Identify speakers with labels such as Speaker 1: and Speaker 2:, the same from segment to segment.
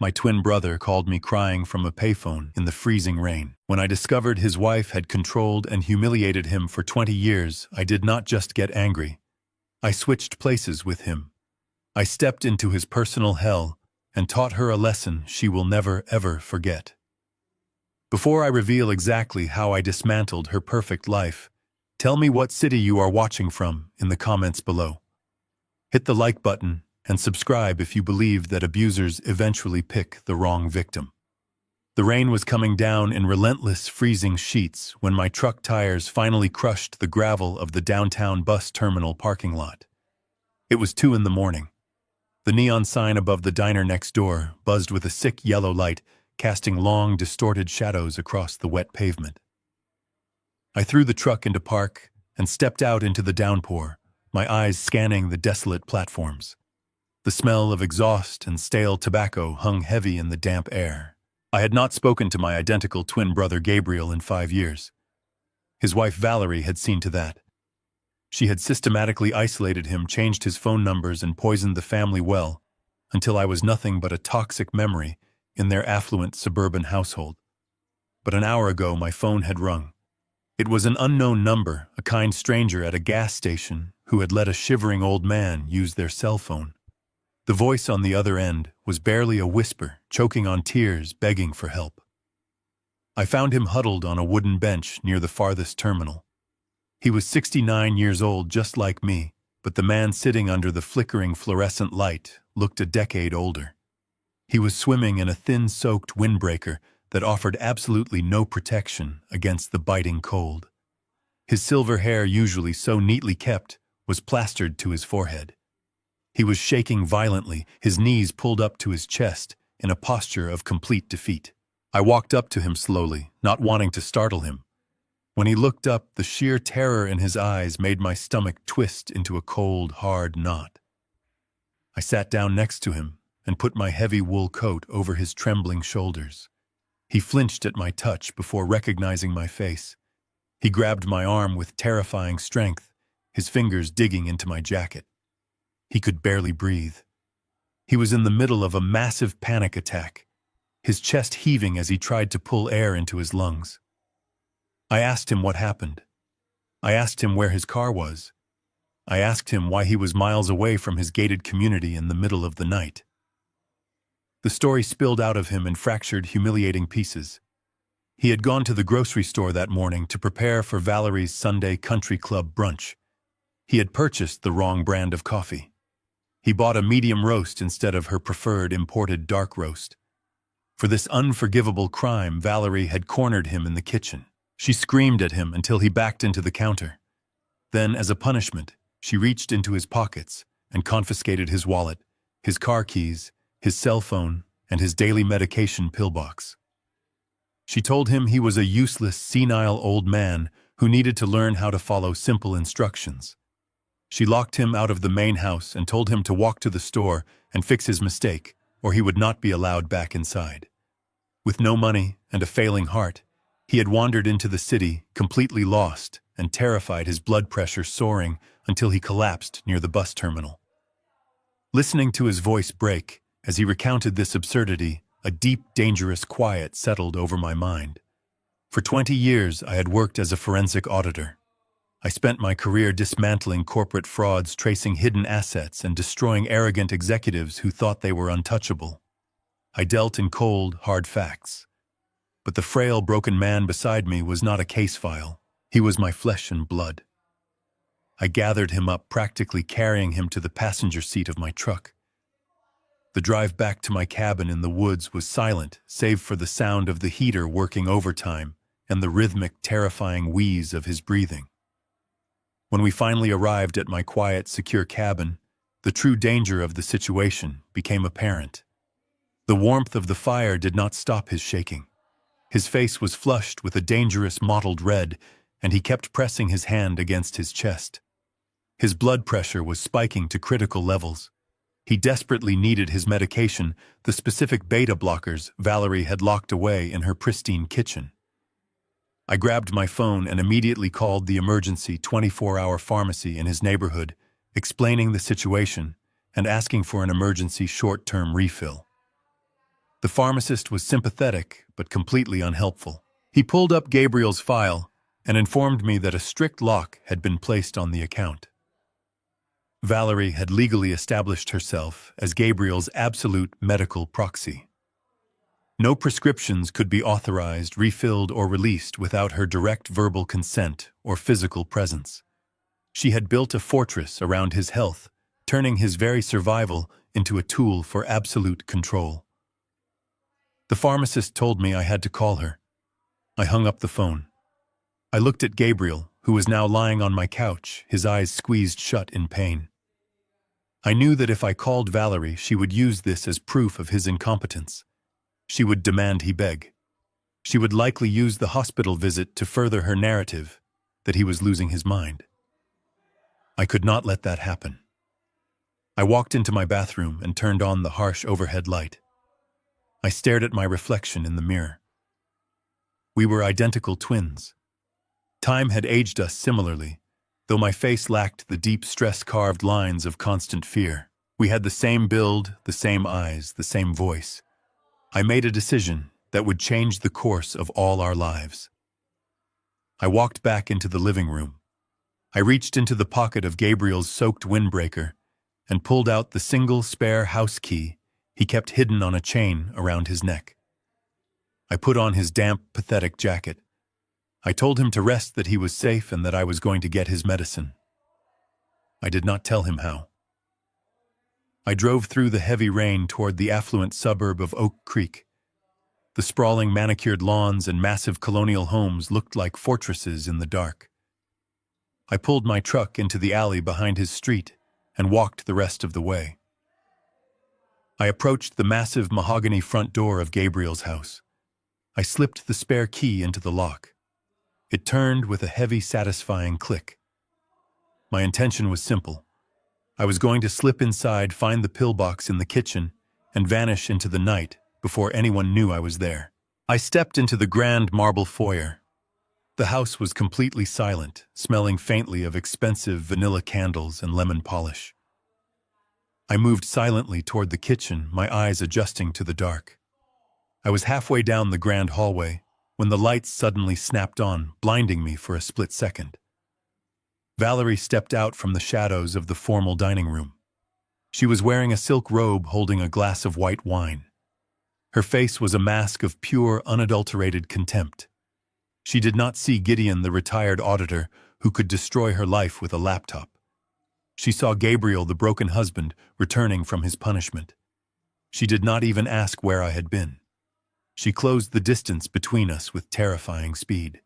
Speaker 1: My twin brother called me crying from a payphone in the freezing rain. When I discovered his wife had controlled and humiliated him for 20 years, I did not just get angry. I switched places with him. I stepped into his personal hell and taught her a lesson she will never, ever forget. Before I reveal exactly how I dismantled her perfect life, tell me what city you are watching from in the comments below. Hit the like button and subscribe if you believe that abusers eventually pick the wrong victim. The rain was coming down in relentless, freezing sheets when my truck tires finally crushed the gravel of the downtown bus terminal parking lot. It was 2 in the morning. The neon sign above the diner next door buzzed with a sick yellow light, casting long, distorted shadows across the wet pavement. I threw the truck into park and stepped out into the downpour, my eyes scanning the desolate platforms. The smell of exhaust and stale tobacco hung heavy in the damp air. I had not spoken to my identical twin brother Gabriel in 5 years. His wife Valerie had seen to that. She had systematically isolated him, changed his phone numbers, and poisoned the family well, until I was nothing but a toxic memory in their affluent suburban household. But an hour ago, my phone had rung. It was an unknown number, a kind stranger at a gas station who had let a shivering old man use their cell phone. The voice on the other end was barely a whisper, choking on tears, begging for help. I found him huddled on a wooden bench near the farthest terminal. He was 69 years old, just like me, but the man sitting under the flickering fluorescent light looked a decade older. He was swimming in a thin-soaked windbreaker that offered absolutely no protection against the biting cold. His silver hair, usually so neatly kept, was plastered to his forehead. He was shaking violently, his knees pulled up to his chest, in a posture of complete defeat. I walked up to him slowly, not wanting to startle him. When he looked up, the sheer terror in his eyes made my stomach twist into a cold, hard knot. I sat down next to him and put my heavy wool coat over his trembling shoulders. He flinched at my touch before recognizing my face. He grabbed my arm with terrifying strength, his fingers digging into my jacket. He could barely breathe. He was in the middle of a massive panic attack, his chest heaving as he tried to pull air into his lungs. I asked him what happened. I asked him where his car was. I asked him why he was miles away from his gated community in the middle of the night. The story spilled out of him in fractured, humiliating pieces. He had gone to the grocery store that morning to prepare for Valerie's Sunday country club brunch. He had purchased the wrong brand of coffee. He bought a medium roast instead of her preferred imported dark roast. For this unforgivable crime, Valerie had cornered him in the kitchen. She screamed at him until he backed into the counter. Then, as a punishment, she reached into his pockets and confiscated his wallet, his car keys, his cell phone, and his daily medication pillbox. She told him he was a useless, senile old man who needed to learn how to follow simple instructions. She locked him out of the main house and told him to walk to the store and fix his mistake, or he would not be allowed back inside. With no money and a failing heart, he had wandered into the city, completely lost and terrified, his blood pressure soaring until he collapsed near the bus terminal. Listening to his voice break as he recounted this absurdity, a deep, dangerous quiet settled over my mind. For 20 years, I had worked as a forensic auditor. I spent my career dismantling corporate frauds, tracing hidden assets, and destroying arrogant executives who thought they were untouchable. I dealt in cold, hard facts. But the frail, broken man beside me was not a case file. He was my flesh and blood. I gathered him up, practically carrying him to the passenger seat of my truck. The drive back to my cabin in the woods was silent, save for the sound of the heater working overtime and the rhythmic, terrifying wheeze of his breathing. When we finally arrived at my quiet, secure cabin, the true danger of the situation became apparent. The warmth of the fire did not stop his shaking. His face was flushed with a dangerous mottled red, and he kept pressing his hand against his chest. His blood pressure was spiking to critical levels. He desperately needed his medication, the specific beta blockers Valerie had locked away in her pristine kitchen. I grabbed my phone and immediately called the emergency 24-hour pharmacy in his neighborhood, explaining the situation and asking for an emergency short-term refill. The pharmacist was sympathetic, but completely unhelpful. He pulled up Gabriel's file and informed me that a strict lock had been placed on the account. Valerie had legally established herself as Gabriel's absolute medical proxy. No prescriptions could be authorized, refilled, or released without her direct verbal consent or physical presence. She had built a fortress around his health, turning his very survival into a tool for absolute control. The pharmacist told me I had to call her. I hung up the phone. I looked at Gabriel, who was now lying on my couch, his eyes squeezed shut in pain. I knew that if I called Valerie, she would use this as proof of his incompetence. She would demand he beg. She would likely use the hospital visit to further her narrative that he was losing his mind. I could not let that happen. I walked into my bathroom and turned on the harsh overhead light. I stared at my reflection in the mirror. We were identical twins. Time had aged us similarly, though my face lacked the deep stress-carved lines of constant fear. We had the same build, the same eyes, the same voice. I made a decision that would change the course of all our lives. I walked back into the living room. I reached into the pocket of Gabriel's soaked windbreaker and pulled out the single spare house key he kept hidden on a chain around his neck. I put on his damp, pathetic jacket. I told him to rest, that he was safe and that I was going to get his medicine. I did not tell him how. I drove through the heavy rain toward the affluent suburb of Oak Creek. The sprawling manicured lawns and massive colonial homes looked like fortresses in the dark. I pulled my truck into the alley behind his street and walked the rest of the way. I approached the massive mahogany front door of Gabriel's house. I slipped the spare key into the lock. It turned with a heavy, satisfying click. My intention was simple. I was going to slip inside, find the pillbox in the kitchen, and vanish into the night before anyone knew I was there. I stepped into the grand marble foyer. The house was completely silent, smelling faintly of expensive vanilla candles and lemon polish. I moved silently toward the kitchen, my eyes adjusting to the dark. I was halfway down the grand hallway when the lights suddenly snapped on, blinding me for a split second. Valerie stepped out from the shadows of the formal dining room. She was wearing a silk robe holding a glass of white wine. Her face was a mask of pure, unadulterated contempt. She did not see Gideon, the retired auditor, who could destroy her life with a laptop. She saw Gabriel, the broken husband, returning from his punishment. She did not even ask where I had been. She closed the distance between us with terrifying speed.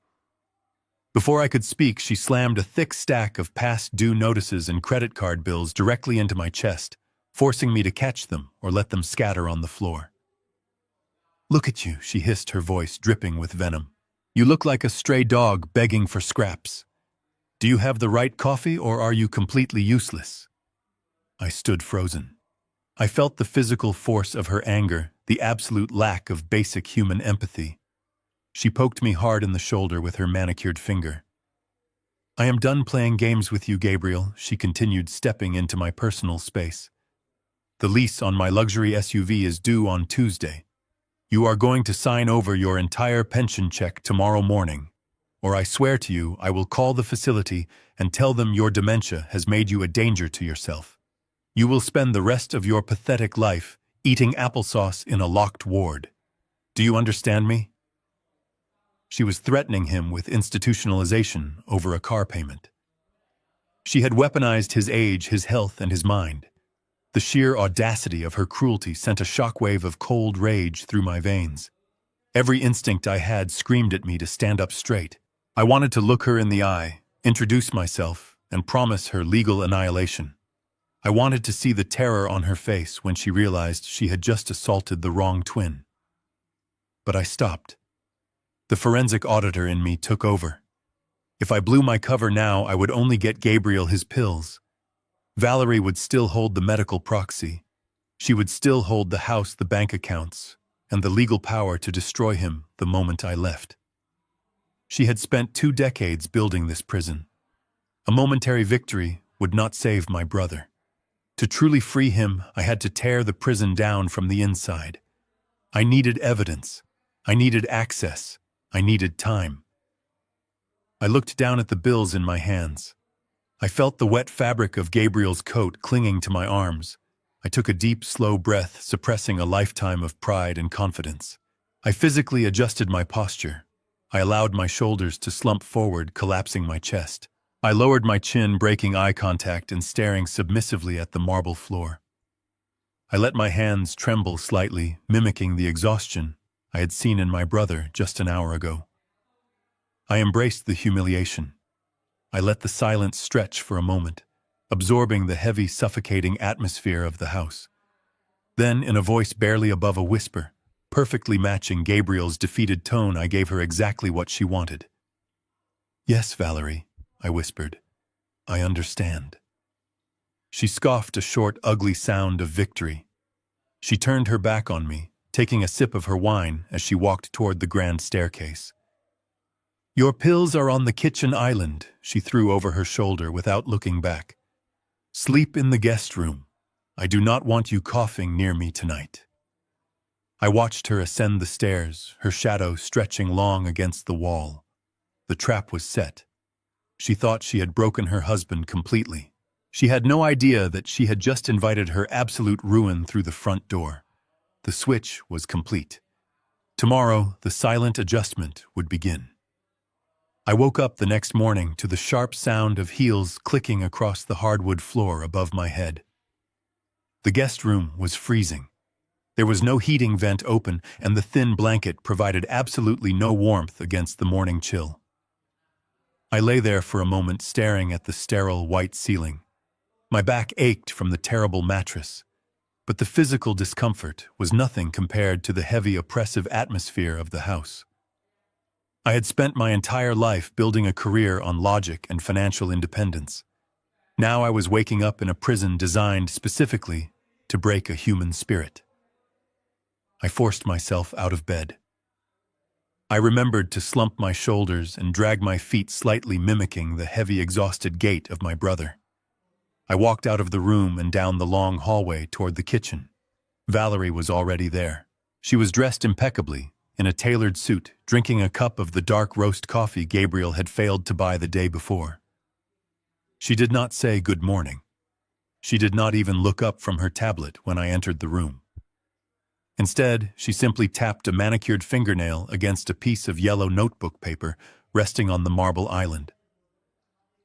Speaker 1: Before I could speak, she slammed a thick stack of past due notices and credit card bills directly into my chest, forcing me to catch them or let them scatter on the floor. "Look at you," she hissed, her voice dripping with venom. "You look like a stray dog begging for scraps. Do you have the right coffee, or are you completely useless?" I stood frozen. I felt the physical force of her anger, the absolute lack of basic human empathy. She poked me hard in the shoulder with her manicured finger. "I am done playing games with you, Gabriel," she continued, stepping into my personal space. "The lease on my luxury SUV is due on Tuesday. You are going to sign over your entire pension check tomorrow morning, or I swear to you I will call the facility and tell them your dementia has made you a danger to yourself. You will spend the rest of your pathetic life eating applesauce in a locked ward. Do you understand me?" She was threatening him with institutionalization over a car payment. She had weaponized his age, his health, and his mind. The sheer audacity of her cruelty sent a shockwave of cold rage through my veins. Every instinct I had screamed at me to stand up straight. I wanted to look her in the eye, introduce myself, and promise her legal annihilation. I wanted to see the terror on her face when she realized she had just assaulted the wrong twin. But I stopped. The forensic auditor in me took over. If I blew my cover now, I would only get Gabriel his pills. Valerie would still hold the medical proxy. She would still hold the house, the bank accounts, and the legal power to destroy him the moment I left. She had spent 2 decades building this prison. A momentary victory would not save my brother. To truly free him, I had to tear the prison down from the inside. I needed evidence. I needed access. I needed time. I looked down at the bills in my hands. I felt the wet fabric of Gabriel's coat clinging to my arms. I took a deep, slow breath, suppressing a lifetime of pride and confidence. I physically adjusted my posture. I allowed my shoulders to slump forward, collapsing my chest. I lowered my chin, breaking eye contact and staring submissively at the marble floor. I let my hands tremble slightly, mimicking the exhaustion I had seen in my brother just an hour ago. I embraced the humiliation. I let the silence stretch for a moment, absorbing the heavy, suffocating atmosphere of the house. Then, in a voice barely above a whisper, perfectly matching Gabriel's defeated tone, I gave her exactly what she wanted. "Yes, Valerie," I whispered. "I understand." She scoffed a short, ugly sound of victory. She turned her back on me, taking a sip of her wine as she walked toward the grand staircase. "Your pills are on the kitchen island," she threw over her shoulder without looking back. "Sleep in the guest room. I do not want you coughing near me tonight." I watched her ascend the stairs, her shadow stretching long against the wall. The trap was set. She thought she had broken her husband completely. She had no idea that she had just invited her absolute ruin through the front door. The switch was complete. Tomorrow, the silent adjustment would begin. I woke up the next morning to the sharp sound of heels clicking across the hardwood floor above my head. The guest room was freezing. There was no heating vent open, and the thin blanket provided absolutely no warmth against the morning chill. I lay there for a moment, staring at the sterile white ceiling. My back ached from the terrible mattress, but the physical discomfort was nothing compared to the heavy, oppressive atmosphere of the house. I had spent my entire life building a career on logic and financial independence. Now I was waking up in a prison designed specifically to break a human spirit. I forced myself out of bed. I remembered to slump my shoulders and drag my feet, slightly mimicking the heavy, exhausted gait of my brother. I walked out of the room and down the long hallway toward the kitchen. Valerie was already there. She was dressed impeccably, in a tailored suit, drinking a cup of the dark roast coffee Gabriel had failed to buy the day before. She did not say good morning. She did not even look up from her tablet when I entered the room. Instead, she simply tapped a manicured fingernail against a piece of yellow notebook paper resting on the marble island.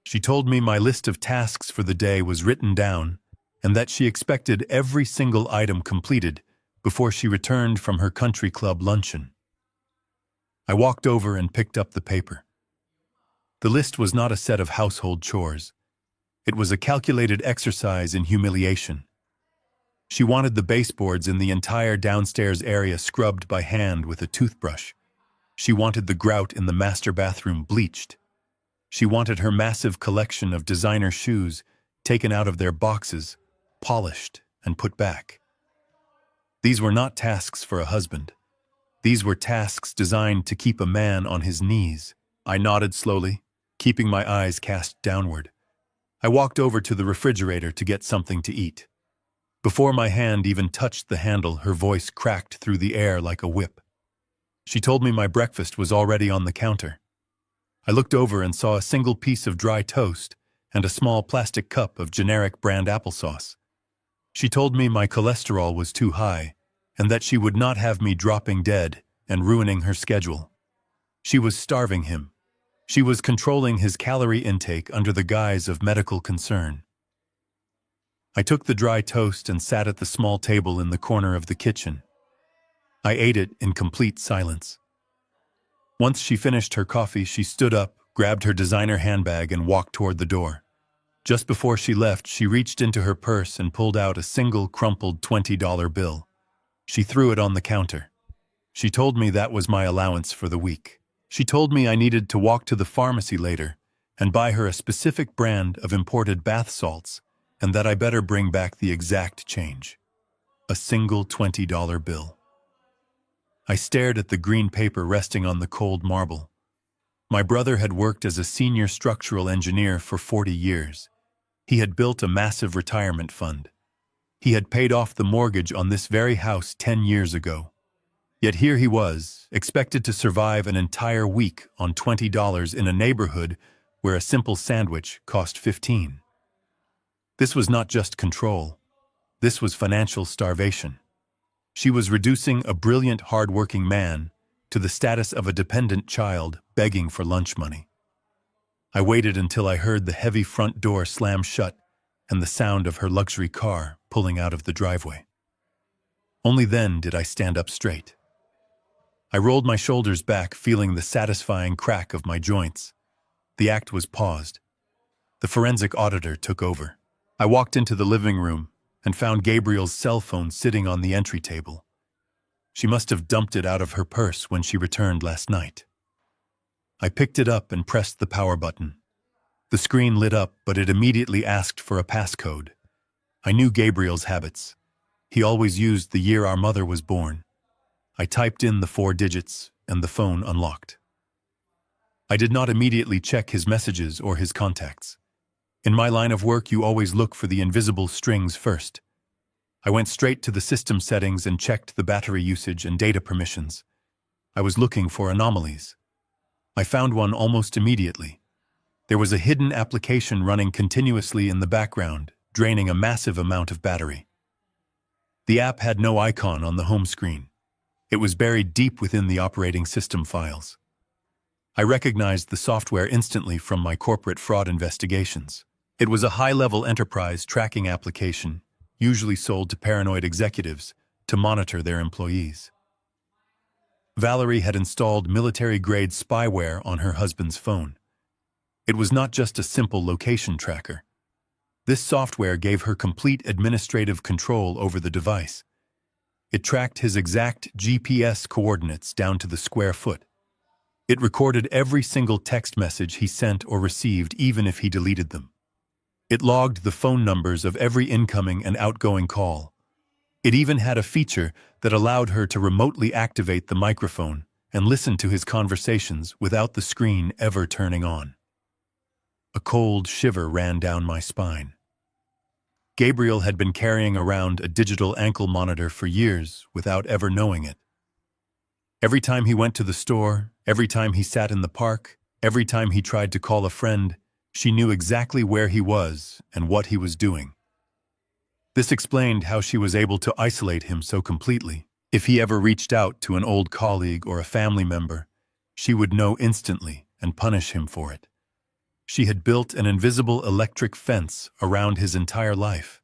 Speaker 1: She told me my list of tasks for the day was written down and that she expected every single item completed before she returned from her country club luncheon. I walked over and picked up the paper. The list was not a set of household chores. It was a calculated exercise in humiliation. She wanted the baseboards in the entire downstairs area scrubbed by hand with a toothbrush. She wanted the grout in the master bathroom bleached. She wanted her massive collection of designer shoes taken out of their boxes, polished, and put back. These were not tasks for a husband. These were tasks designed to keep a man on his knees. I nodded slowly, keeping my eyes cast downward. I walked over to the refrigerator to get something to eat. Before my hand even touched the handle, her voice cracked through the air like a whip. She told me my breakfast was already on the counter. I looked over and saw a single piece of dry toast and a small plastic cup of generic brand applesauce. She told me my cholesterol was too high and that she would not have me dropping dead and ruining her schedule. She was starving him. She was controlling his calorie intake under the guise of medical concern. I took the dry toast and sat at the small table in the corner of the kitchen. I ate it in complete silence. Once she finished her coffee, she stood up, grabbed her designer handbag, and walked toward the door. Just before she left, she reached into her purse and pulled out a single crumpled $20 bill. She threw it on the counter. She told me that was my allowance for the week. She told me I needed to walk to the pharmacy later and buy her a specific brand of imported bath salts, and that I better bring back the exact change. A single $20 bill. I stared at the green paper resting on the cold marble. My brother had worked as a senior structural engineer for 40 years. He had built a massive retirement fund. He had paid off the mortgage on this very house 10 years ago. Yet here he was, expected to survive an entire week on $20 in a neighborhood where a simple sandwich cost 15. This was not just control. This was financial starvation. She was reducing a brilliant, hard-working man to the status of a dependent child begging for lunch money. I waited until I heard the heavy front door slam shut and the sound of her luxury car pulling out of the driveway. Only then did I stand up straight. I rolled my shoulders back, feeling the satisfying crack of my joints. The act was paused. The forensic auditor took over. I walked into the living room and found Gabriel's cell phone sitting on the entry table. She must have dumped it out of her purse when she returned last night. I picked it up and pressed the power button. The screen lit up, but it immediately asked for a passcode. I knew Gabriel's habits. He always used the year our mother was born. I typed in the 4 digits, and the phone unlocked. I did not immediately check his messages or his contacts. In my line of work, you always look for the invisible strings first. I went straight to the system settings and checked the battery usage and data permissions. I was looking for anomalies. I found one almost immediately. There was a hidden application running continuously in the background, draining a massive amount of battery. The app had no icon on the home screen. It was buried deep within the operating system files. I recognized the software instantly from my corporate fraud investigations. It was a high-level enterprise tracking application, usually sold to paranoid executives to monitor their employees. Valerie had installed military-grade spyware on her husband's phone. It was not just a simple location tracker. This software gave her complete administrative control over the device. It tracked his exact GPS coordinates down to the square foot. It recorded every single text message he sent or received, even if he deleted them. It logged the phone numbers of every incoming and outgoing call. It even had a feature that allowed her to remotely activate the microphone and listen to his conversations without the screen ever turning on. A cold shiver ran down my spine. Gabriel had been carrying around a digital ankle monitor for years without ever knowing it. Every time he went to the store, every time he sat in the park, every time he tried to call a friend, she knew exactly where he was and what he was doing. This explained how she was able to isolate him so completely. If he ever reached out to an old colleague or a family member, she would know instantly and punish him for it. She had built an invisible electric fence around his entire life.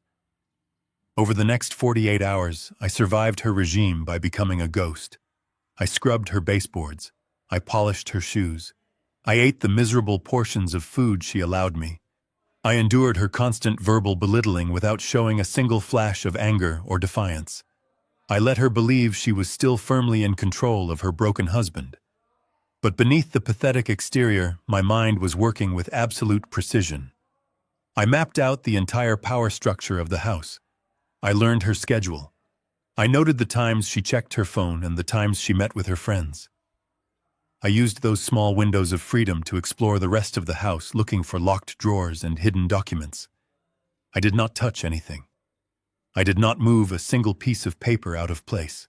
Speaker 1: Over the next 48 hours, I survived her regime by becoming a ghost. I scrubbed her baseboards. I polished her shoes. I ate the miserable portions of food she allowed me. I endured her constant verbal belittling without showing a single flash of anger or defiance. I let her believe she was still firmly in control of her broken husband. But beneath the pathetic exterior, my mind was working with absolute precision. I mapped out the entire power structure of the house. I learned her schedule. I noted the times she checked her phone and the times she met with her friends. I used those small windows of freedom to explore the rest of the house, looking for locked drawers and hidden documents. I did not touch anything. I did not move a single piece of paper out of place.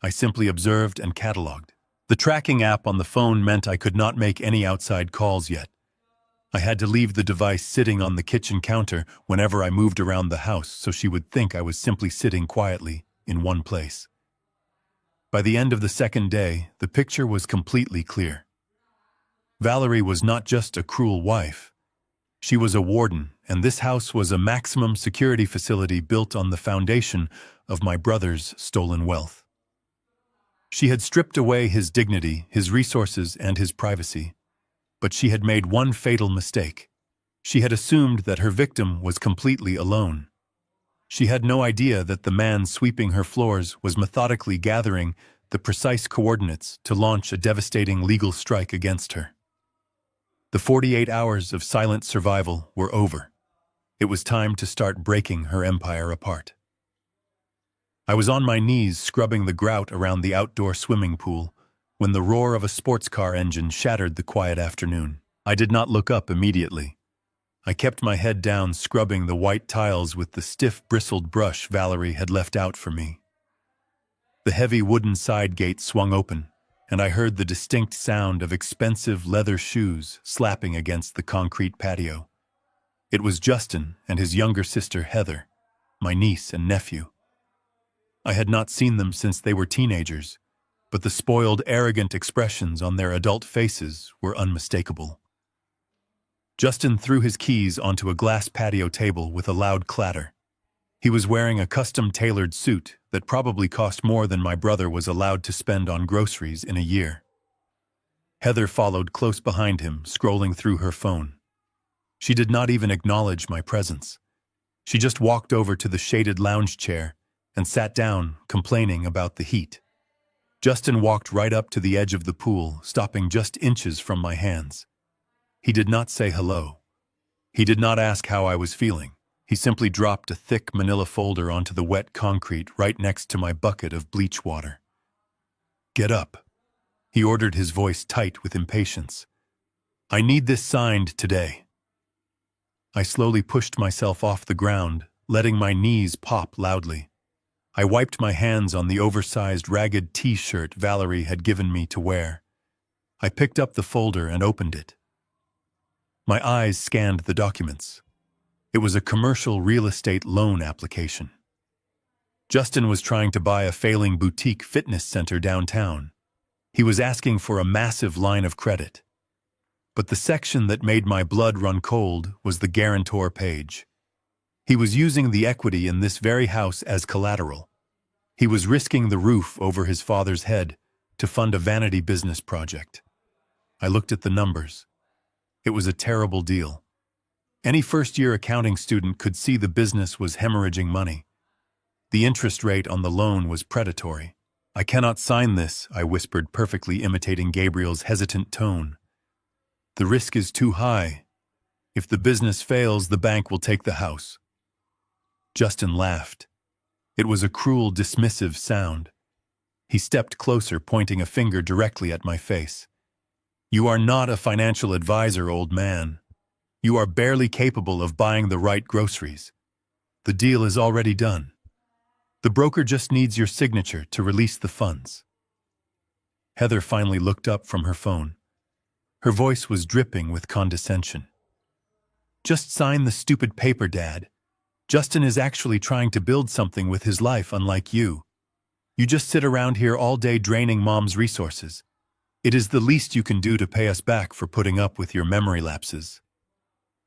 Speaker 1: I simply observed and cataloged. The tracking app on the phone meant I could not make any outside calls yet. I had to leave the device sitting on the kitchen counter whenever I moved around the house so she would think I was simply sitting quietly in one place. By the end of the second day, the picture was completely clear. Valerie was not just a cruel wife. She was a warden, and this house was a maximum security facility built on the foundation of my brother's stolen wealth. She had stripped away his dignity, his resources, and his privacy. But she had made one fatal mistake. She had assumed that her victim was completely alone. She had no idea that the man sweeping her floors was methodically gathering the precise coordinates to launch a devastating legal strike against her. The 48 hours of silent survival were over. It was time to start breaking her empire apart. I was on my knees scrubbing the grout around the outdoor swimming pool when the roar of a sports car engine shattered the quiet afternoon. I did not look up immediately. I kept my head down, scrubbing the white tiles with the stiff, bristled brush Valerie had left out for me. The heavy wooden side gate swung open, and I heard the distinct sound of expensive leather shoes slapping against the concrete patio. It was Justin and his younger sister Heather, my niece and nephew. I had not seen them since they were teenagers, but the spoiled, arrogant expressions on their adult faces were unmistakable. Justin threw his keys onto a glass patio table with a loud clatter. He was wearing a custom-tailored suit that probably cost more than my brother was allowed to spend on groceries in a year. Heather followed close behind him, scrolling through her phone. She did not even acknowledge my presence. She just walked over to the shaded lounge chair and sat down, complaining about the heat. Justin walked right up to the edge of the pool, stopping just inches from my hands. He did not say hello. He did not ask how I was feeling. He simply dropped a thick manila folder onto the wet concrete right next to my bucket of bleach water. "Get up," he ordered, his voice tight with impatience. "I need this signed today." I slowly pushed myself off the ground, letting my knees pop loudly. I wiped my hands on the oversized, ragged t-shirt Valerie had given me to wear. I picked up the folder and opened it. My eyes scanned the documents. It was a commercial real estate loan application. Justin was trying to buy a failing boutique fitness center downtown. He was asking for a massive line of credit. But the section that made my blood run cold was the guarantor page. He was using the equity in this very house as collateral. He was risking the roof over his father's head to fund a vanity business project. I looked at the numbers. It was a terrible deal. Any first-year accounting student could see the business was hemorrhaging money. The interest rate on the loan was predatory. "I cannot sign this," I whispered, perfectly imitating Gabriel's hesitant tone. "The risk is too high. If the business fails, the bank will take the house." Justin laughed. It was a cruel, dismissive sound. He stepped closer, pointing a finger directly at my face. "You are not a financial advisor, old man. You are barely capable of buying the right groceries. The deal is already done. The broker just needs your signature to release the funds." Heather finally looked up from her phone. Her voice was dripping with condescension. "Just sign the stupid paper, Dad. Justin is actually trying to build something with his life, unlike you. You just sit around here all day draining Mom's resources. It is the least you can do to pay us back for putting up with your memory lapses."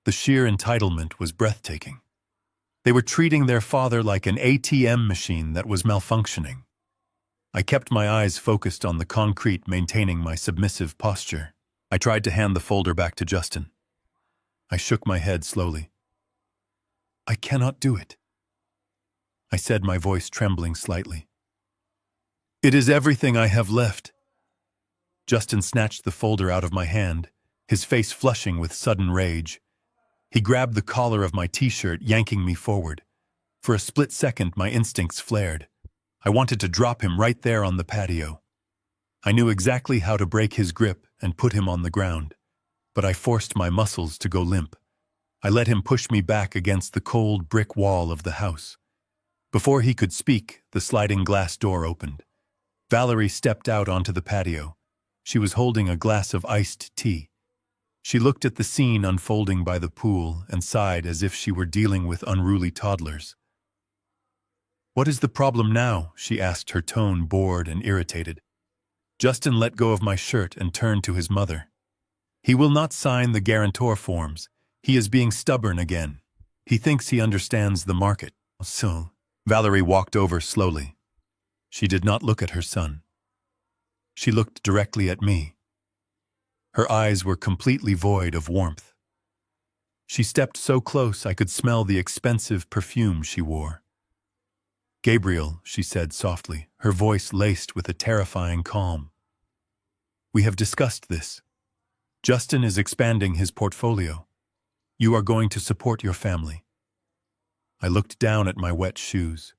Speaker 1: The sheer entitlement was breathtaking. They were treating their father like an ATM machine that was malfunctioning. I kept my eyes focused on the concrete, maintaining my submissive posture. I tried to hand the folder back to Justin. I shook my head slowly. "I cannot do it," I said, my voice trembling slightly. "It is everything I have left." Justin snatched the folder out of my hand, his face flushing with sudden rage. He grabbed the collar of my t-shirt, yanking me forward. For a split second, my instincts flared. I wanted to drop him right there on the patio. I knew exactly how to break his grip and put him on the ground, but I forced my muscles to go limp. I let him push me back against the cold brick wall of the house. Before he could speak, the sliding glass door opened. Valerie stepped out onto the patio. She was holding a glass of iced tea. She looked at the scene unfolding by the pool and sighed as if she were dealing with unruly toddlers. "What is the problem now?" she asked, her tone bored and irritated. Justin let go of my shirt and turned to his mother. "He will not sign the guarantor forms. He is being stubborn again. He thinks he understands the market." "So?" Valerie walked over slowly. She did not look at her son. She looked directly at me. Her eyes were completely void of warmth. She stepped so close I could smell the expensive perfume she wore. "Gabriel," she said softly, her voice laced with a terrifying calm. "We have discussed this. Justin is expanding his portfolio. You are going to support your family." I looked down at my wet shoes.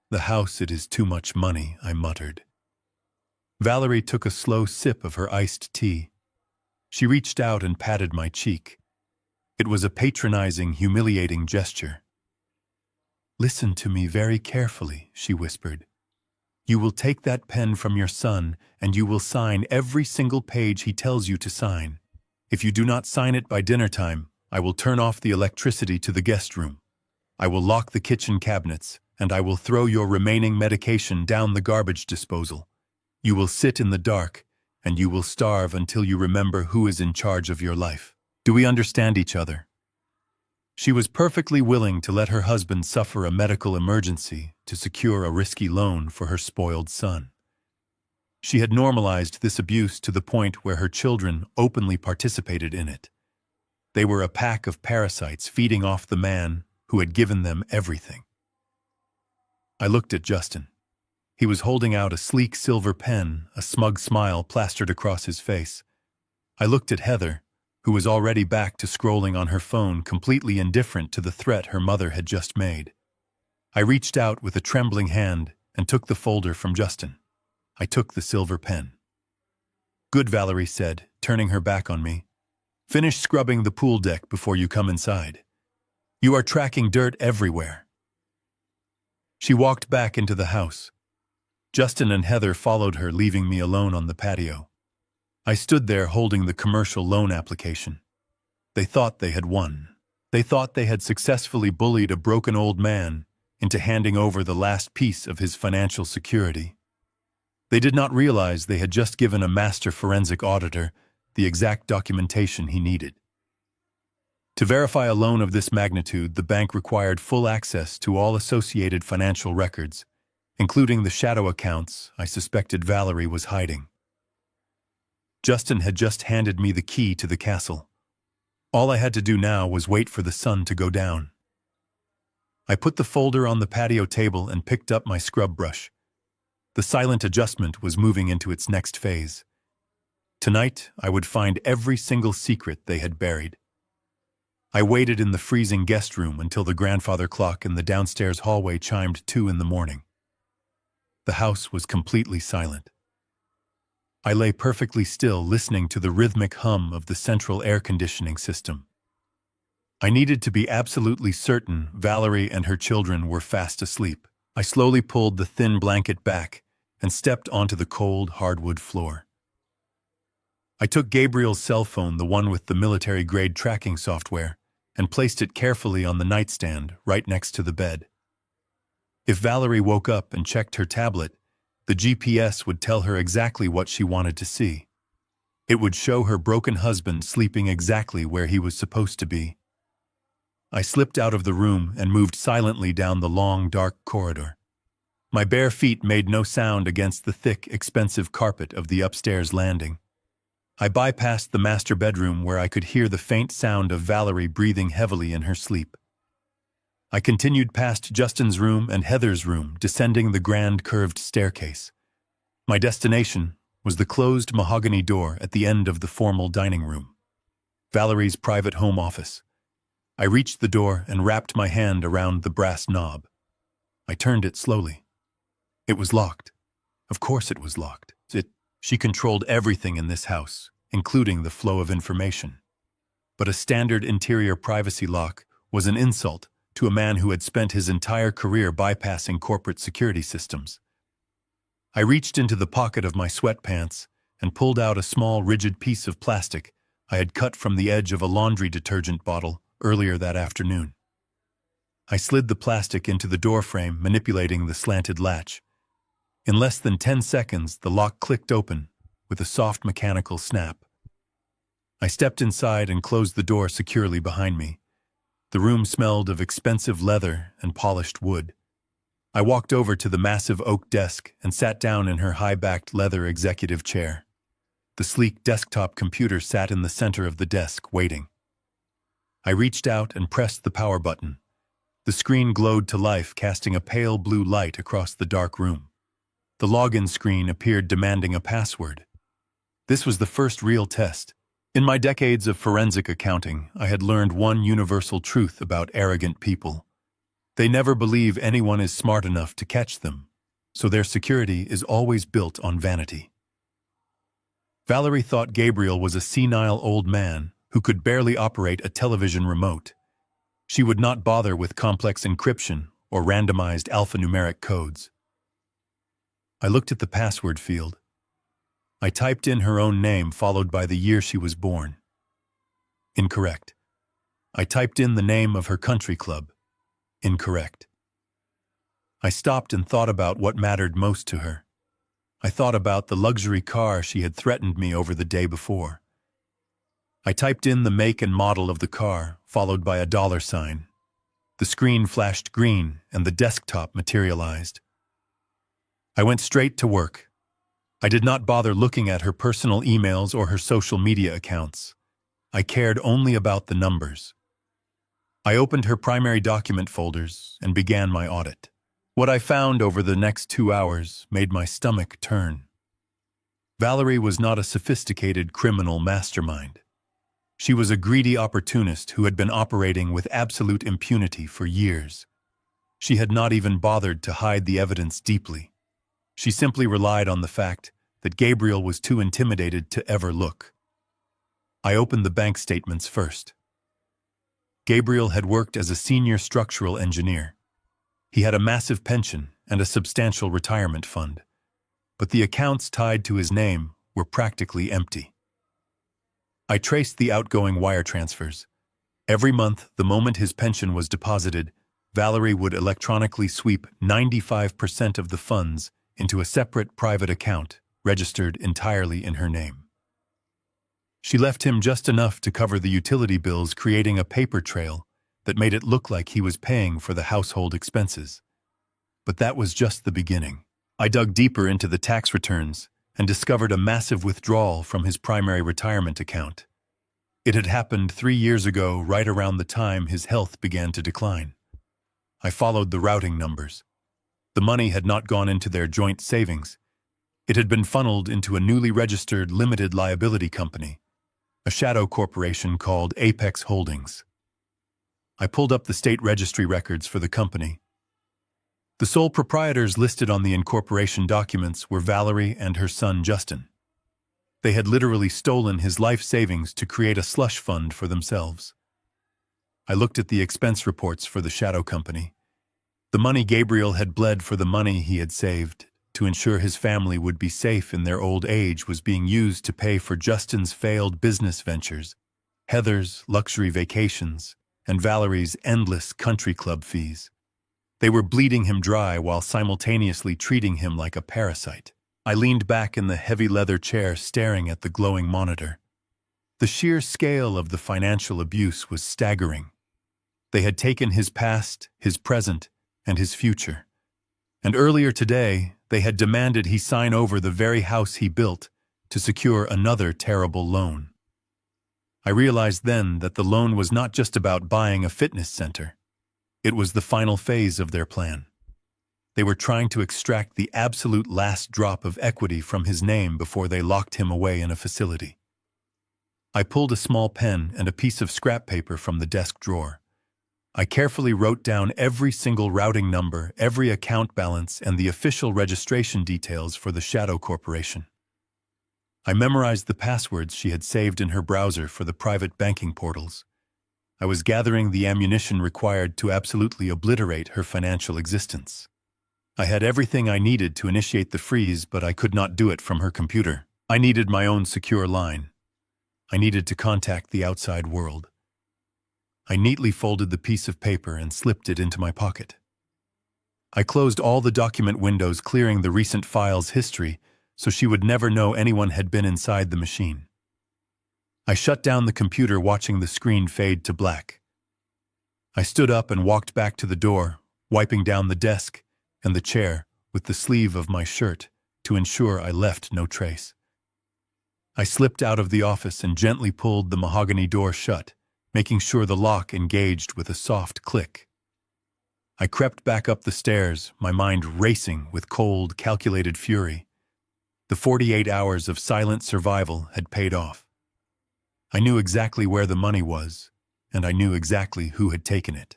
Speaker 1: "The house, it is too much money," I muttered. Valerie took a slow sip of her iced tea. She reached out and patted my cheek. It was a patronizing, humiliating gesture. "Listen to me very carefully," she whispered. You will take that pen from your son, and you will sign every single page he tells you to sign. If you do not sign it by dinner time, I will turn off the electricity to the guest room. I will lock the kitchen cabinets, and I will throw your remaining medication down the garbage disposal. You will sit in the dark, and you will starve until you remember who is in charge of your life. Do we understand each other? She was perfectly willing to let her husband suffer a medical emergency to secure a risky loan for her spoiled son. She had normalized this abuse to the point where her children openly participated in it. They were a pack of parasites feeding off the man who had given them everything. I looked at Justin. He was holding out a sleek silver pen, a smug smile plastered across his face. I looked at Heather, who was already back to scrolling on her phone, completely indifferent to the threat her mother had just made. I reached out with a trembling hand and took the folder from Justin. I took the silver pen. "Good," Valerie said, turning her back on me. "Finish scrubbing the pool deck before you come inside. You are tracking dirt everywhere." She walked back into the house. Justin and Heather followed her, leaving me alone on the patio. I stood there holding the commercial loan application. They thought they had won. They thought they had successfully bullied a broken old man into handing over the last piece of his financial security. They did not realize they had just given a master forensic auditor the exact documentation he needed. To verify a loan of this magnitude, the bank required full access to all associated financial records, including the shadow accounts I suspected Valerie was hiding. Justin had just handed me the key to the castle. All I had to do now was wait for the sun to go down. I put the folder on the patio table and picked up my scrub brush. The silent adjustment was moving into its next phase. Tonight, I would find every single secret they had buried. I waited in the freezing guest room until the grandfather clock in the downstairs hallway chimed 2 in the morning. The house was completely silent. I lay perfectly still, listening to the rhythmic hum of the central air conditioning system. I needed to be absolutely certain Valerie and her children were fast asleep. I slowly pulled the thin blanket back and stepped onto the cold, hardwood floor. I took Gabriel's cell phone, the one with the military-grade tracking software, and placed it carefully on the nightstand right next to the bed. If Valerie woke up and checked her tablet, the GPS would tell her exactly what she wanted to see. It would show her broken husband sleeping exactly where he was supposed to be. I slipped out of the room and moved silently down the long, dark corridor. My bare feet made no sound against the thick, expensive carpet of the upstairs landing. I bypassed the master bedroom where I could hear the faint sound of Valerie breathing heavily in her sleep. I continued past Justin's room and Heather's room, descending the grand curved staircase. My destination was the closed mahogany door at the end of the formal dining room, Valerie's private home office. I reached the door and wrapped my hand around the brass knob. I turned it slowly. It was locked. Of course it was locked. She controlled everything in this house, including the flow of information. But a standard interior privacy lock was an insult to a man who had spent his entire career bypassing corporate security systems. I reached into the pocket of my sweatpants and pulled out a small, rigid piece of plastic I had cut from the edge of a laundry detergent bottle earlier that afternoon. I slid the plastic into the doorframe, manipulating the slanted latch. In less than 10 seconds, the lock clicked open with a soft mechanical snap. I stepped inside and closed the door securely behind me. The room smelled of expensive leather and polished wood. I walked over to the massive oak desk and sat down in her high-backed leather executive chair. The sleek desktop computer sat in the center of the desk, waiting. I reached out and pressed the power button. The screen glowed to life, casting a pale blue light across the dark room. The login screen appeared, demanding a password. This was the first real test. In my decades of forensic accounting, I had learned one universal truth about arrogant people. They never believe anyone is smart enough to catch them, so their security is always built on vanity. Valerie thought Gabriel was a senile old man who could barely operate a television remote. She would not bother with complex encryption or randomized alphanumeric codes. I looked at the password field. I typed in her own name followed by the year she was born. Incorrect. I typed in the name of her country club. Incorrect. I stopped and thought about what mattered most to her. I thought about the luxury car she had threatened me over the day before. I typed in the make and model of the car, followed by a dollar sign. The screen flashed green and the desktop materialized. I went straight to work. I did not bother looking at her personal emails or her social media accounts. I cared only about the numbers. I opened her primary document folders and began my audit. What I found over the next 2 hours made my stomach turn. Valerie was not a sophisticated criminal mastermind. She was a greedy opportunist who had been operating with absolute impunity for years. She had not even bothered to hide the evidence deeply. She simply relied on the fact that Gabriel was too intimidated to ever look. I opened the bank statements first. Gabriel had worked as a senior structural engineer. He had a massive pension and a substantial retirement fund, but the accounts tied to his name were practically empty. I traced the outgoing wire transfers. Every month, the moment his pension was deposited, Valerie would electronically sweep 95% of the funds into a separate private account registered entirely in her name. She left him just enough to cover the utility bills, creating a paper trail that made it look like he was paying for the household expenses. But that was just the beginning. I dug deeper into the tax returns and discovered a massive withdrawal from his primary retirement account. It had happened 3 years ago, right around the time his health began to decline. I followed the routing numbers. The money had not gone into their joint savings. It had been funneled into a newly registered limited liability company, a shadow corporation called Apex Holdings. I pulled up the state registry records for the company. The sole proprietors listed on the incorporation documents were Valerie and her son Justin. They had literally stolen his life savings to create a slush fund for themselves. I looked at the expense reports for the shadow company. The money Gabriel had bled for the money he had saved to ensure his family would be safe in their old age was being used to pay for Justin's failed business ventures, Heather's luxury vacations, and Valerie's endless country club fees. They were bleeding him dry while simultaneously treating him like a parasite. I leaned back in the heavy leather chair staring at the glowing monitor. The sheer scale of the financial abuse was staggering. They had taken his past, his present, and his future. And earlier today, they had demanded he sign over the very house he built to secure another terrible loan. I realized then that the loan was not just about buying a fitness center. It was the final phase of their plan. They were trying to extract the absolute last drop of equity from his name before they locked him away in a facility. I pulled a small pen and a piece of scrap paper from the desk drawer. I carefully wrote down every single routing number, every account balance, and the official registration details for the Shadow Corporation. I memorized the passwords she had saved in her browser for the private banking portals. I was gathering the ammunition required to absolutely obliterate her financial existence. I had everything I needed to initiate the freeze, but I could not do it from her computer. I needed my own secure line. I needed to contact the outside world. I neatly folded the piece of paper and slipped it into my pocket. I closed all the document windows, clearing the recent file's history so she would never know anyone had been inside the machine. I shut down the computer, watching the screen fade to black. I stood up and walked back to the door, wiping down the desk and the chair with the sleeve of my shirt to ensure I left no trace. I slipped out of the office and gently pulled the mahogany door shut, making sure the lock engaged with a soft click. I crept back up the stairs, my mind racing with cold, calculated fury. The 48 hours of silent survival had paid off. I knew exactly where the money was, and I knew exactly who had taken it.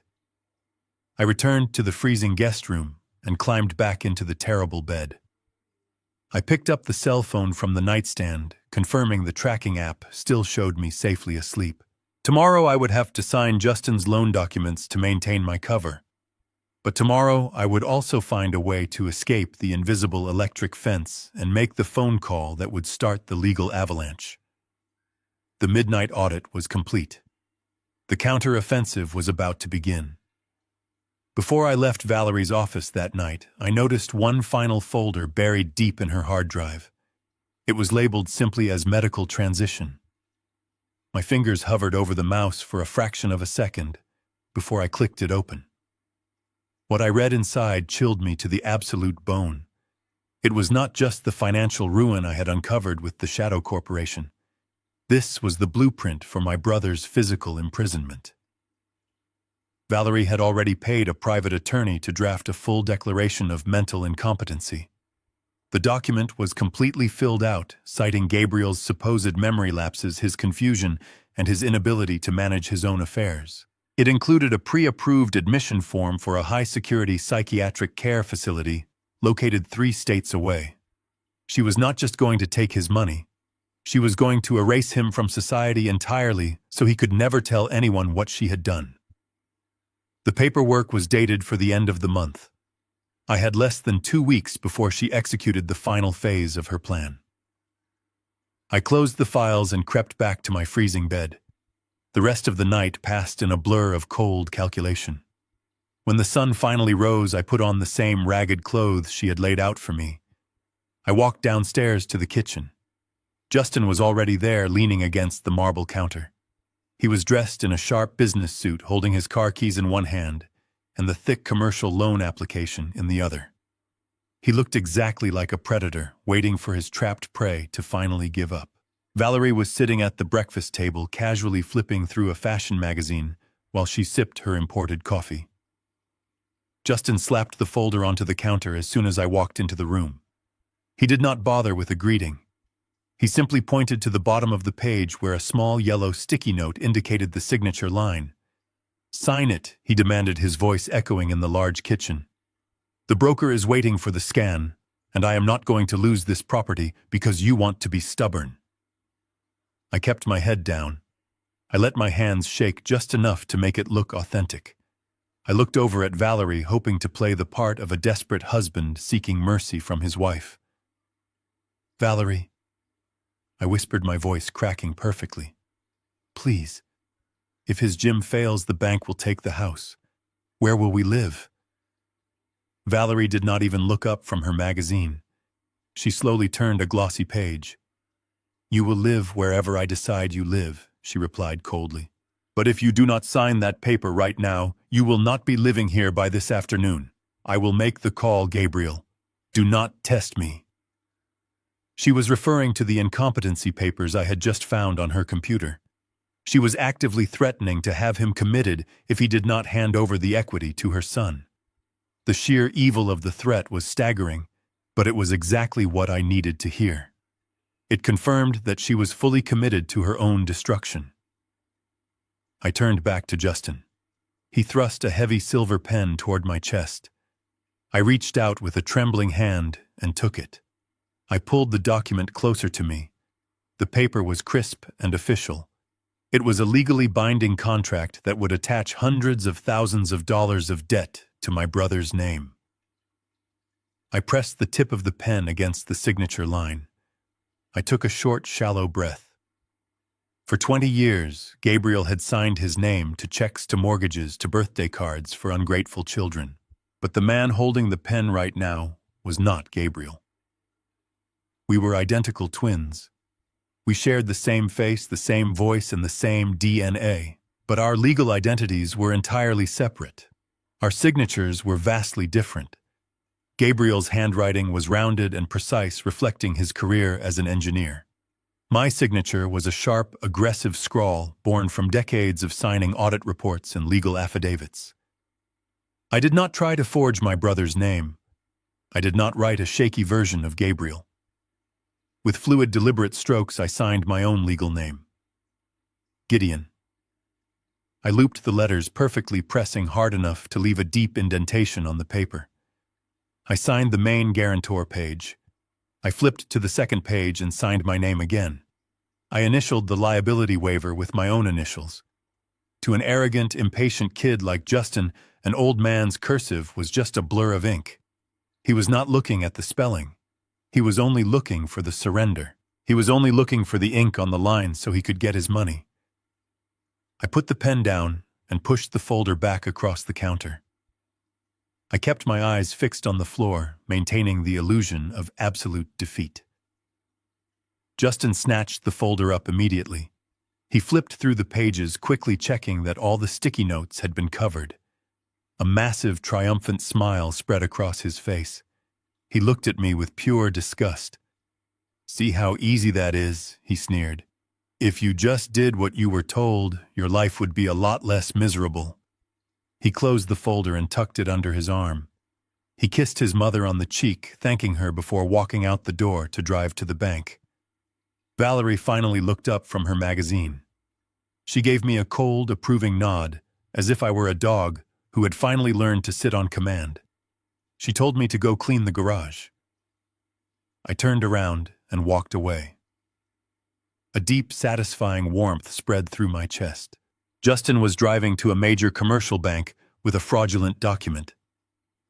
Speaker 1: I returned to the freezing guest room and climbed back into the terrible bed. I picked up the cell phone from the nightstand, confirming the tracking app still showed me safely asleep. Tomorrow I would have to sign Justin's loan documents to maintain my cover. But tomorrow I would also find a way to escape the invisible electric fence and make the phone call that would start the legal avalanche. The midnight audit was complete. The counter-offensive was about to begin. Before I left Valerie's office that night, I noticed one final folder buried deep in her hard drive. It was labeled simply as medical transition. My fingers hovered over the mouse for a fraction of a second before I clicked it open. What I read inside chilled me to the absolute bone. It was not just the financial ruin I had uncovered with the Shadow Corporation. This was the blueprint for my brother's physical imprisonment. Valerie had already paid a private attorney to draft a full declaration of mental incompetency. The document was completely filled out, citing Gabriel's supposed memory lapses, his confusion, and his inability to manage his own affairs. It included a pre-approved admission form for a high-security psychiatric care facility located 3 states away. She was not just going to take his money. She was going to erase him from society entirely so he could never tell anyone what she had done. The paperwork was dated for the end of the month. I had less than 2 weeks before she executed the final phase of her plan. I closed the files and crept back to my freezing bed. The rest of the night passed in a blur of cold calculation. When the sun finally rose, I put on the same ragged clothes she had laid out for me. I walked downstairs to the kitchen. Justin was already there, leaning against the marble counter. He was dressed in a sharp business suit, holding his car keys in one hand and the thick commercial loan application in the other. He looked exactly like a predator, waiting for his trapped prey to finally give up. Valerie was sitting at the breakfast table, casually flipping through a fashion magazine while she sipped her imported coffee. Justin slapped the folder onto the counter as soon as I walked into the room. He did not bother with a greeting. He simply pointed to the bottom of the page where a small yellow sticky note indicated the signature line. "Sign it," he demanded, his voice echoing in the large kitchen. "The broker is waiting for the scan, and I am not going to lose this property because you want to be stubborn." I kept my head down. I let my hands shake just enough to make it look authentic. I looked over at Valerie, hoping to play the part of a desperate husband seeking mercy from his wife. "Valerie," I whispered, my voice cracking perfectly. "Please. If his gym fails, the bank will take the house. Where will we live?" Valerie did not even look up from her magazine. She slowly turned a glossy page. "You will live wherever I decide you live," she replied coldly. "But if you do not sign that paper right now, you will not be living here by this afternoon. I will make the call, Gabriel. Do not test me." She was referring to the incompetency papers I had just found on her computer. She was actively threatening to have him committed if he did not hand over the equity to her son. The sheer evil of the threat was staggering, but it was exactly what I needed to hear. It confirmed that she was fully committed to her own destruction. I turned back to Justin. He thrust a heavy silver pen toward my chest. I reached out with a trembling hand and took it. I pulled the document closer to me. The paper was crisp and official. It was a legally binding contract that would attach hundreds of thousands of dollars of debt to my brother's name. I pressed the tip of the pen against the signature line. I took a short, shallow breath. For 20 years, Gabriel had signed his name to checks, to mortgages, to birthday cards for ungrateful children. But the man holding the pen right now was not Gabriel. We were identical twins. We shared the same face, the same voice, and the same DNA. But our legal identities were entirely separate. Our signatures were vastly different. Gabriel's handwriting was rounded and precise, reflecting his career as an engineer. My signature was a sharp, aggressive scrawl born from decades of signing audit reports and legal affidavits. I did not try to forge my brother's name. I did not write a shaky version of Gabriel. With fluid, deliberate strokes, I signed my own legal name. Gideon. I looped the letters perfectly, pressing hard enough to leave a deep indentation on the paper. I signed the main guarantor page. I flipped to the second page and signed my name again. I initialed the liability waiver with my own initials. To an arrogant, impatient kid like Justin, An old man's cursive was just a blur of ink. He was not looking at the spelling. He was only looking for the surrender. He was only looking for the ink on the line so he could get his money. I put the pen down and pushed the folder back across the counter. I kept my eyes fixed on the floor, maintaining the illusion of absolute defeat. Justin snatched the folder up immediately. He flipped through the pages, quickly checking that all the sticky notes had been covered. A massive, triumphant smile spread across his face. He looked at me with pure disgust. "See how easy that is," he sneered. "If you just did what you were told, your life would be a lot less miserable." He closed the folder and tucked it under his arm. He kissed his mother on the cheek, thanking her before walking out the door to drive to the bank. Valerie finally looked up from her magazine. She gave me a cold, approving nod, as if I were a dog who had finally learned to sit on command. She told me to go clean the garage. I turned around and walked away. A deep, satisfying warmth spread through my chest. Justin was driving to a major commercial bank with a fraudulent document.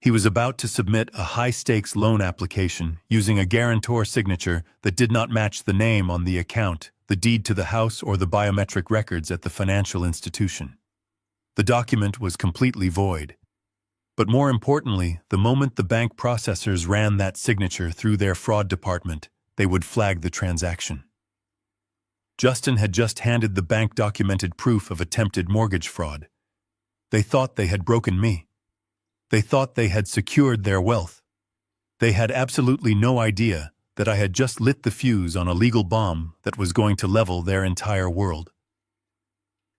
Speaker 1: He was about to submit a high-stakes loan application using a guarantor signature that did not match the name on the account, the deed to the house, or the biometric records at the financial institution. The document was completely void. But more importantly, the moment the bank processors ran that signature through their fraud department, they would flag the transaction. Justin had just handed the bank documented proof of attempted mortgage fraud. They thought they had broken me. They thought they had secured their wealth. They had absolutely no idea that I had just lit the fuse on a legal bomb that was going to level their entire world.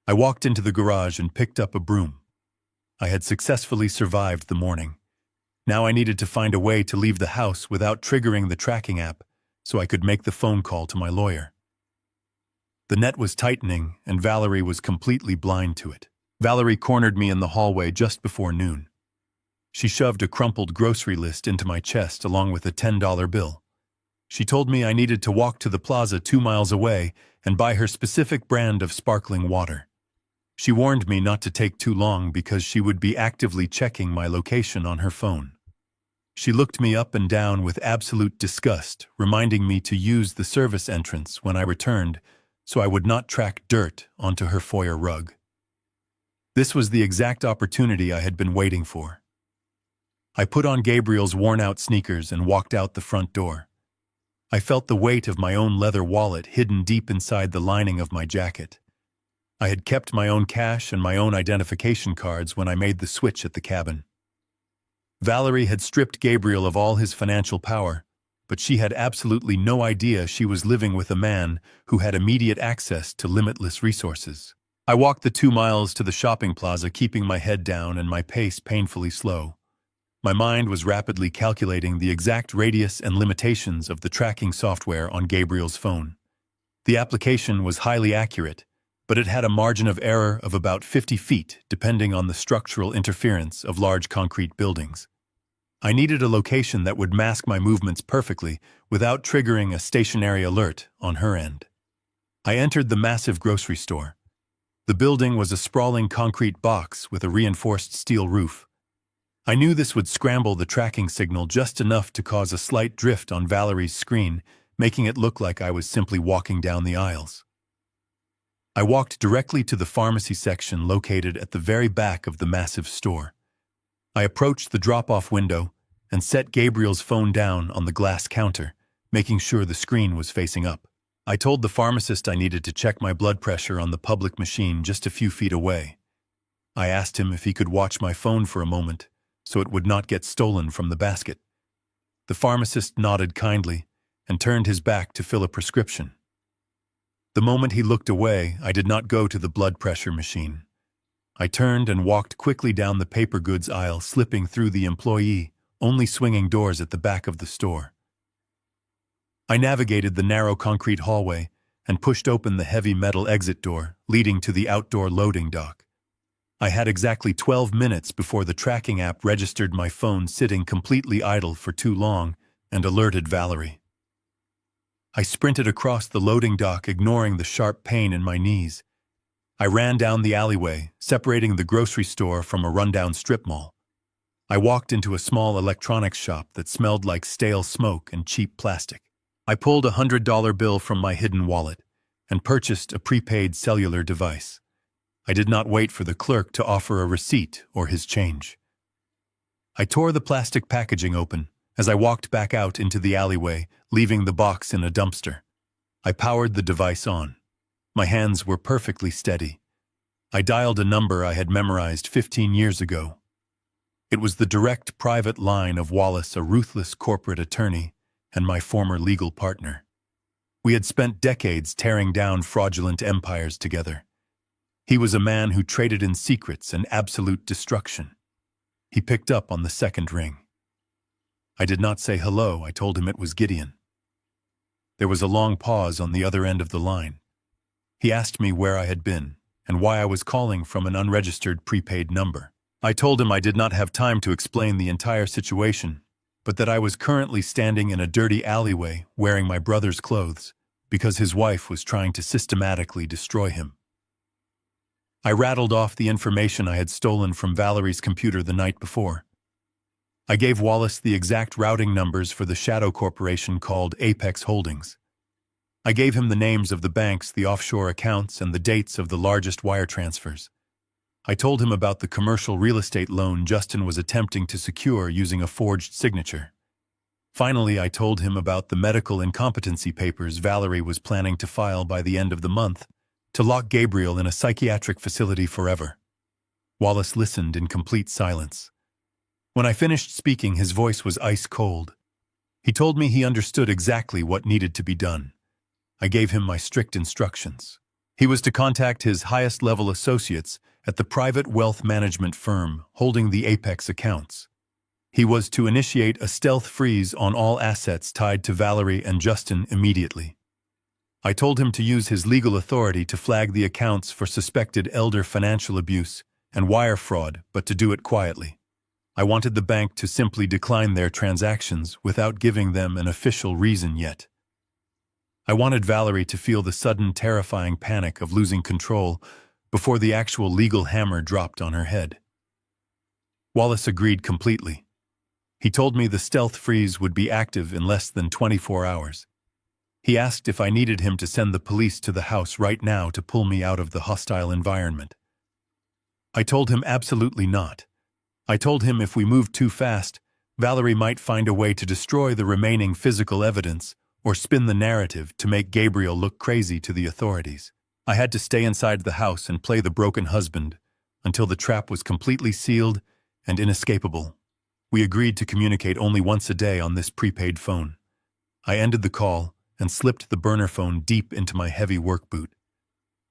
Speaker 1: I walked into the garage and picked up a broom. I had successfully survived the morning. Now I needed to find a way to leave the house without triggering the tracking app so I could make the phone call to my lawyer. The net was tightening, and Valerie was completely blind to it. Valerie cornered me in the hallway just before noon. She shoved a crumpled grocery list into my chest along with a $10 bill. She told me I needed to walk to the plaza 2 miles away and buy her specific brand of sparkling water. She warned me not to take too long because she would be actively checking my location on her phone. She looked me up and down with absolute disgust, reminding me to use the service entrance when I returned so I would not track dirt onto her foyer rug. This was the exact opportunity I had been waiting for. I put on Gabriel's worn-out sneakers and walked out the front door. I felt the weight of my own leather wallet hidden deep inside the lining of my jacket. I had kept my own cash and my own identification cards when I made the switch at the cabin. Valerie had stripped Gabriel of all his financial power, but she had absolutely no idea she was living with a man who had immediate access to limitless resources. I walked the 2 miles to the shopping plaza, keeping my head down and my pace painfully slow. My mind was rapidly calculating the exact radius and limitations of the tracking software on Gabriel's phone. The application was highly accurate, but it had a margin of error of about 50 feet depending on the structural interference of large concrete buildings. I needed a location that would mask my movements perfectly without triggering a stationary alert on her end. I entered the massive grocery store. The building was a sprawling concrete box with a reinforced steel roof. I knew this would scramble the tracking signal just enough to cause a slight drift on Valerie's screen, making it look like I was simply walking down the aisles. I walked directly to the pharmacy section located at the very back of the massive store. I approached the drop-off window and set Gabriel's phone down on the glass counter, making sure the screen was facing up. I told the pharmacist I needed to check my blood pressure on the public machine just a few feet away. I asked him if he could watch my phone for a moment so it would not get stolen from the basket. The pharmacist nodded kindly and turned his back to fill a prescription. The moment he looked away, I did not go to the blood pressure machine. I turned and walked quickly down the paper goods aisle, slipping through the employee-only swinging doors at the back of the store. I navigated the narrow concrete hallway and pushed open the heavy metal exit door leading to the outdoor loading dock. I had exactly 12 minutes before the tracking app registered my phone sitting completely idle for too long and alerted Valerie. I sprinted across the loading dock, ignoring the sharp pain in my knees. I ran down the alleyway, separating the grocery store from a rundown strip mall. I walked into a small electronics shop that smelled like stale smoke and cheap plastic. I pulled a $100 bill from my hidden wallet and purchased a prepaid cellular device. I did not wait for the clerk to offer a receipt or his change. I tore the plastic packaging open as I walked back out into the alleyway, leaving the box in a dumpster. I powered the device on. My hands were perfectly steady. I dialed a number I had memorized 15 years ago. It was the direct private line of Wallace, a ruthless corporate attorney, and my former legal partner. We had spent decades tearing down fraudulent empires together. He was a man who traded in secrets and absolute destruction. He picked up on the second ring. I did not say hello. I told him it was Gideon. There was a long pause on the other end of the line. He asked me where I had been and why I was calling from an unregistered prepaid number. I told him I did not have time to explain the entire situation, but that I was currently standing in a dirty alleyway wearing my brother's clothes because his wife was trying to systematically destroy him. I rattled off the information I had stolen from Valerie's computer the night before. I gave Wallace the exact routing numbers for the shadow corporation called Apex Holdings. I gave him the names of the banks, the offshore accounts, and the dates of the largest wire transfers. I told him about the commercial real estate loan Justin was attempting to secure using a forged signature. Finally, I told him about the medical incompetency papers Valerie was planning to file by the end of the month to lock Gabriel in a psychiatric facility forever. Wallace listened in complete silence. When I finished speaking, his voice was ice cold. He told me he understood exactly what needed to be done. I gave him my strict instructions. He was to contact his highest-level associates at the private wealth management firm holding the Apex accounts. He was to initiate a stealth freeze on all assets tied to Valerie and Justin immediately. I told him to use his legal authority to flag the accounts for suspected elder financial abuse and wire fraud, but to do it quietly. I wanted the bank to simply decline their transactions without giving them an official reason yet. I wanted Valerie to feel the sudden, terrifying panic of losing control before the actual legal hammer dropped on her head. Wallace agreed completely. He told me the stealth freeze would be active in less than 24 hours. He asked if I needed him to send the police to the house right now to pull me out of the hostile environment. I told him absolutely not. I told him if we moved too fast, Valerie might find a way to destroy the remaining physical evidence or spin the narrative to make Gabriel look crazy to the authorities. I had to stay inside the house and play the broken husband until the trap was completely sealed and inescapable. We agreed to communicate only once a day on this prepaid phone. I ended the call and slipped the burner phone deep into my heavy work boot.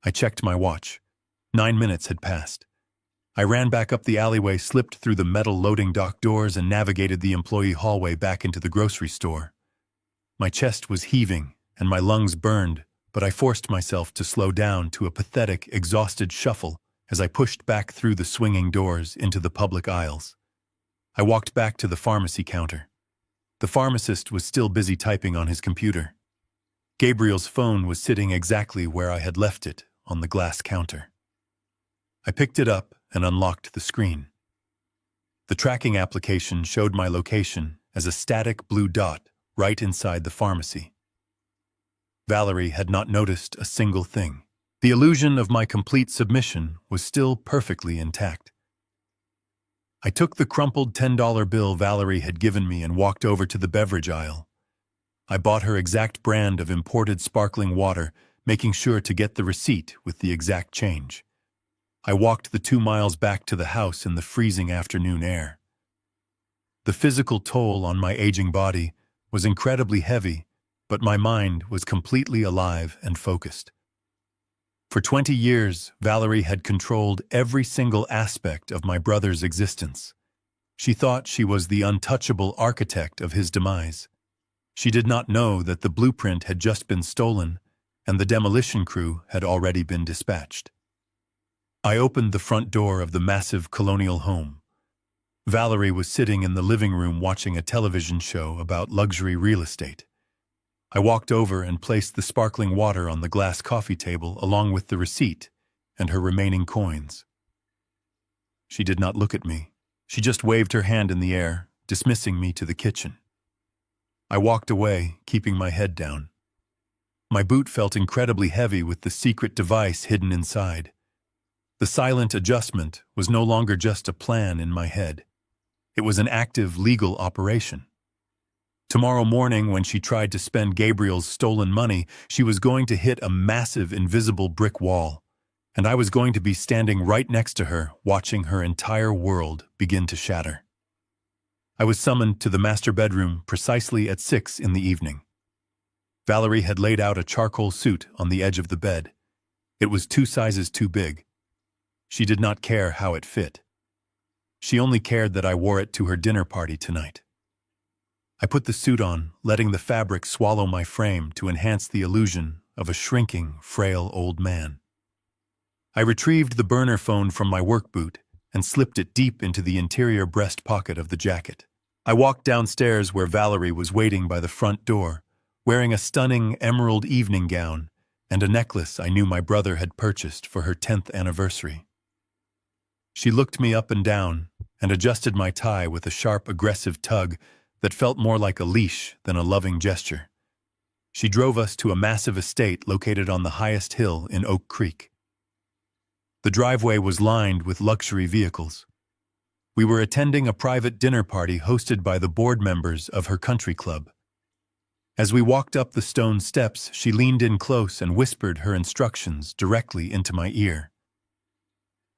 Speaker 1: I checked my watch. 9 minutes had passed. I ran back up the alleyway, slipped through the metal loading dock doors, and navigated the employee hallway back into the grocery store. My chest was heaving and my lungs burned, but I forced myself to slow down to a pathetic, exhausted shuffle as I pushed back through the swinging doors into the public aisles. I walked back to the pharmacy counter. The pharmacist was still busy typing on his computer. Gabriel's phone was sitting exactly where I had left it, on the glass counter. I picked it up and unlocked the screen. The tracking application showed my location as a static blue dot right inside the pharmacy. Valerie had not noticed a single thing. The illusion of my complete submission was still perfectly intact. I took the crumpled $10 bill Valerie had given me and walked over to the beverage aisle. I bought her exact brand of imported sparkling water, making sure to get the receipt with the exact change. I walked the 2 miles back to the house in the freezing afternoon air. The physical toll on my aging body was incredibly heavy, but my mind was completely alive and focused. For 20 years, Valerie had controlled every single aspect of my brother's existence. She thought she was the untouchable architect of his demise. She did not know that the blueprint had just been stolen and the demolition crew had already been dispatched. I opened the front door of the massive colonial home. Valerie was sitting in the living room watching a television show about luxury real estate. I walked over and placed the sparkling water on the glass coffee table along with the receipt and her remaining coins. She did not look at me. She just waved her hand in the air, dismissing me to the kitchen. I walked away, keeping my head down. My boot felt incredibly heavy with the secret device hidden inside. The silent adjustment was no longer just a plan in my head. It was an active legal operation. Tomorrow morning, when she tried to spend Gabriel's stolen money, she was going to hit a massive invisible brick wall, and I was going to be standing right next to her, watching her entire world begin to shatter. I was summoned to the master bedroom precisely at 6 in the evening. Valerie had laid out a charcoal suit on the edge of the bed. It was 2 sizes too big. She did not care how it fit. She only cared that I wore it to her dinner party tonight. I put the suit on, letting the fabric swallow my frame to enhance the illusion of a shrinking, frail old man. I retrieved the burner phone from my work boot and slipped it deep into the interior breast pocket of the jacket. I walked downstairs where Valerie was waiting by the front door, wearing a stunning emerald evening gown and a necklace I knew my brother had purchased for her 10th anniversary. She looked me up and down and adjusted my tie with a sharp, aggressive tug that felt more like a leash than a loving gesture. She drove us to a massive estate located on the highest hill in Oak Creek. The driveway was lined with luxury vehicles. We were attending a private dinner party hosted by the board members of her country club. As we walked up the stone steps, she leaned in close and whispered her instructions directly into my ear.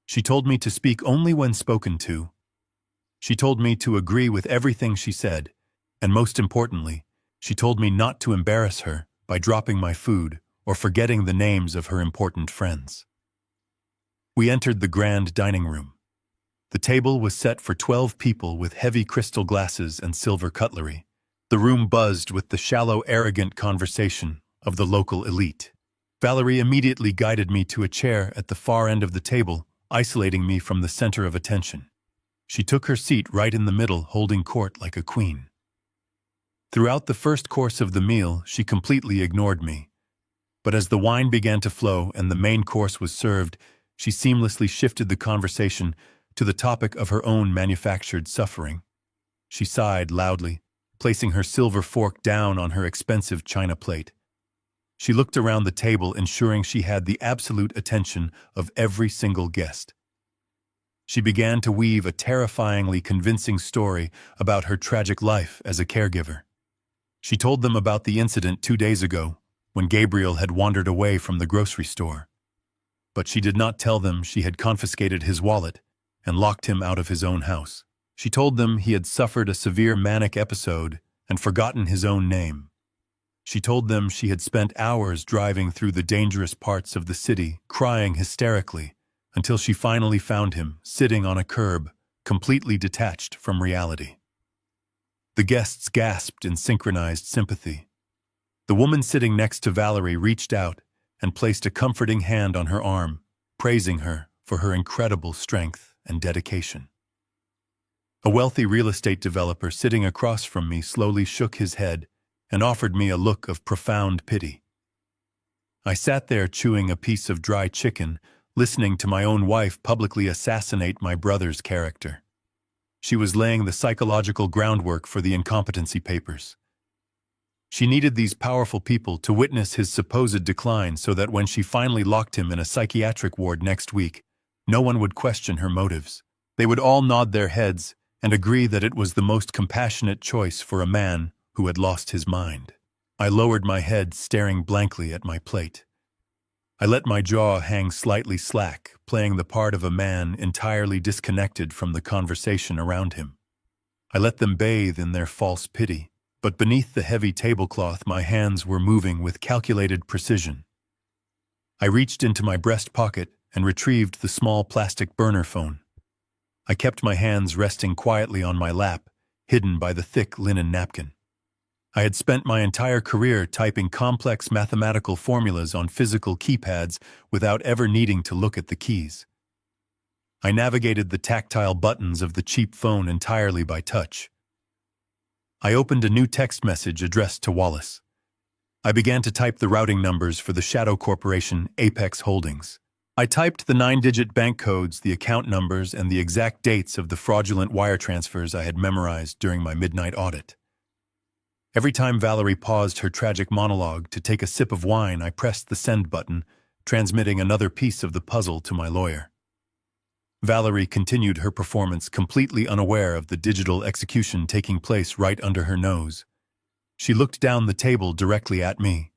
Speaker 1: She told me to speak only when spoken to. She told me to agree with everything she said, and most importantly, she told me not to embarrass her by dropping my food or forgetting the names of her important friends. We entered the grand dining room. The table was set for 12 people with heavy crystal glasses and silver cutlery. The room buzzed with the shallow, arrogant conversation of the local elite. Valerie immediately guided me to a chair at the far end of the table, isolating me from the center of attention. She took her seat right in the middle, holding court like a queen. Throughout the first course of the meal, she completely ignored me. But as the wine began to flow and the main course was served, she seamlessly shifted the conversation to the topic of her own manufactured suffering. She sighed loudly, placing her silver fork down on her expensive china plate. She looked around the table, ensuring she had the absolute attention of every single guest. She began to weave a terrifyingly convincing story about her tragic life as a caregiver. She told them about the incident 2 days ago, when Gabriel had wandered away from the grocery store. But she did not tell them she had confiscated his wallet and locked him out of his own house. She told them he had suffered a severe manic episode and forgotten his own name. She told them she had spent hours driving through the dangerous parts of the city, crying hysterically, until she finally found him sitting on a curb, completely detached from reality. The guests gasped in synchronized sympathy. The woman sitting next to Valerie reached out and placed a comforting hand on her arm, praising her for her incredible strength and dedication. A wealthy real estate developer sitting across from me slowly shook his head and offered me a look of profound pity. I sat there chewing a piece of dry chicken, listening to my own wife publicly assassinate my brother's character. She was laying the psychological groundwork for the incompetency papers. She needed these powerful people to witness his supposed decline so that when she finally locked him in a psychiatric ward next week, no one would question her motives. They would all nod their heads and agree that it was the most compassionate choice for a man who had lost his mind. I lowered my head, staring blankly at my plate. I let my jaw hang slightly slack, playing the part of a man entirely disconnected from the conversation around him. I let them bathe in their false pity, but beneath the heavy tablecloth my hands were moving with calculated precision. I reached into my breast pocket and retrieved the small plastic burner phone. I kept my hands resting quietly on my lap, hidden by the thick linen napkin. I had spent my entire career typing complex mathematical formulas on physical keypads without ever needing to look at the keys. I navigated the tactile buttons of the cheap phone entirely by touch. I opened a new text message addressed to Wallace. I began to type the routing numbers for the shadow corporation Apex Holdings. I typed the 9-digit bank codes, the account numbers, and the exact dates of the fraudulent wire transfers I had memorized during my midnight audit. Every time Valerie paused her tragic monologue to take a sip of wine, I pressed the send button, transmitting another piece of the puzzle to my lawyer. Valerie continued her performance, completely unaware of the digital execution taking place right under her nose. She looked down the table directly at me.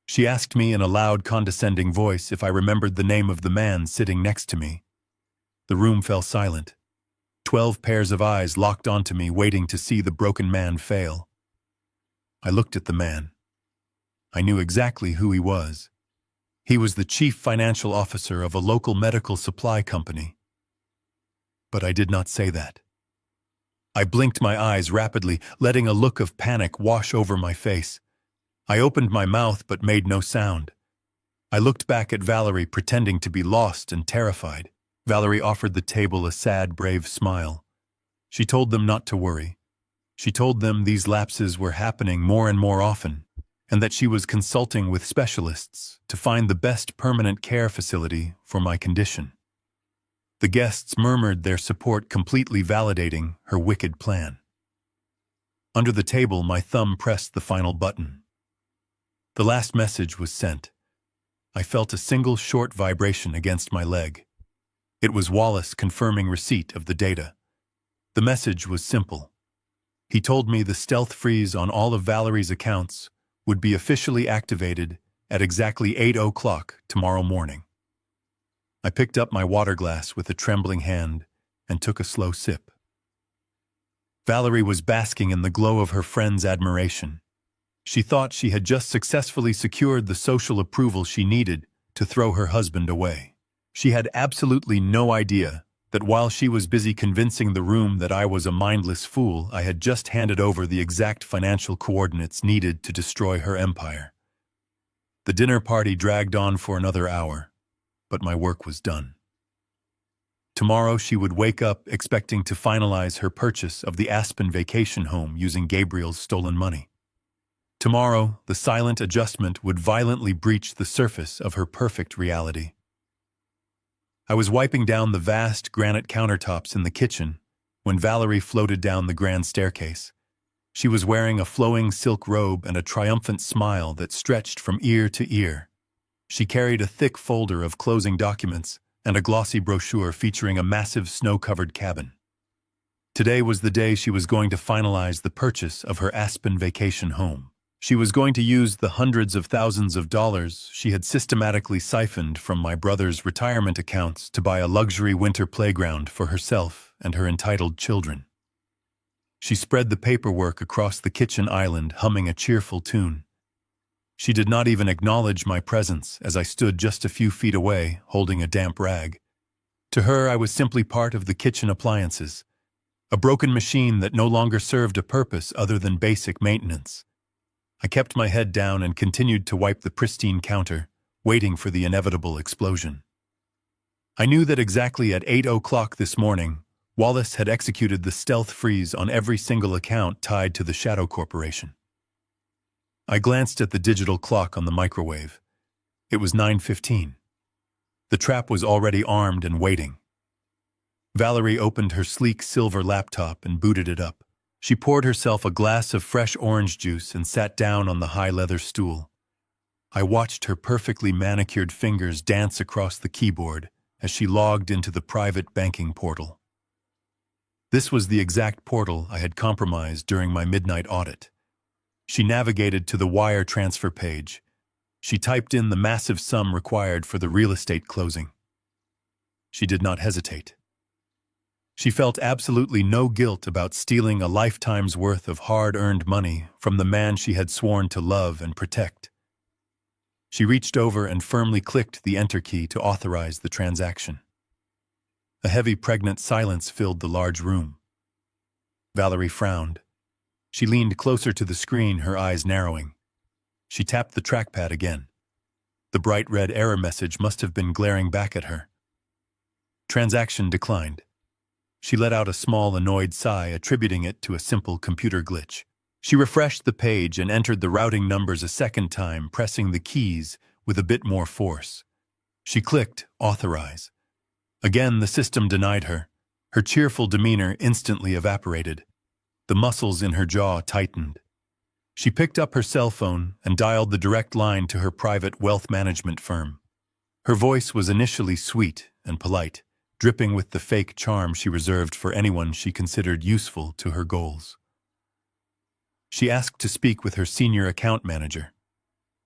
Speaker 1: She asked me in a loud, condescending voice if I remembered the name of the man sitting next to me. The room fell silent. 12 pairs of eyes locked onto me, waiting to see the broken man fail. I looked at the man. I knew exactly who he was. He was the chief financial officer of a local medical supply company. But I did not say that. I blinked my eyes rapidly, letting a look of panic wash over my face. I opened my mouth but made no sound. I looked back at Valerie, pretending to be lost and terrified. Valerie offered the table a sad, brave smile. She told them not to worry. She told them these lapses were happening more and more often, and that she was consulting with specialists to find the best permanent care facility for my condition. The guests murmured their support, completely validating her wicked plan. Under the table, my thumb pressed the final button. The last message was sent. I felt a single short vibration against my leg. It was Wallace confirming receipt of the data. The message was simple. He told me the stealth freeze on all of Valerie's accounts would be officially activated at exactly 8 o'clock tomorrow morning. I picked up my water glass with a trembling hand and took a slow sip. Valerie was basking in the glow of her friend's admiration. She thought she had just successfully secured the social approval she needed to throw her husband away. She had absolutely no idea that while she was busy convincing the room that I was a mindless fool, I had just handed over the exact financial coordinates needed to destroy her empire. The dinner party dragged on for another hour, but my work was done. Tomorrow she would wake up expecting to finalize her purchase of the Aspen vacation home using Gabriel's stolen money. Tomorrow, the silent adjustment would violently breach the surface of her perfect reality. I was wiping down the vast granite countertops in the kitchen when Valerie floated down the grand staircase. She was wearing a flowing silk robe and a triumphant smile that stretched from ear to ear. She carried a thick folder of closing documents and a glossy brochure featuring a massive snow-covered cabin. Today was the day she was going to finalize the purchase of her Aspen vacation home. She was going to use the hundreds of thousands of dollars she had systematically siphoned from my brother's retirement accounts to buy a luxury winter playground for herself and her entitled children. She spread the paperwork across the kitchen island, humming a cheerful tune. She did not even acknowledge my presence as I stood just a few feet away, holding a damp rag. To her, I was simply part of the kitchen appliances, a broken machine that no longer served a purpose other than basic maintenance. I kept my head down and continued to wipe the pristine counter, waiting for the inevitable explosion. I knew that exactly at 8 o'clock this morning, Wallace had executed the stealth freeze on every single account tied to the Shadow Corporation. I glanced at the digital clock on the microwave. It was 9:15. The trap was already armed and waiting. Valerie opened her sleek silver laptop and booted it up. She poured herself a glass of fresh orange juice and sat down on the high leather stool. I watched her perfectly manicured fingers dance across the keyboard as she logged into the private banking portal. This was the exact portal I had compromised during my midnight audit. She navigated to the wire transfer page. She typed in the massive sum required for the real estate closing. She did not hesitate. She felt absolutely no guilt about stealing a lifetime's worth of hard-earned money from the man she had sworn to love and protect. She reached over and firmly clicked the enter key to authorize the transaction. A heavy, pregnant silence filled the large room. Valerie frowned. She leaned closer to the screen, her eyes narrowing. She tapped the trackpad again. The bright red error message must have been glaring back at her. Transaction declined. She let out a small, annoyed sigh, attributing it to a simple computer glitch. She refreshed the page and entered the routing numbers a second time, pressing the keys with a bit more force. She clicked, authorize. Again, the system denied her. Her cheerful demeanor instantly evaporated. The muscles in her jaw tightened. She picked up her cell phone and dialed the direct line to her private wealth management firm. Her voice was initially sweet and polite, dripping with the fake charm she reserved for anyone she considered useful to her goals. She asked to speak with her senior account manager.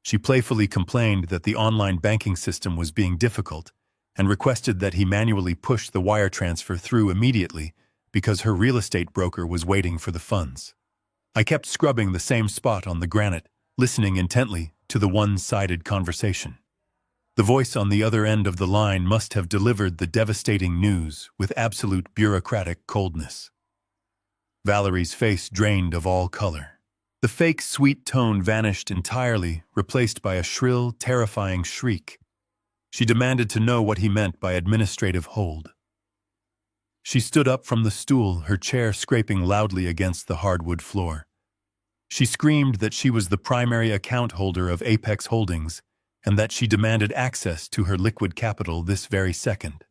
Speaker 1: She playfully complained that the online banking system was being difficult and requested that he manually push the wire transfer through immediately because her real estate broker was waiting for the funds. I kept scrubbing the same spot on the granite, listening intently to the one-sided conversation. The voice on the other end of the line must have delivered the devastating news with absolute bureaucratic coldness. Valerie's face drained of all color. The fake sweet tone vanished entirely, replaced by a shrill, terrifying shriek. She demanded to know what he meant by administrative hold. She stood up from the stool, her chair scraping loudly against the hardwood floor. She screamed that she was the primary account holder of Apex Holdings and that she demanded access to her liquid capital this very second.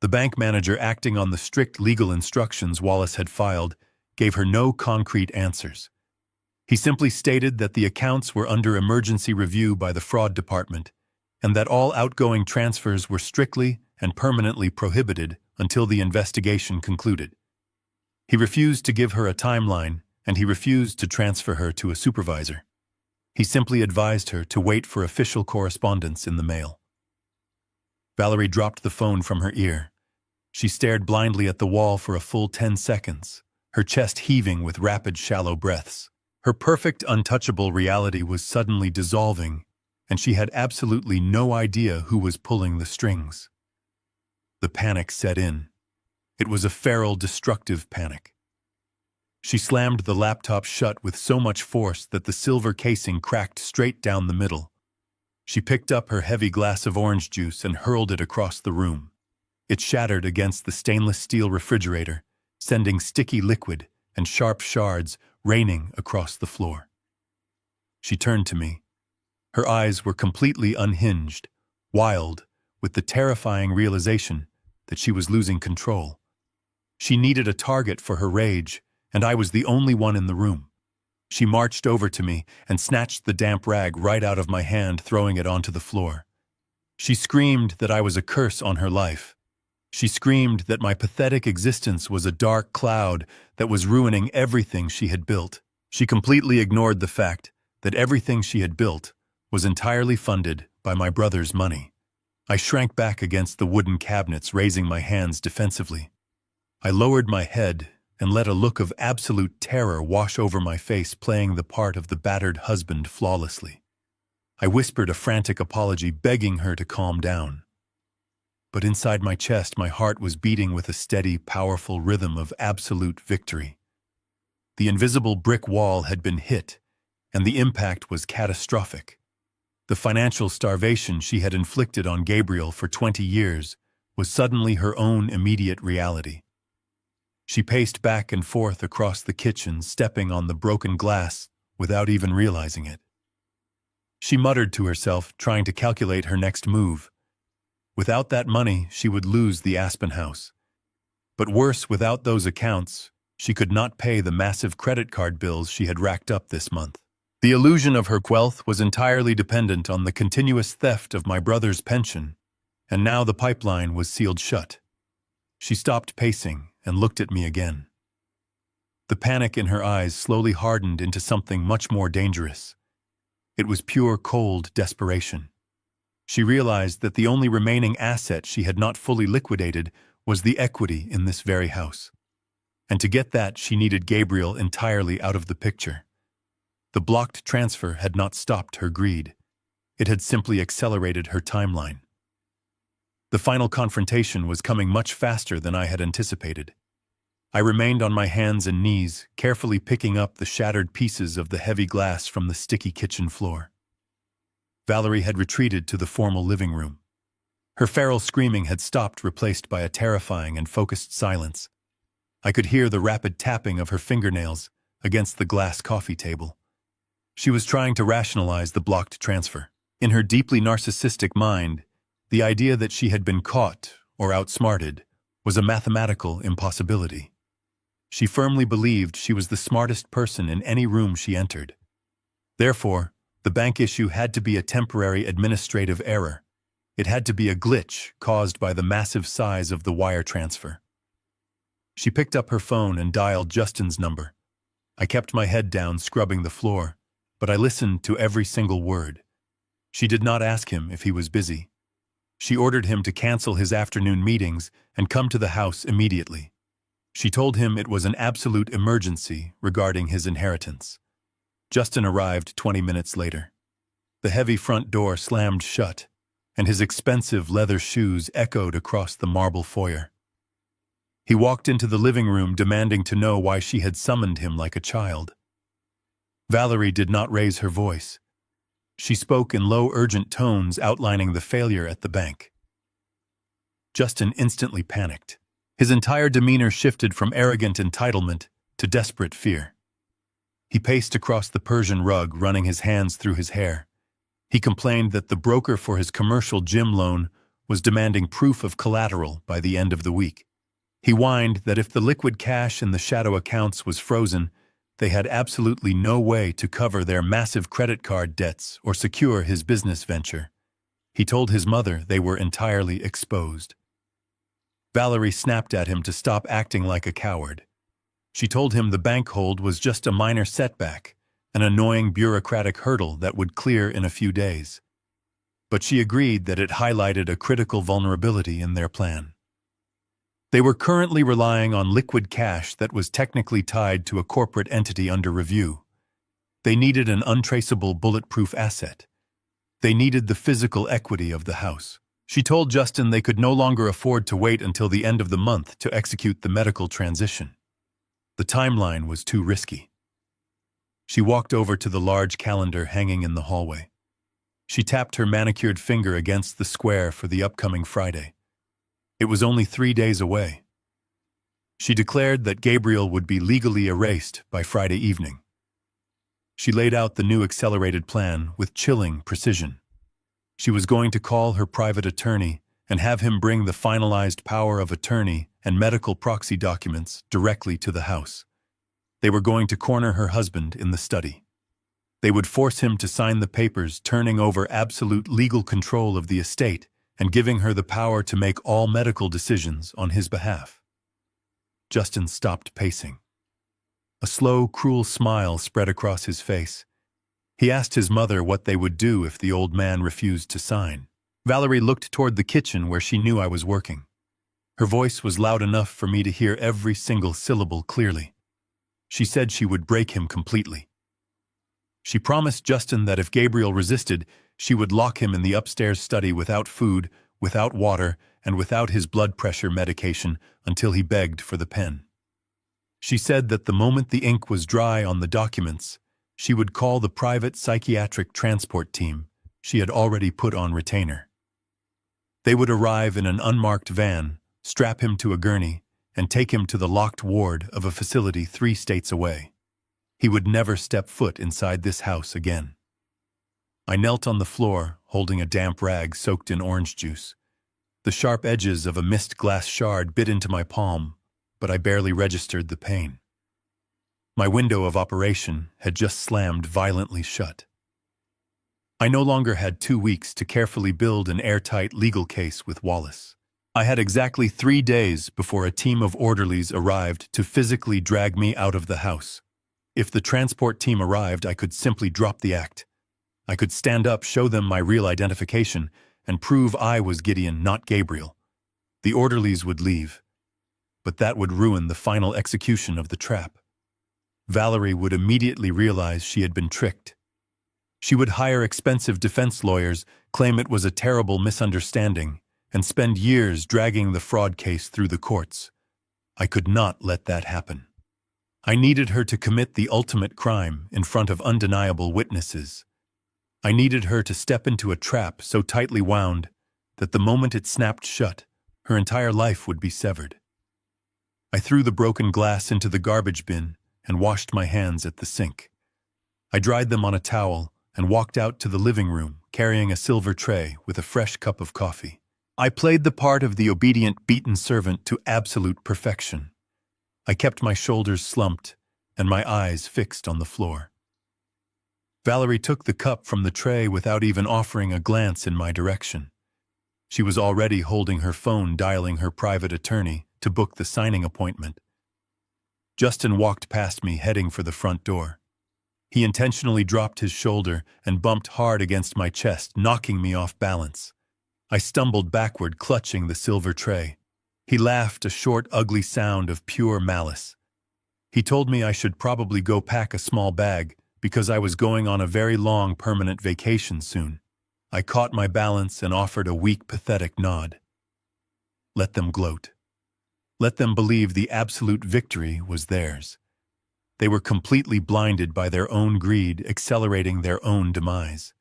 Speaker 1: The bank manager, acting on the strict legal instructions Wallace had filed, gave her no concrete answers. He simply stated that the accounts were under emergency review by the fraud department and that all outgoing transfers were strictly and permanently prohibited until the investigation concluded. He refused to give her a timeline, and he refused to transfer her to a supervisor. He simply advised her to wait for official correspondence in the mail. Valerie dropped the phone from her ear. She stared blindly at the wall for a full 10 seconds, her chest heaving with rapid, shallow breaths. Her perfect, untouchable reality was suddenly dissolving, and she had absolutely no idea who was pulling the strings. The panic set in. It was a feral, destructive panic. She slammed the laptop shut with so much force that the silver casing cracked straight down the middle. She picked up her heavy glass of orange juice and hurled it across the room. It shattered against the stainless steel refrigerator, sending sticky liquid and sharp shards raining across the floor. She turned to me. Her eyes were completely unhinged, wild, with the terrifying realization that she was losing control. She needed a target for her rage, and I was the only one in the room. She marched over to me and snatched the damp rag right out of my hand, throwing it onto the floor. She screamed that I was a curse on her life. She screamed that my pathetic existence was a dark cloud that was ruining everything she had built. She completely ignored the fact that everything she had built was entirely funded by my brother's money. I shrank back against the wooden cabinets, raising my hands defensively. I lowered my head and let a look of absolute terror wash over my face, playing the part of the battered husband flawlessly. I whispered a frantic apology, begging her to calm down. But inside my chest, my heart was beating with a steady, powerful rhythm of absolute victory. The invisible brick wall had been hit, and the impact was catastrophic. The financial starvation she had inflicted on Gabriel for 20 years was suddenly her own immediate reality. She paced back and forth across the kitchen, stepping on the broken glass without even realizing it. She muttered to herself, trying to calculate her next move. Without that money, she would lose the Aspen house. But worse, without those accounts, she could not pay the massive credit card bills she had racked up this month. The illusion of her wealth was entirely dependent on the continuous theft of my brother's pension, and now the pipeline was sealed shut. She stopped pacing and looked at me again. The panic in her eyes slowly hardened into something much more dangerous. It was pure, cold desperation. She realized that the only remaining asset she had not fully liquidated was the equity in this very house. And to get that, she needed Gabriel entirely out of the picture. The blocked transfer had not stopped her greed. It had simply accelerated her timeline. The final confrontation was coming much faster than I had anticipated. I remained on my hands and knees, carefully picking up the shattered pieces of the heavy glass from the sticky kitchen floor. Valerie had retreated to the formal living room. Her feral screaming had stopped, replaced by a terrifying and focused silence. I could hear the rapid tapping of her fingernails against the glass coffee table. She was trying to rationalize the blocked transfer. In her deeply narcissistic mind, The idea that she had been caught or outsmarted was a mathematical impossibility. She firmly believed she was the smartest person in any room she entered. Therefore, the bank issue had to be a temporary administrative error. It had to be a glitch caused by the massive size of the wire transfer. She picked up her phone and dialed Justin's number. I kept my head down, scrubbing the floor, but I listened to every single word. She did not ask him if he was busy. She ordered him to cancel his afternoon meetings and come to the house immediately. She told him it was an absolute emergency regarding his inheritance. Justin arrived 20 minutes later. The heavy front door slammed shut, and his expensive leather shoes echoed across the marble foyer. He walked into the living room demanding to know why she had summoned him like a child. Valerie did not raise her voice. She spoke in low, urgent tones outlining the failure at the bank. Justin instantly panicked. His entire demeanor shifted from arrogant entitlement to desperate fear. He paced across the Persian rug, running his hands through his hair. He complained that the broker for his commercial gym loan was demanding proof of collateral by the end of the week. He whined that if the liquid cash in the shadow accounts was frozen, they had absolutely no way to cover their massive credit card debts or secure his business venture. He told his mother they were entirely exposed. Valerie snapped at him to stop acting like a coward. She told him the bank hold was just a minor setback, an annoying bureaucratic hurdle that would clear in a few days. But she agreed that it highlighted a critical vulnerability in their plan. They were currently relying on liquid cash that was technically tied to a corporate entity under review. They needed an untraceable, bulletproof asset. They needed the physical equity of the house. She told Justin they could no longer afford to wait until the end of the month to execute the medical transition. The timeline was too risky. She walked over to the large calendar hanging in the hallway. She tapped her manicured finger against the square for the upcoming Friday. It was only 3 days away. She declared that Gabriel would be legally erased by Friday evening. She laid out the new accelerated plan with chilling precision. She was going to call her private attorney and have him bring the finalized power of attorney and medical proxy documents directly to the house. They were going to corner her husband in the study. They would force him to sign the papers, turning over absolute legal control of the estate and giving her the power to make all medical decisions on his behalf. Justin stopped pacing. A slow, cruel smile spread across his face. He asked his mother what they would do if the old man refused to sign. Valerie looked toward the kitchen where she knew I was working. Her voice was loud enough for me to hear every single syllable clearly. She said she would break him completely. She promised Justin that if Gabriel resisted, she would lock him in the upstairs study without food, without water, and without his blood pressure medication until he begged for the pen. She said that the moment the ink was dry on the documents, she would call the private psychiatric transport team she had already put on retainer. They would arrive in an unmarked van, strap him to a gurney, and take him to the locked ward of a facility 3 states away. He would never step foot inside this house again. I knelt on the floor, holding a damp rag soaked in orange juice. The sharp edges of a missed glass shard bit into my palm, but I barely registered the pain. My window of operation had just slammed violently shut. I no longer had 2 weeks to carefully build an airtight legal case with Wallace. I had exactly 3 days before a team of orderlies arrived to physically drag me out of the house. If the transport team arrived, I could simply drop the act. I could stand up, show them my real identification, and prove I was Gideon, not Gabriel. The orderlies would leave, but that would ruin the final execution of the trap. Valerie would immediately realize she had been tricked. She would hire expensive defense lawyers, claim it was a terrible misunderstanding, and spend years dragging the fraud case through the courts. I could not let that happen. I needed her to commit the ultimate crime in front of undeniable witnesses. I needed her to step into a trap so tightly wound that the moment it snapped shut, her entire life would be severed. I threw the broken glass into the garbage bin and washed my hands at the sink. I dried them on a towel and walked out to the living room, carrying a silver tray with a fresh cup of coffee. I played the part of the obedient, beaten servant to absolute perfection. I kept my shoulders slumped and my eyes fixed on the floor. Valerie took the cup from the tray without even offering a glance in my direction. She was already holding her phone, dialing her private attorney to book the signing appointment. Justin walked past me, heading for the front door. He intentionally dropped his shoulder and bumped hard against my chest, knocking me off balance. I stumbled backward, clutching the silver tray. He laughed, a short, ugly sound of pure malice. He told me I should probably go pack a small bag because I was going on a very long, permanent vacation soon. I caught my balance and offered a weak, pathetic nod. Let them gloat. Let them believe the absolute victory was theirs. They were completely blinded by their own greed, accelerating their own demise.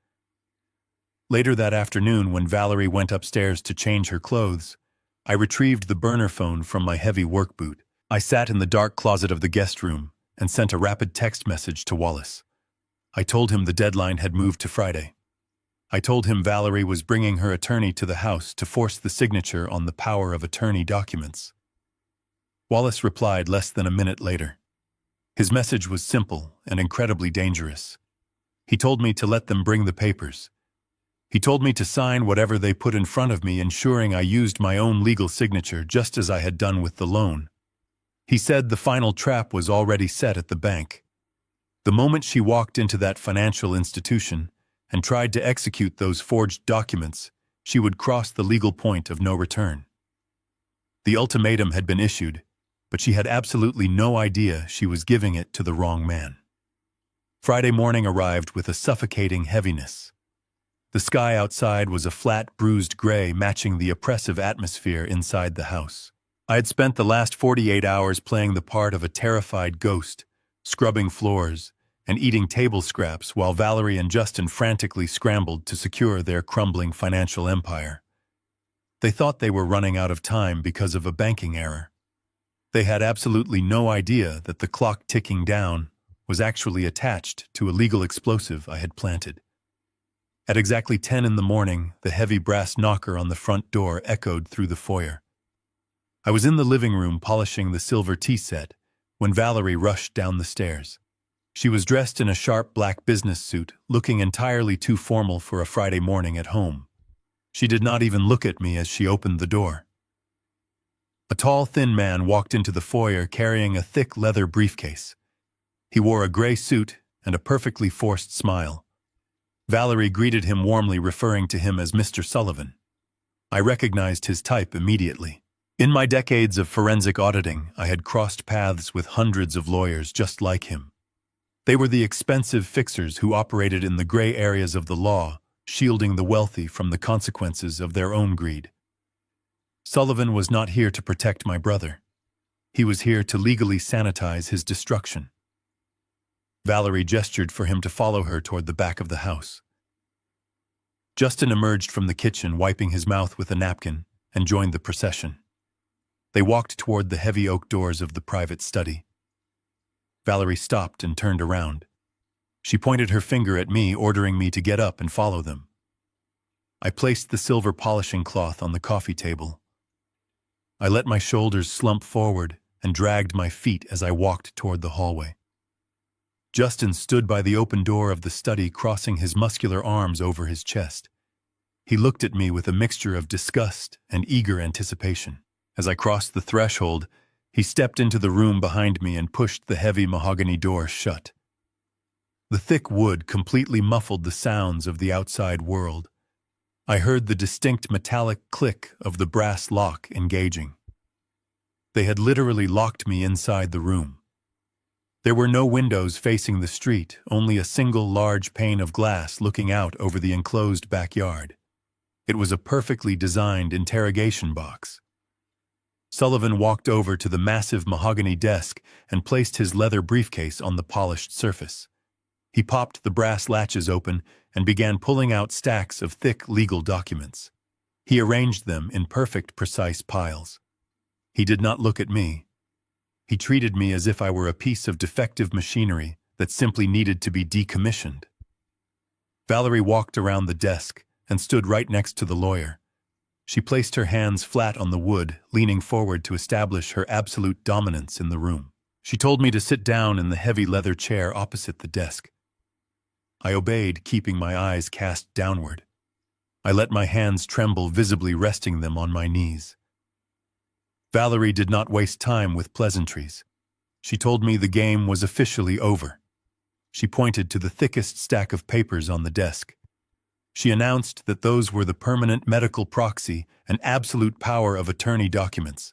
Speaker 1: Later that afternoon, when Valerie went upstairs to change her clothes, I retrieved the burner phone from my heavy work boot. I sat in the dark closet of the guest room and sent a rapid text message to Wallace. I told him the deadline had moved to Friday. I told him Valerie was bringing her attorney to the house to force the signature on the power of attorney documents. Wallace replied less than a minute later. His message was simple and incredibly dangerous. He told me to let them bring the papers. He told me to sign whatever they put in front of me, ensuring I used my own legal signature just as I had done with the loan. He said the final trap was already set at the bank. The moment she walked into that financial institution and tried to execute those forged documents, she would cross the legal point of no return. The ultimatum had been issued, but she had absolutely no idea she was giving it to the wrong man. Friday morning arrived with a suffocating heaviness. The sky outside was a flat, bruised gray, matching the oppressive atmosphere inside the house. I had spent the last 48 hours playing the part of a terrified ghost, scrubbing floors and eating table scraps while Valerie and Justin frantically scrambled to secure their crumbling financial empire. They thought they were running out of time because of a banking error. They had absolutely no idea that the clock ticking down was actually attached to a legal explosive I had planted. At exactly 10 in the morning, the heavy brass knocker on the front door echoed through the foyer. I was in the living room polishing the silver tea set when Valerie rushed down the stairs. She was dressed in a sharp black business suit, looking entirely too formal for a Friday morning at home. She did not even look at me as she opened the door. A tall, thin man walked into the foyer carrying a thick leather briefcase. He wore a gray suit and a perfectly forced smile. Valerie greeted him warmly, referring to him as Mr. Sullivan. I recognized his type immediately. In my decades of forensic auditing, I had crossed paths with hundreds of lawyers just like him. They were the expensive fixers who operated in the gray areas of the law, shielding the wealthy from the consequences of their own greed. Sullivan was not here to protect my brother. He was here to legally sanitize his destruction. Valerie gestured for him to follow her toward the back of the house. Justin emerged from the kitchen, wiping his mouth with a napkin, and joined the procession. They walked toward the heavy oak doors of the private study. Valerie stopped and turned around. She pointed her finger at me, ordering me to get up and follow them. I placed the silver polishing cloth on the coffee table. I let my shoulders slump forward and dragged my feet as I walked toward the hallway. Justin stood by the open door of the study, crossing his muscular arms over his chest. He looked at me with a mixture of disgust and eager anticipation. As I crossed the threshold, he stepped into the room behind me and pushed the heavy mahogany door shut. The thick wood completely muffled the sounds of the outside world. I heard the distinct metallic click of the brass lock engaging. They had literally locked me inside the room. There were no windows facing the street, only a single large pane of glass looking out over the enclosed backyard. It was a perfectly designed interrogation box. Sullivan walked over to the massive mahogany desk and placed his leather briefcase on the polished surface. He popped the brass latches open and began pulling out stacks of thick legal documents. He arranged them in perfect, precise piles. He did not look at me. He treated me as if I were a piece of defective machinery that simply needed to be decommissioned. Valerie walked around the desk and stood right next to the lawyer. She placed her hands flat on the wood, leaning forward to establish her absolute dominance in the room. She told me to sit down in the heavy leather chair opposite the desk. I obeyed, keeping my eyes cast downward. I let my hands tremble, visibly resting them on my knees. Valerie did not waste time with pleasantries. She told me the game was officially over. She pointed to the thickest stack of papers on the desk. She announced that those were the permanent medical proxy and absolute power of attorney documents.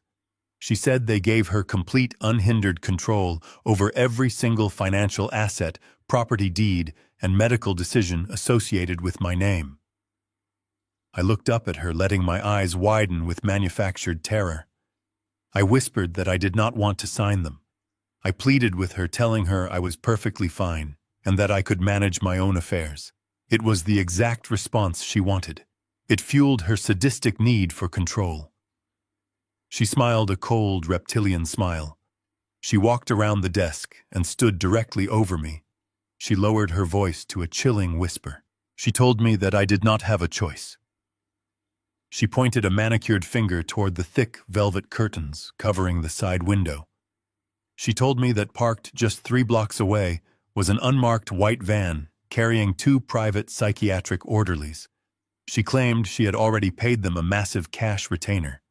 Speaker 1: She said they gave her complete unhindered control over every single financial asset, property deed, and medical decision associated with my name. I looked up at her, letting my eyes widen with manufactured terror. I whispered that I did not want to sign them. I pleaded with her, telling her I was perfectly fine and that I could manage my own affairs. It was the exact response she wanted. It fueled her sadistic need for control. She smiled a cold, reptilian smile. She walked around the desk and stood directly over me. She lowered her voice to a chilling whisper. She told me that I did not have a choice. She pointed a manicured finger toward the thick velvet curtains covering the side window. She told me that parked just 3 blocks away was an unmarked white van carrying 2 private psychiatric orderlies. She claimed she had already paid them a massive cash retainer.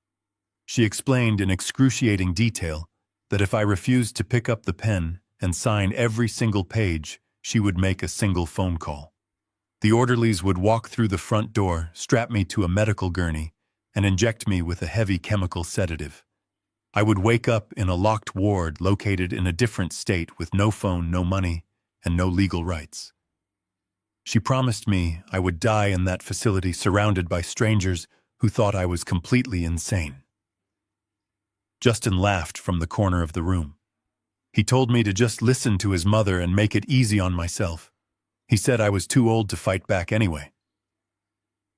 Speaker 1: She explained in excruciating detail that if I refused to pick up the pen and sign every single page, she would make a single phone call. The orderlies would walk through the front door, strap me to a medical gurney, and inject me with a heavy chemical sedative. I would wake up in a locked ward located in a different state with no phone, no money, and no legal rights. She promised me I would die in that facility surrounded by strangers who thought I was completely insane. Justin laughed from the corner of the room. He told me to just listen to his mother and make it easy on myself. He said I was too old to fight back anyway.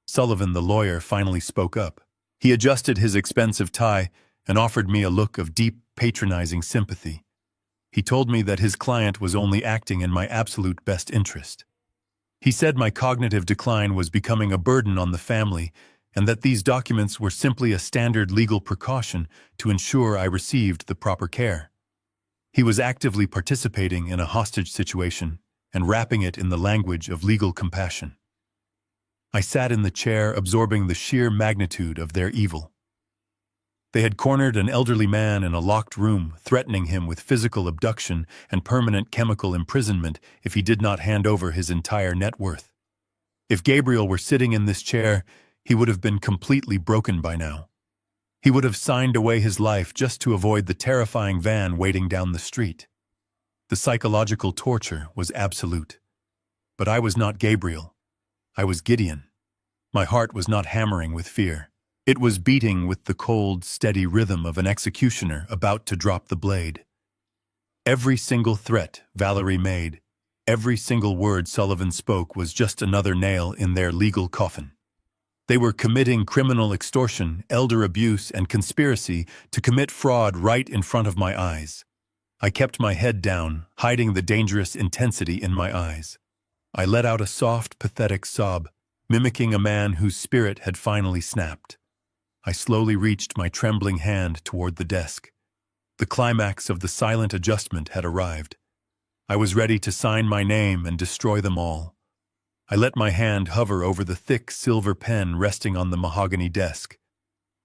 Speaker 1: Sullivan, the lawyer, finally spoke up. He adjusted his expensive tie and offered me a look of deep, patronizing sympathy. He told me that his client was only acting in my absolute best interest. He said my cognitive decline was becoming a burden on the family and that these documents were simply a standard legal precaution to ensure I received the proper care. He was actively participating in a hostage situation and wrapping it in the language of legal compassion. I sat in the chair, absorbing the sheer magnitude of their evil. They had cornered an elderly man in a locked room, threatening him with physical abduction and permanent chemical imprisonment if he did not hand over his entire net worth. If Gabriel were sitting in this chair, he would have been completely broken by now. He would have signed away his life just to avoid the terrifying van waiting down the street. The psychological torture was absolute. But I was not Gabriel. I was Gideon. My heart was not hammering with fear. It was beating with the cold, steady rhythm of an executioner about to drop the blade. Every single threat Valerie made, every single word Sullivan spoke was just another nail in their legal coffin. They were committing criminal extortion, elder abuse, and conspiracy to commit fraud right in front of my eyes. I kept my head down, hiding the dangerous intensity in my eyes. I let out a soft, pathetic sob, mimicking a man whose spirit had finally snapped. I slowly reached my trembling hand toward the desk. The climax of the silent adjustment had arrived. I was ready to sign my name and destroy them all. I let my hand hover over the thick silver pen resting on the mahogany desk.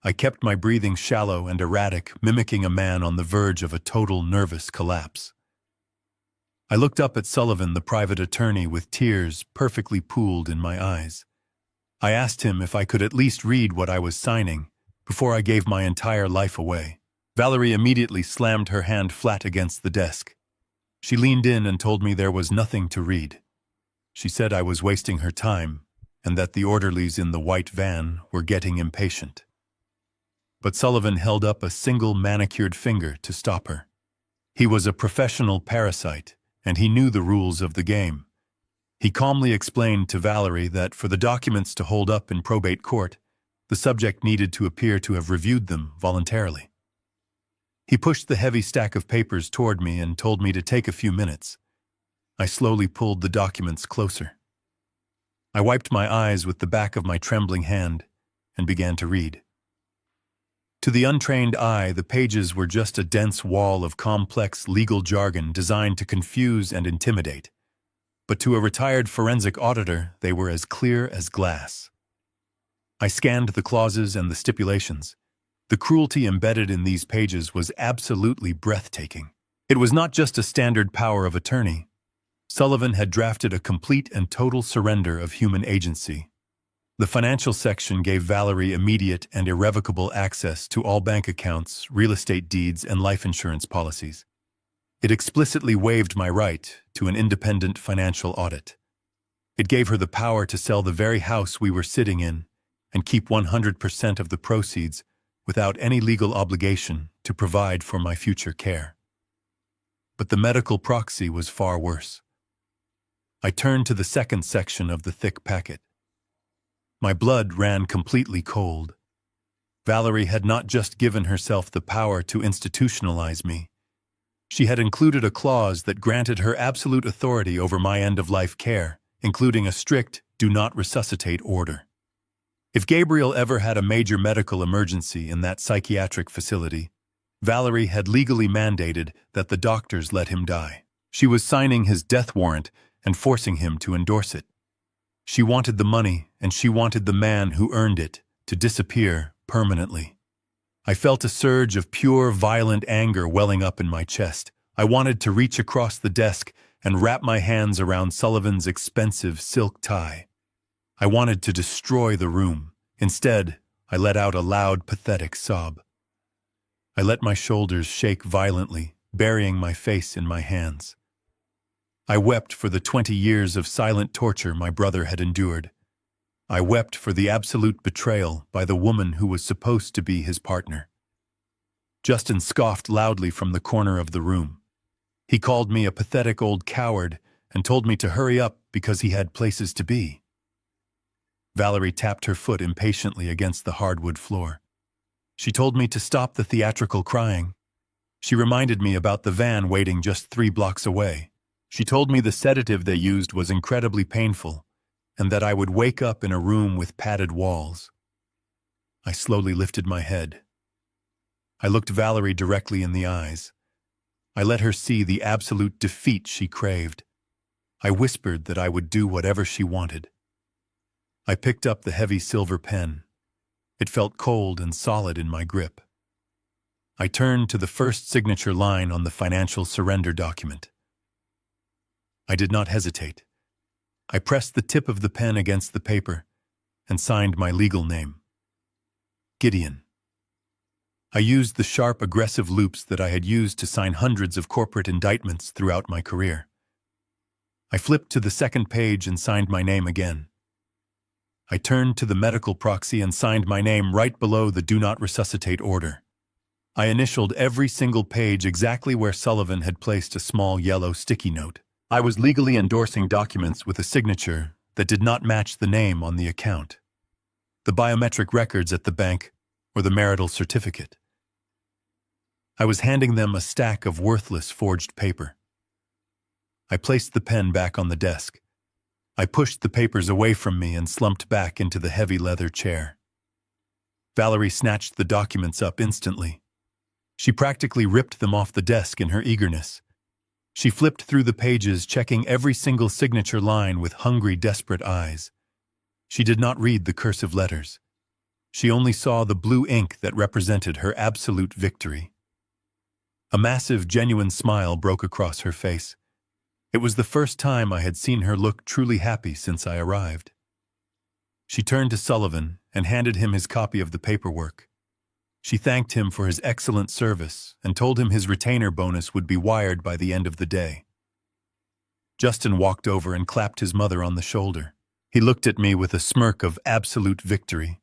Speaker 1: I kept my breathing shallow and erratic, mimicking a man on the verge of a total nervous collapse. I looked up at Sullivan, the private attorney, with tears perfectly pooled in my eyes. I asked him if I could at least read what I was signing before I gave my entire life away. Valerie immediately slammed her hand flat against the desk. She leaned in and told me there was nothing to read. She said I was wasting her time and that the orderlies in the white van were getting impatient. But Sullivan held up a single manicured finger to stop her. He was a professional parasite, and he knew the rules of the game. He calmly explained to Valerie that for the documents to hold up in probate court, the subject needed to appear to have reviewed them voluntarily. He pushed the heavy stack of papers toward me and told me to take a few minutes. I slowly pulled the documents closer. I wiped my eyes with the back of my trembling hand and began to read. To the untrained eye, the pages were just a dense wall of complex legal jargon designed to confuse and intimidate. But to a retired forensic auditor, they were as clear as glass. I scanned the clauses and the stipulations. The cruelty embedded in these pages was absolutely breathtaking. It was not just a standard power of attorney. Sullivan had drafted a complete and total surrender of human agency. The financial section gave Valerie immediate and irrevocable access to all bank accounts, real estate deeds, and life insurance policies. It explicitly waived my right to an independent financial audit. It gave her the power to sell the very house we were sitting in and keep 100% of the proceeds without any legal obligation to provide for my future care. But the medical proxy was far worse. I turned to the second section of the thick packet. My blood ran completely cold. Valerie had not just given herself the power to institutionalize me. She had included a clause that granted her absolute authority over my end-of-life care, including a strict "do not resuscitate" order. If Gabriel ever had a major medical emergency in that psychiatric facility, Valerie had legally mandated that the doctors let him die. She was signing his death warrant and forcing him to endorse it. She wanted the money, and she wanted the man who earned it to disappear permanently. I felt a surge of pure, violent anger welling up in my chest. I wanted to reach across the desk and wrap my hands around Sullivan's expensive silk tie. I wanted to destroy the room. Instead, I let out a loud, pathetic sob. I let my shoulders shake violently, burying my face in my hands. I wept for the 20 years of silent torture my brother had endured. I wept for the absolute betrayal by the woman who was supposed to be his partner. Justin scoffed loudly from the corner of the room. He called me a pathetic old coward and told me to hurry up because he had places to be. Valerie tapped her foot impatiently against the hardwood floor. She told me to stop the theatrical crying. She reminded me about the van waiting just 3 blocks away. She told me the sedative they used was incredibly painful, and that I would wake up in a room with padded walls. I slowly lifted my head. I looked Valerie directly in the eyes. I let her see the absolute defeat she craved. I whispered that I would do whatever she wanted. I picked up the heavy silver pen. It felt cold and solid in my grip. I turned to the first signature line on the financial surrender document. I did not hesitate. I pressed the tip of the pen against the paper and signed my legal name. Gideon. I used the sharp, aggressive loops that I had used to sign hundreds of corporate indictments throughout my career. I flipped to the second page and signed my name again. I turned to the medical proxy and signed my name right below the "do not resuscitate" order. I initialed every single page exactly where Sullivan had placed a small yellow sticky note. I was legally endorsing documents with a signature that did not match the name on the account, the biometric records at the bank, or the marital certificate. I was handing them a stack of worthless forged paper. I placed the pen back on the desk. I pushed the papers away from me and slumped back into the heavy leather chair. Valerie snatched the documents up instantly. She practically ripped them off the desk in her eagerness. She flipped through the pages, checking every single signature line with hungry, desperate eyes. She did not read the cursive letters. She only saw the blue ink that represented her absolute victory. A massive, genuine smile broke across her face. It was the first time I had seen her look truly happy since I arrived. She turned to Sullivan and handed him his copy of the paperwork. She thanked him for his excellent service and told him his retainer bonus would be wired by the end of the day. Justin walked over and clapped his mother on the shoulder. He looked at me with a smirk of absolute victory.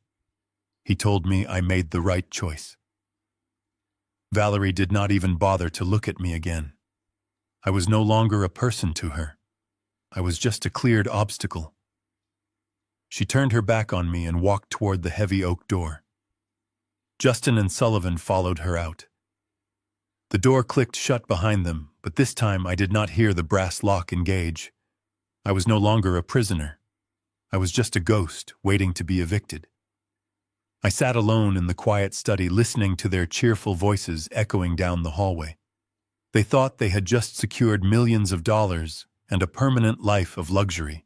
Speaker 1: He told me I made the right choice. Valerie did not even bother to look at me again. I was no longer a person to her. I was just a cleared obstacle. She turned her back on me and walked toward the heavy oak door. Justin and Sullivan followed her out. The door clicked shut behind them, but this time I did not hear the brass lock engage. I was no longer a prisoner. I was just a ghost waiting to be evicted. I sat alone in the quiet study listening to their cheerful voices echoing down the hallway. They thought they had just secured millions of dollars and a permanent life of luxury.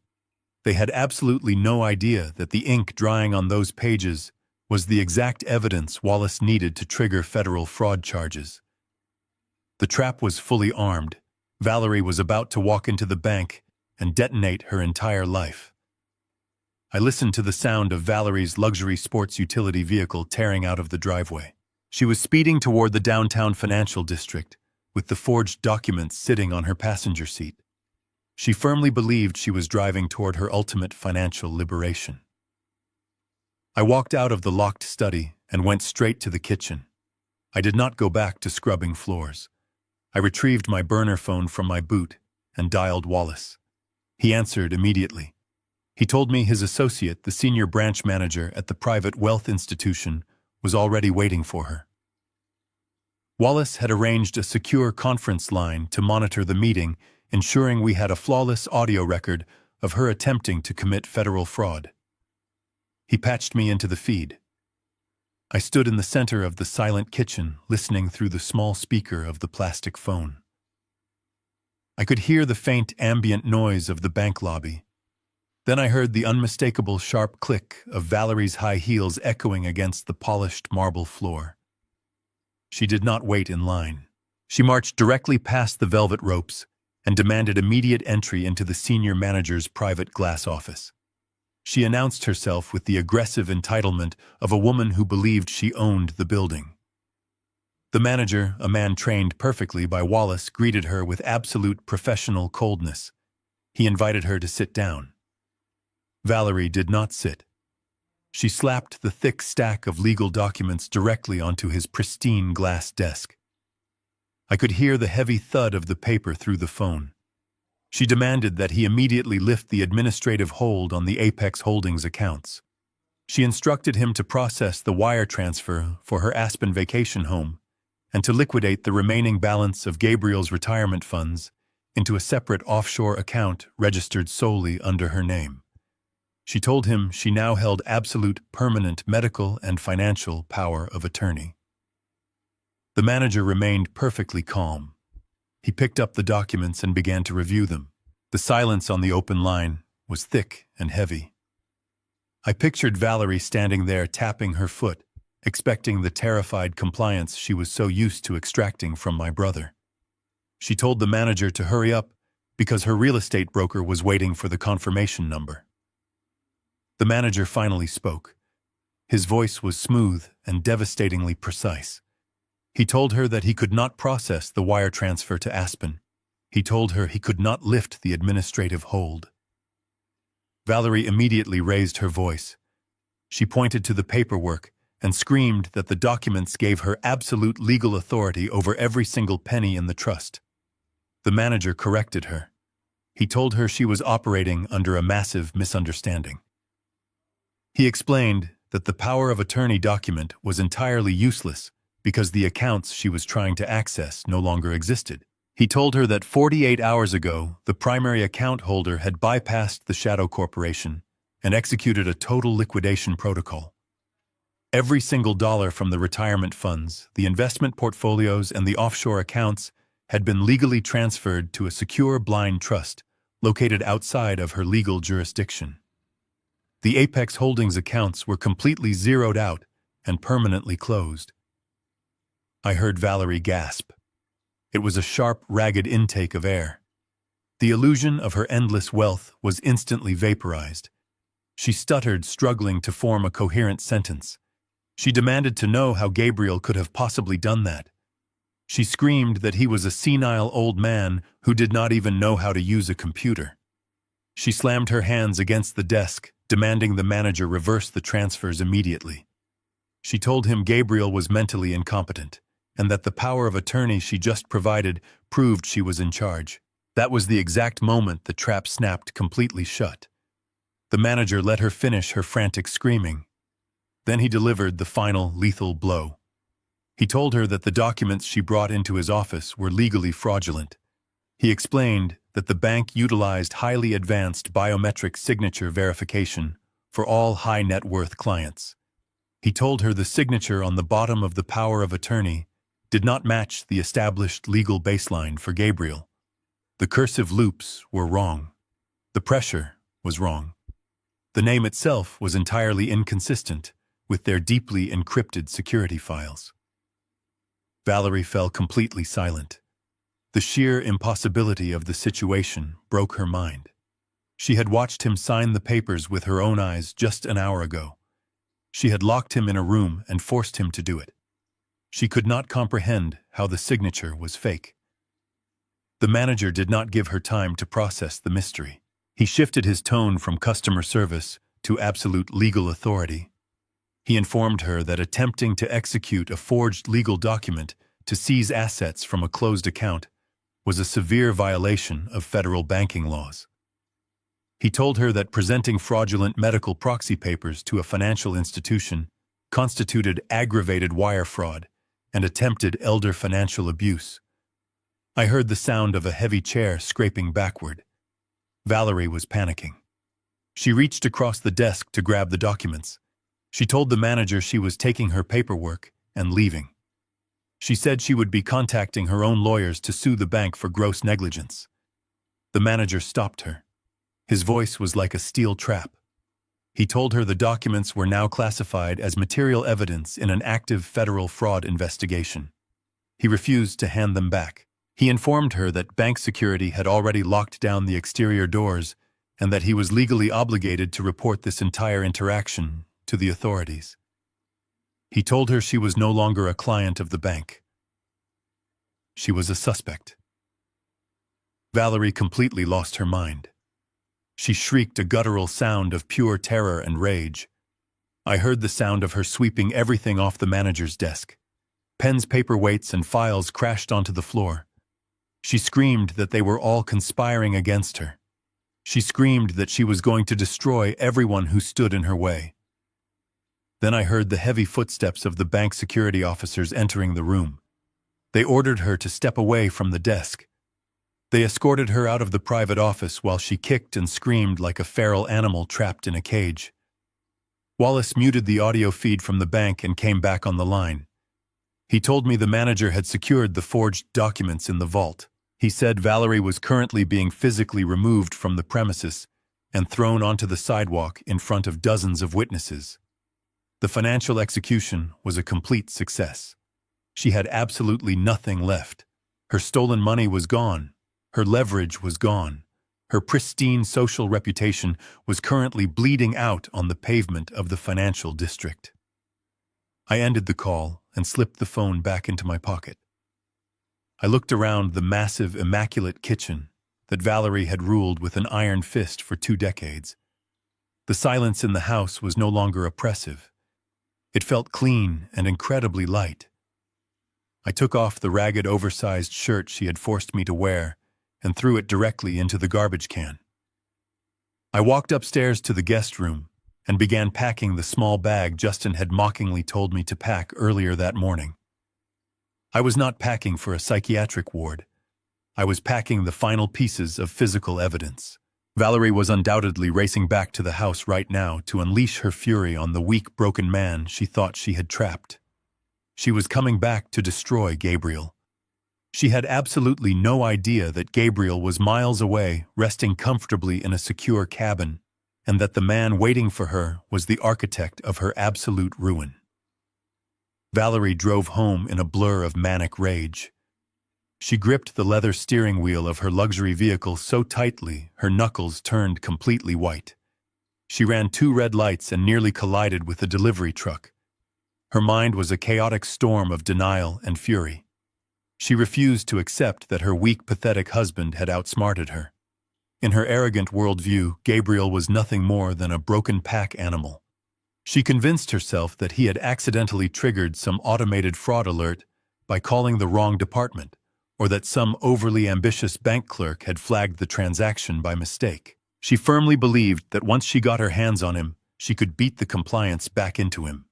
Speaker 1: They had absolutely no idea that the ink drying on those pages was the exact evidence Wallace needed to trigger federal fraud charges. The trap was fully armed. Valerie was about to walk into the bank and detonate her entire life. I listened to the sound of Valerie's luxury sports utility vehicle tearing out of the driveway. She was speeding toward the downtown financial district, with the forged documents sitting on her passenger seat. She firmly believed she was driving toward her ultimate financial liberation. I walked out of the locked study and went straight to the kitchen. I did not go back to scrubbing floors. I retrieved my burner phone from my boot and dialed Wallace. He answered immediately. He told me his associate, the senior branch manager at the private wealth institution, was already waiting for her. Wallace had arranged a secure conference line to monitor the meeting, ensuring we had a flawless audio record of her attempting to commit federal fraud. He patched me into the feed. I stood in the center of the silent kitchen, listening through the small speaker of the plastic phone. I could hear the faint ambient noise of the bank lobby. Then I heard the unmistakable sharp click of Valerie's high heels echoing against the polished marble floor. She did not wait in line. She marched directly past the velvet ropes and demanded immediate entry into the senior manager's private glass office. She announced herself with the aggressive entitlement of a woman who believed she owned the building. The manager, a man trained perfectly by Wallace, greeted her with absolute professional coldness. He invited her to sit down. Valerie did not sit. She slapped the thick stack of legal documents directly onto his pristine glass desk. I could hear the heavy thud of the paper through the phone. She demanded that he immediately lift the administrative hold on the Apex Holdings accounts. She instructed him to process the wire transfer for her Aspen vacation home and to liquidate the remaining balance of Gabriel's retirement funds into a separate offshore account registered solely under her name. She told him she now held absolute permanent medical and financial power of attorney. The manager remained perfectly calm. He picked up the documents and began to review them. The silence on the open line was thick and heavy. I pictured Valerie standing there tapping her foot, expecting the terrified compliance she was so used to extracting from my brother. She told the manager to hurry up because her real estate broker was waiting for the confirmation number. The manager finally spoke. His voice was smooth and devastatingly precise. He told her that he could not process the wire transfer to Aspen. He told her he could not lift the administrative hold. Valerie immediately raised her voice. She pointed to the paperwork and screamed that the documents gave her absolute legal authority over every single penny in the trust. The manager corrected her. He told her she was operating under a massive misunderstanding. He explained that the power of attorney document was entirely useless because the accounts she was trying to access no longer existed. He told her that 48 hours ago, the primary account holder had bypassed the Shadow Corporation and executed a total liquidation protocol. Every single dollar from the retirement funds, the investment portfolios, and the offshore accounts had been legally transferred to a secure blind trust located outside of her legal jurisdiction. The Apex Holdings accounts were completely zeroed out and permanently closed. I heard Valerie gasp. It was a sharp, ragged intake of air. The illusion of her endless wealth was instantly vaporized. She stuttered, struggling to form a coherent sentence. She demanded to know how Gabriel could have possibly done that. She screamed that he was a senile old man who did not even know how to use a computer. She slammed her hands against the desk, demanding the manager reverse the transfers immediately. She told him Gabriel was mentally incompetent, and that the power of attorney she just provided proved she was in charge. That was the exact moment the trap snapped completely shut. The manager let her finish her frantic screaming. Then he delivered the final lethal blow. He told her that the documents she brought into his office were legally fraudulent. He explained that the bank utilized highly advanced biometric signature verification for all high-net-worth clients. He told her the signature on the bottom of the power of attorney did not match the established legal baseline for Gabriel. The cursive loops were wrong. The pressure was wrong. The name itself was entirely inconsistent with their deeply encrypted security files. Valerie fell completely silent. The sheer impossibility of the situation broke her mind. She had watched him sign the papers with her own eyes just an hour ago. She had locked him in a room and forced him to do it. She could not comprehend how the signature was fake. The manager did not give her time to process the mystery. He shifted his tone from customer service to absolute legal authority. He informed her that attempting to execute a forged legal document to seize assets from a closed account was a severe violation of federal banking laws. He told her that presenting fraudulent medical proxy papers to a financial institution constituted aggravated wire fraud and attempted elder financial abuse. I heard the sound of a heavy chair scraping backward. Valerie was panicking. She reached across the desk to grab the documents. She told the manager she was taking her paperwork and leaving. She said she would be contacting her own lawyers to sue the bank for gross negligence. The manager stopped her. His voice was like a steel trap. He told her the documents were now classified as material evidence in an active federal fraud investigation. He refused to hand them back. He informed her that bank security had already locked down the exterior doors and that he was legally obligated to report this entire interaction to the authorities. He told her she was no longer a client of the bank. She was a suspect. Valerie completely lost her mind. She shrieked a guttural sound of pure terror and rage. I heard the sound of her sweeping everything off the manager's desk. Pens, paperweights, and files crashed onto the floor. She screamed that they were all conspiring against her. She screamed that she was going to destroy everyone who stood in her way. Then I heard the heavy footsteps of the bank security officers entering the room. They ordered her to step away from the desk. They escorted her out of the private office while she kicked and screamed like a feral animal trapped in a cage. Wallace muted the audio feed from the bank and came back on the line. He told me the manager had secured the forged documents in the vault. He said Valerie was currently being physically removed from the premises and thrown onto the sidewalk in front of dozens of witnesses. The financial execution was a complete success. She had absolutely nothing left. Her stolen money was gone. Her leverage was gone. Her pristine social reputation was currently bleeding out on the pavement of the financial district. I ended the call and slipped the phone back into my pocket. I looked around the massive, immaculate kitchen that Valerie had ruled with an iron fist for 2 decades. The silence in the house was no longer oppressive. It felt clean and incredibly light. I took off the ragged, oversized shirt she had forced me to wear and threw it directly into the garbage can. I walked upstairs to the guest room and began packing the small bag Justin had mockingly told me to pack earlier that morning. I was not packing for a psychiatric ward. I was packing the final pieces of physical evidence. Valerie was undoubtedly racing back to the house right now to unleash her fury on the weak, broken man she thought she had trapped. She was coming back to destroy Gabriel. She had absolutely no idea that Gabriel was miles away, resting comfortably in a secure cabin, and that the man waiting for her was the architect of her absolute ruin. Valerie drove home in a blur of manic rage. She gripped the leather steering wheel of her luxury vehicle so tightly her knuckles turned completely white. She ran 2 red lights and nearly collided with a delivery truck. Her mind was a chaotic storm of denial and fury. She refused to accept that her weak, pathetic husband had outsmarted her. In her arrogant worldview, Gabriel was nothing more than a broken pack animal. She convinced herself that he had accidentally triggered some automated fraud alert by calling the wrong department, or that some overly ambitious bank clerk had flagged the transaction by mistake. She firmly believed that once she got her hands on him, she could beat the compliance back into him.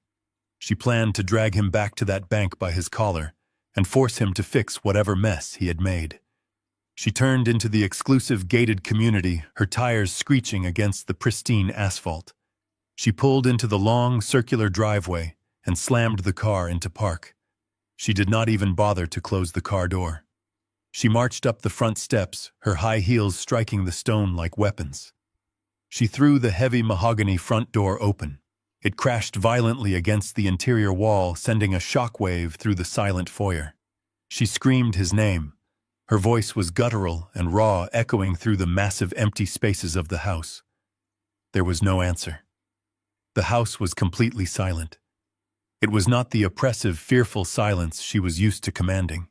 Speaker 1: She planned to drag him back to that bank by his collar and force him to fix whatever mess he had made. She turned into the exclusive gated community, her tires screeching against the pristine asphalt. She pulled into the long, circular driveway and slammed the car into park. She did not even bother to close the car door. She marched up the front steps, her high heels striking the stone like weapons. She threw the heavy mahogany front door open. It crashed violently against the interior wall, sending a shockwave through the silent foyer. She screamed his name. Her voice was guttural and raw, echoing through the massive empty spaces of the house. There was no answer. The house was completely silent. It was not the oppressive, fearful silence she was used to commanding.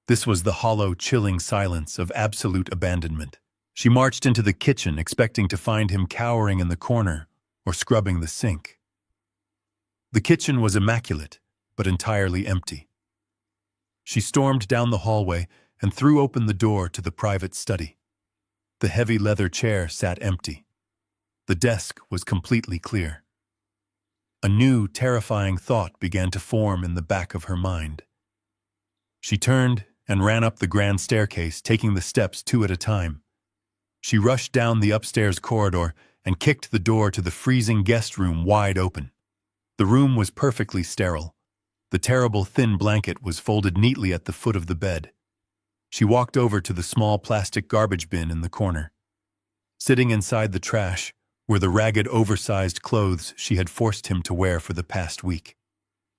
Speaker 1: This was the hollow, chilling silence of absolute abandonment. She marched into the kitchen, expecting to find him cowering in the corner or scrubbing the sink. The kitchen was immaculate, but entirely empty. She stormed down the hallway and threw open the door to the private study. The heavy leather chair sat empty. The desk was completely clear. A new, terrifying thought began to form in the back of her mind. She turned and ran up the grand staircase, taking the steps 2 at a time. She rushed down the upstairs corridor and kicked the door to the freezing guest room wide open. The room was perfectly sterile. The terrible thin blanket was folded neatly at the foot of the bed. She walked over to the small plastic garbage bin in the corner. Sitting inside the trash were the ragged, oversized clothes she had forced him to wear for the past week.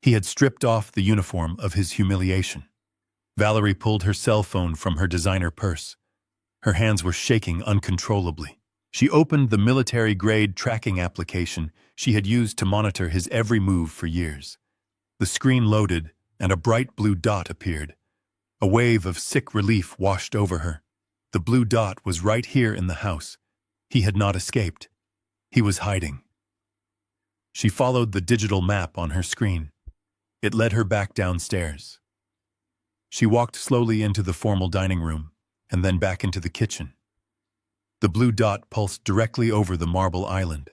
Speaker 1: He had stripped off the uniform of his humiliation. Valerie pulled her cell phone from her designer purse. Her hands were shaking uncontrollably. She opened the military-grade tracking application she had used to monitor his every move for years. The screen loaded, and a bright blue dot appeared. A wave of sick relief washed over her. The blue dot was right here in the house. He had not escaped. He was hiding. She followed the digital map on her screen. It led her back downstairs. She walked slowly into the formal dining room, and then back into the kitchen. The blue dot pulsed directly over the marble island.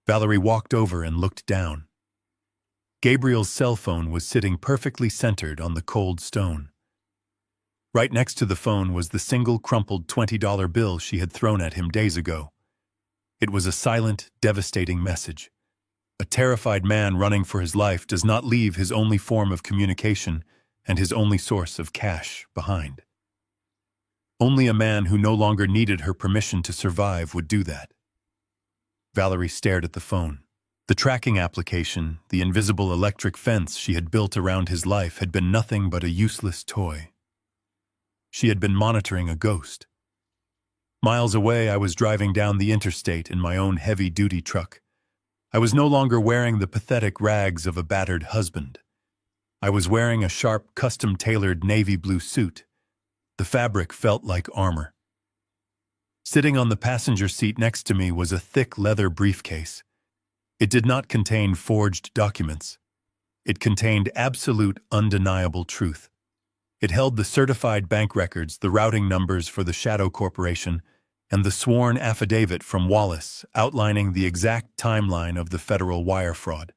Speaker 1: Valerie walked over and looked down. Gabriel's cell phone was sitting perfectly centered on the cold stone. Right next to the phone was the single crumpled $20 bill she had thrown at him days ago. It was a silent, devastating message. A terrified man running for his life does not leave his only form of communication and his only source of cash behind. Only a man who no longer needed her permission to survive would do that. Valerie stared at the phone. The tracking application, the invisible electric fence she had built around his life, had been nothing but a useless toy. She had been monitoring a ghost. Miles away, I was driving down the interstate in my own heavy-duty truck. I was no longer wearing the pathetic rags of a battered husband. I was wearing a sharp, custom-tailored navy blue suit. The fabric felt like armor. Sitting on the passenger seat next to me was a thick leather briefcase. It did not contain forged documents. It contained absolute, undeniable truth. It held the certified bank records, the routing numbers for the Shadow Corporation, and the sworn affidavit from Wallace outlining the exact timeline of the federal wire fraud.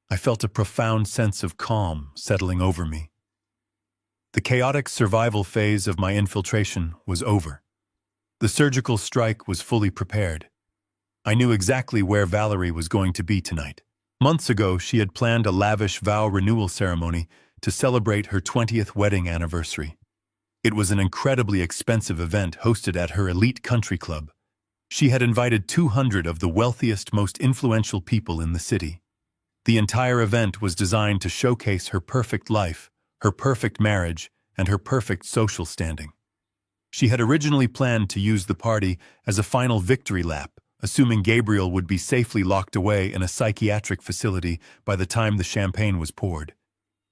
Speaker 1: I felt a profound sense of calm settling over me. The chaotic survival phase of my infiltration was over. The surgical strike was fully prepared. I knew exactly where Valerie was going to be tonight. Months ago, she had planned a lavish vow renewal ceremony to celebrate her 20th wedding anniversary. It was an incredibly expensive event hosted at her elite country club. She had invited 200 of the wealthiest, most influential people in the city. The entire event was designed to showcase her perfect life, her perfect marriage, and her perfect social standing. She had originally planned to use the party as a final victory lap, assuming Gabriel would be safely locked away in a psychiatric facility by the time the champagne was poured.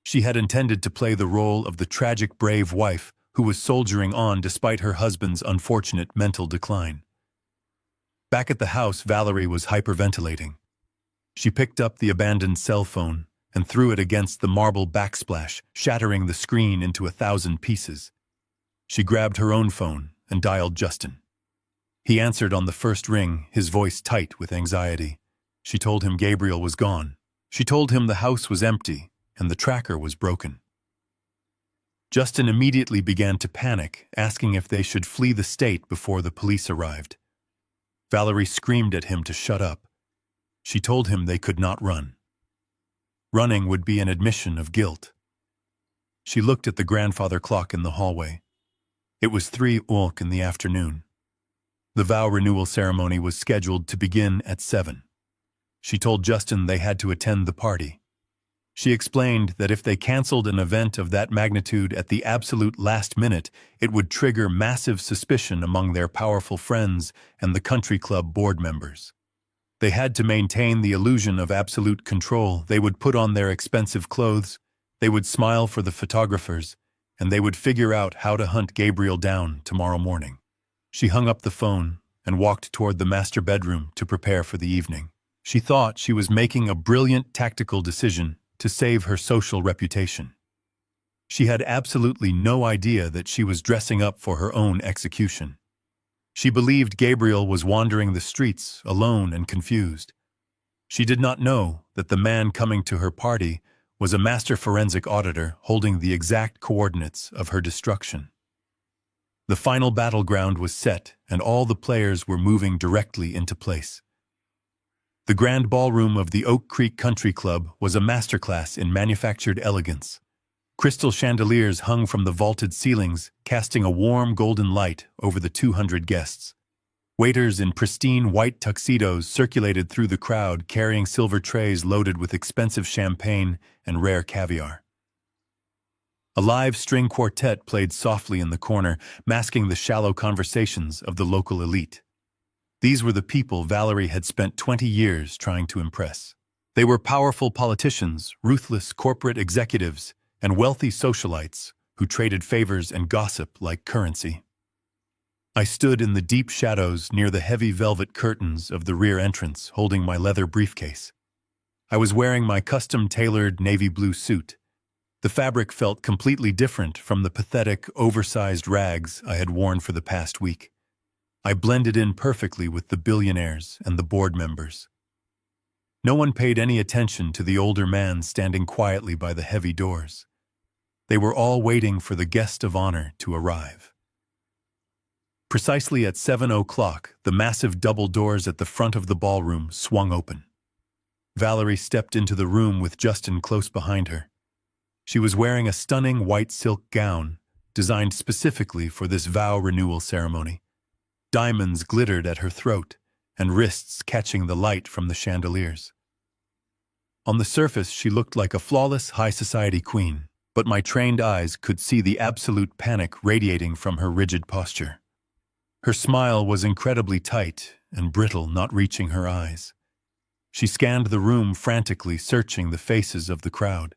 Speaker 1: She had intended to play the role of the tragic, brave wife who was soldiering on despite her husband's unfortunate mental decline. Back at the house, Valerie was hyperventilating. She picked up the abandoned cell phone and threw it against the marble backsplash, shattering the screen into 1,000 pieces. She grabbed her own phone and dialed Justin. He answered on the first ring, his voice tight with anxiety. She told him Gabriel was gone. She told him the house was empty and the tracker was broken. Justin immediately began to panic, asking if they should flee the state before the police arrived. Valerie screamed at him to shut up. She told him they could not run. Running would be an admission of guilt. She looked at the grandfather clock in the hallway. It was 3:00 in the afternoon. The vow renewal ceremony was scheduled to begin at 7. She told Justin they had to attend the party. She explained that if they canceled an event of that magnitude at the absolute last minute, it would trigger massive suspicion among their powerful friends and the country club board members. They had to maintain the illusion of absolute control. They would put on their expensive clothes, they would smile for the photographers, and they would figure out how to hunt Gabriel down tomorrow morning. She hung up the phone and walked toward the master bedroom to prepare for the evening. She thought she was making a brilliant tactical decision to save her social reputation. She had absolutely no idea that she was dressing up for her own execution. She believed Gabriel was wandering the streets, alone and confused. She did not know that the man coming to her party was a master forensic auditor holding the exact coordinates of her destruction. The final battleground was set, and all the players were moving directly into place. The grand ballroom of the Oak Creek Country Club was a masterclass in manufactured elegance. Crystal chandeliers hung from the vaulted ceilings, casting a warm golden light over the 200 guests. Waiters in pristine white tuxedos circulated through the crowd, carrying silver trays loaded with expensive champagne and rare caviar. A live string quartet played softly in the corner, masking the shallow conversations of the local elite. These were the people Valerie had spent 20 years trying to impress. They were powerful politicians, ruthless corporate executives, and wealthy socialites who traded favors and gossip like currency. I stood in the deep shadows near the heavy velvet curtains of the rear entrance, holding my leather briefcase. I was wearing my custom-tailored navy blue suit. The fabric felt completely different from the pathetic, oversized rags I had worn for the past week. I blended in perfectly with the billionaires and the board members. No one paid any attention to the older man standing quietly by the heavy doors. They were all waiting for the guest of honor to arrive. Precisely at 7:00, the massive double doors at the front of the ballroom swung open. Valerie stepped into the room with Justin close behind her. She was wearing a stunning white silk gown, designed specifically for this vow renewal ceremony. Diamonds glittered at her throat, and wrists catching the light from the chandeliers. On the surface, she looked like a flawless high society queen, but my trained eyes could see the absolute panic radiating from her rigid posture. Her smile was incredibly tight and brittle, not reaching her eyes. She scanned the room frantically, searching the faces of the crowd.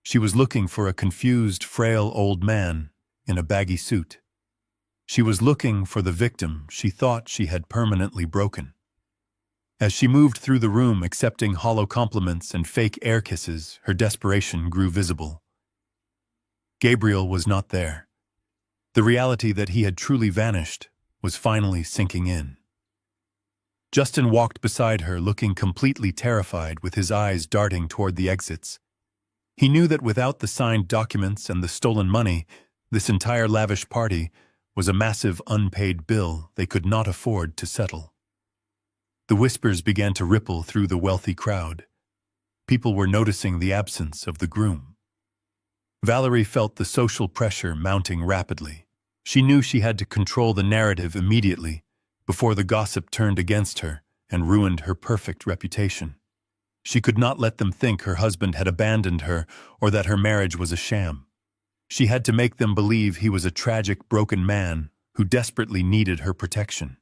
Speaker 1: She was looking for a confused, frail old man in a baggy suit. She was looking for the victim she thought she had permanently broken. As she moved through the room, accepting hollow compliments and fake air kisses, her desperation grew visible. Gabriel was not there. The reality that he had truly vanished was finally sinking in. Justin walked beside her, looking completely terrified, with his eyes darting toward the exits. He knew that without the signed documents and the stolen money, this entire lavish party was a massive unpaid bill they could not afford to settle. The whispers began to ripple through the wealthy crowd. People were noticing the absence of the groom. Valerie felt the social pressure mounting rapidly. She knew she had to control the narrative immediately, before the gossip turned against her and ruined her perfect reputation. She could not let them think her husband had abandoned her or that her marriage was a sham. She had to make them believe he was a tragic, broken man who desperately needed her protection.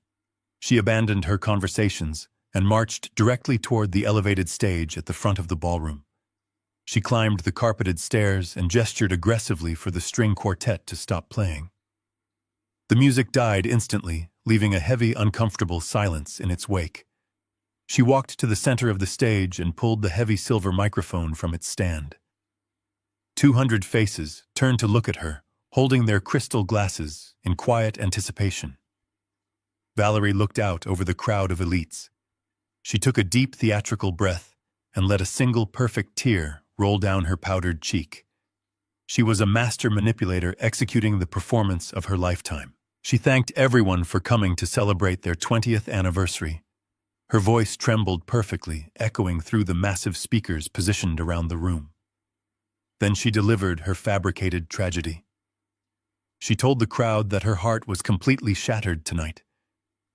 Speaker 1: She abandoned her conversations and marched directly toward the elevated stage at the front of the ballroom. She climbed the carpeted stairs and gestured aggressively for the string quartet to stop playing. The music died instantly, leaving a heavy, uncomfortable silence in its wake. She walked to the center of the stage and pulled the heavy silver microphone from its stand. 200 faces turned to look at her, holding their crystal glasses in quiet anticipation. Valerie looked out over the crowd of elites. She took a deep theatrical breath and let a single perfect tear roll down her powdered cheek. She was a master manipulator executing the performance of her lifetime. She thanked everyone for coming to celebrate their 20th anniversary. Her voice trembled perfectly, echoing through the massive speakers positioned around the room. Then she delivered her fabricated tragedy. She told the crowd that her heart was completely shattered tonight.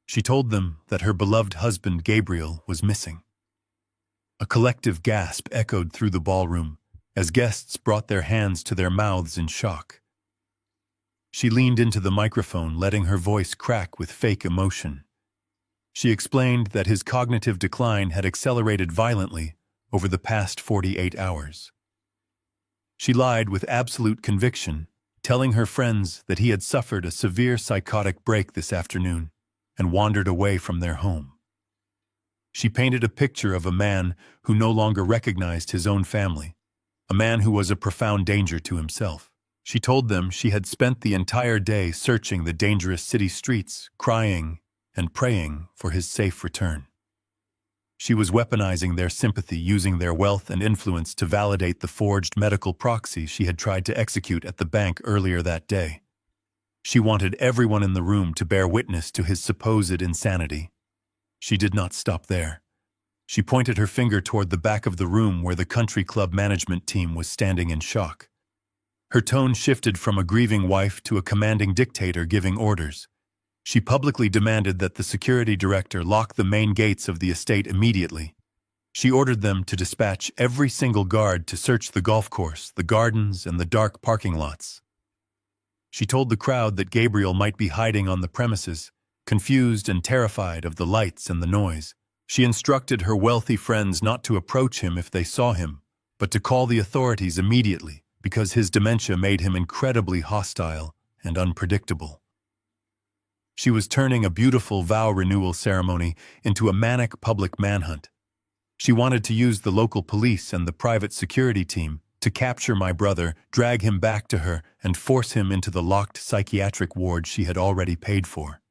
Speaker 1: She told them that her beloved husband Gabriel was missing. A collective gasp echoed through the ballroom as guests brought their hands to their mouths in shock. She leaned into the microphone, letting her voice crack with fake emotion. She explained that his cognitive decline had accelerated violently over the past 48 hours. She lied with absolute conviction, telling her friends that he had suffered a severe psychotic break this afternoon and wandered away from their home. She painted a picture of a man who no longer recognized his own family, a man who was a profound danger to himself. She told them she had spent the entire day searching the dangerous city streets, crying and praying for his safe return. She was weaponizing their sympathy, using their wealth and influence to validate the forged medical proxy she had tried to execute at the bank earlier that day. She wanted everyone in the room to bear witness to his supposed insanity. She did not stop there. She pointed her finger toward the back of the room where the country club management team was standing in shock. Her tone shifted from a grieving wife to a commanding dictator giving orders. She publicly demanded that the security director lock the main gates of the estate immediately. She ordered them to dispatch every single guard to search the golf course, the gardens, and the dark parking lots. She told the crowd that Gabriel might be hiding on the premises, confused and terrified of the lights and the noise. She instructed her wealthy friends not to approach him if they saw him, but to call the authorities immediately, because his dementia made him incredibly hostile and unpredictable. She was turning a beautiful vow renewal ceremony into a manic public manhunt. She wanted to use the local police and the private security team to capture my brother, drag him back to her, and force him into the locked psychiatric ward she had already paid for.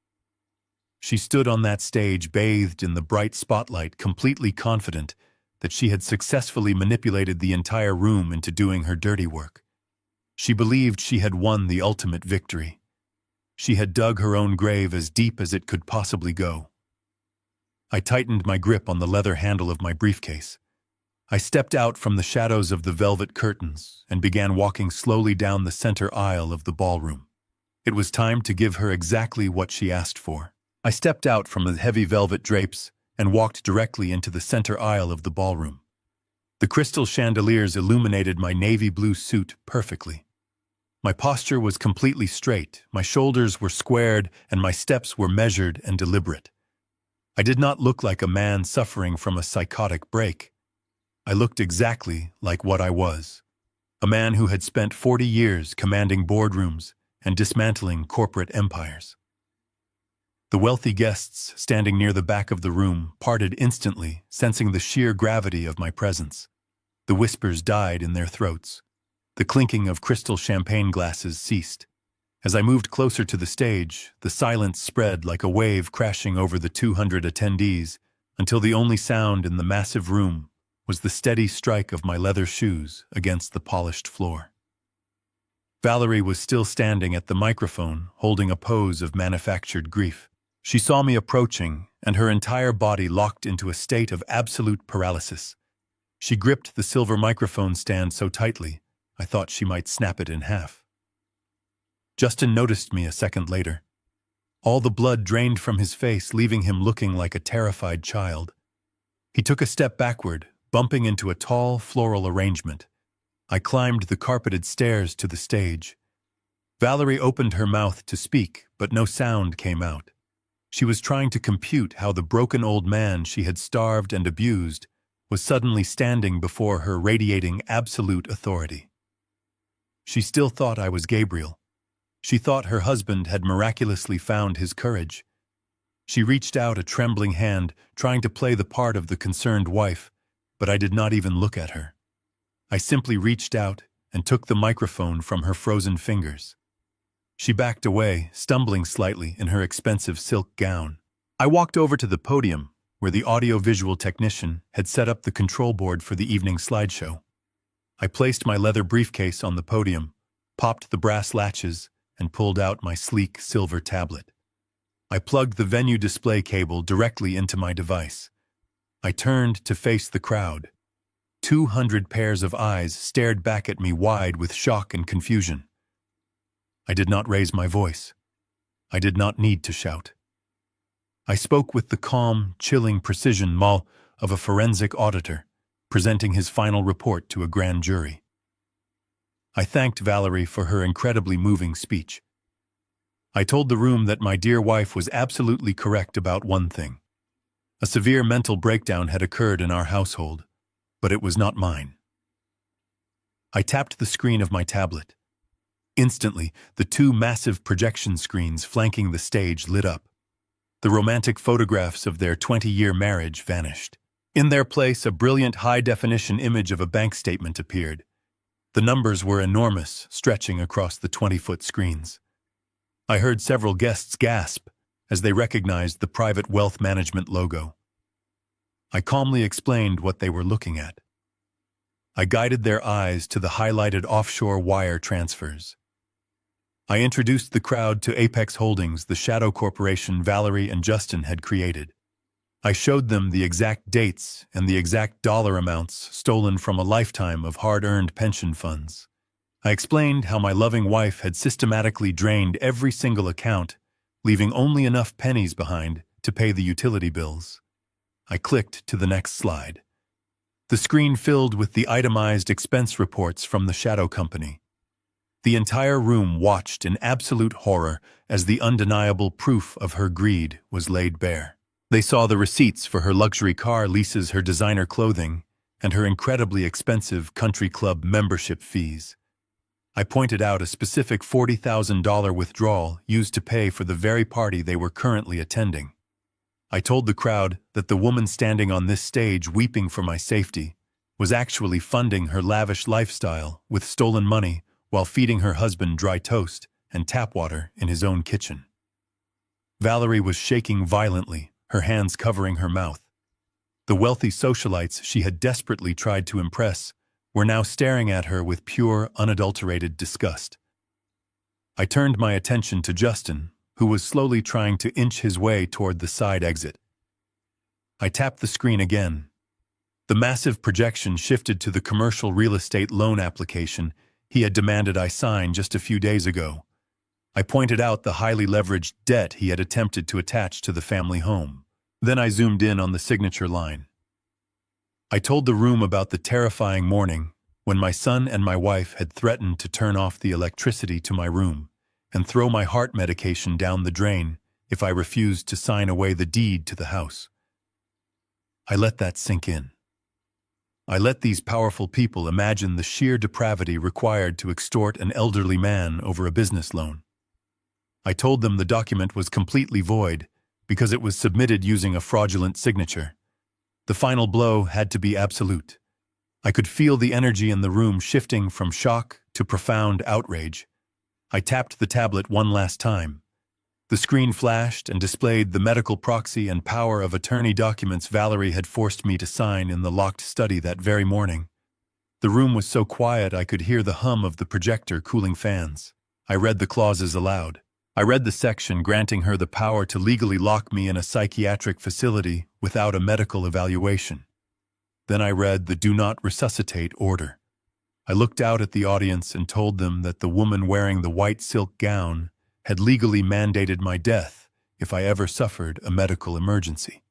Speaker 1: She stood on that stage, bathed in the bright spotlight, completely confident that she had successfully manipulated the entire room into doing her dirty work. She believed she had won the ultimate victory. She had dug her own grave as deep as it could possibly go. I tightened my grip on the leather handle of my briefcase. I stepped out from the shadows of the velvet curtains and began walking slowly down the center aisle of the ballroom. It was time to give her exactly what she asked for. I stepped out from the heavy velvet drapes and walked directly into the center aisle of the ballroom. The crystal chandeliers illuminated my navy blue suit perfectly. My posture was completely straight, my shoulders were squared, and my steps were measured and deliberate. I did not look like a man suffering from a psychotic break. I looked exactly like what I was, a man who had spent 40 years commanding boardrooms and dismantling corporate empires. The wealthy guests standing near the back of the room parted instantly, sensing the sheer gravity of my presence. The whispers died in their throats. The clinking of crystal champagne glasses ceased. As I moved closer to the stage, the silence spread like a wave crashing over the 200 attendees, until the only sound in the massive room was the steady strike of my leather shoes against the polished floor. Valerie was still standing at the microphone, holding a pose of manufactured grief. She saw me approaching, and her entire body locked into a state of absolute paralysis. She gripped the silver microphone stand so tightly, I thought she might snap it in half. Justin noticed me a second later. All the blood drained from his face, leaving him looking like a terrified child. He took a step backward, bumping into a tall, floral arrangement. I climbed the carpeted stairs to the stage. Valerie opened her mouth to speak, but no sound came out. She was trying to compute how the broken old man she had starved and abused was suddenly standing before her, radiating absolute authority. She still thought I was Gabriel. She thought her husband had miraculously found his courage. She reached out a trembling hand, trying to play the part of the concerned wife, but I did not even look at her. I simply reached out and took the microphone from her frozen fingers. She backed away, stumbling slightly in her expensive silk gown. I walked over to the podium, where the audio-visual technician had set up the control board for the evening slideshow. I placed my leather briefcase on the podium, popped the brass latches, and pulled out my sleek silver tablet. I plugged the venue display cable directly into my device. I turned to face the crowd. 200 pairs of eyes stared back at me wide with shock and confusion. I did not raise my voice. I did not need to shout. I spoke with the calm, chilling precision of a forensic auditor, presenting his final report to a grand jury. I thanked Valerie for her incredibly moving speech. I told the room that my dear wife was absolutely correct about one thing. A severe mental breakdown had occurred in our household, but it was not mine. I tapped the screen of my tablet. Instantly, the two massive projection screens flanking the stage lit up. The romantic photographs of their 20-year marriage vanished. In their place, a brilliant high-definition image of a bank statement appeared. The numbers were enormous, stretching across the 20-foot screens. I heard several guests gasp as they recognized the private wealth management logo. I calmly explained what they were looking at. I guided their eyes to the highlighted offshore wire transfers. I introduced the crowd to Apex Holdings, the shadow corporation Valerie and Justin had created. I showed them the exact dates and the exact dollar amounts stolen from a lifetime of hard-earned pension funds. I explained how my loving wife had systematically drained every single account, leaving only enough pennies behind to pay the utility bills. I clicked to the next slide. The screen filled with the itemized expense reports from the shadow company. The entire room watched in absolute horror as the undeniable proof of her greed was laid bare. They saw the receipts for her luxury car leases, her designer clothing, and her incredibly expensive country club membership fees. I pointed out a specific $40,000 withdrawal used to pay for the very party they were currently attending. I told the crowd that the woman standing on this stage weeping for my safety was actually funding her lavish lifestyle with stolen money while feeding her husband dry toast and tap water in his own kitchen. Valerie was shaking violently, her hands covering her mouth. The wealthy socialites she had desperately tried to impress were now staring at her with pure, unadulterated disgust. I turned my attention to Justin, who was slowly trying to inch his way toward the side exit. I tapped the screen again. The massive projection shifted to the commercial real estate loan application he had demanded I sign just a few days ago. I pointed out the highly leveraged debt he had attempted to attach to the family home. Then I zoomed in on the signature line. I told the room about the terrifying morning when my son and my wife had threatened to turn off the electricity to my room and throw my heart medication down the drain if I refused to sign away the deed to the house. I let that sink in. I let these powerful people imagine the sheer depravity required to extort an elderly man over a business loan. I told them the document was completely void because it was submitted using a fraudulent signature. The final blow had to be absolute. I could feel the energy in the room shifting from shock to profound outrage. I tapped the tablet one last time. The screen flashed and displayed the medical proxy and power of attorney documents Valerie had forced me to sign in the locked study that very morning. The room was so quiet I could hear the hum of the projector cooling fans. I read the clauses aloud. I read the section granting her the power to legally lock me in a psychiatric facility without a medical evaluation. Then I read the do not resuscitate order. I looked out at the audience and told them that the woman wearing the white silk gown had legally mandated my death if I ever suffered a medical emergency.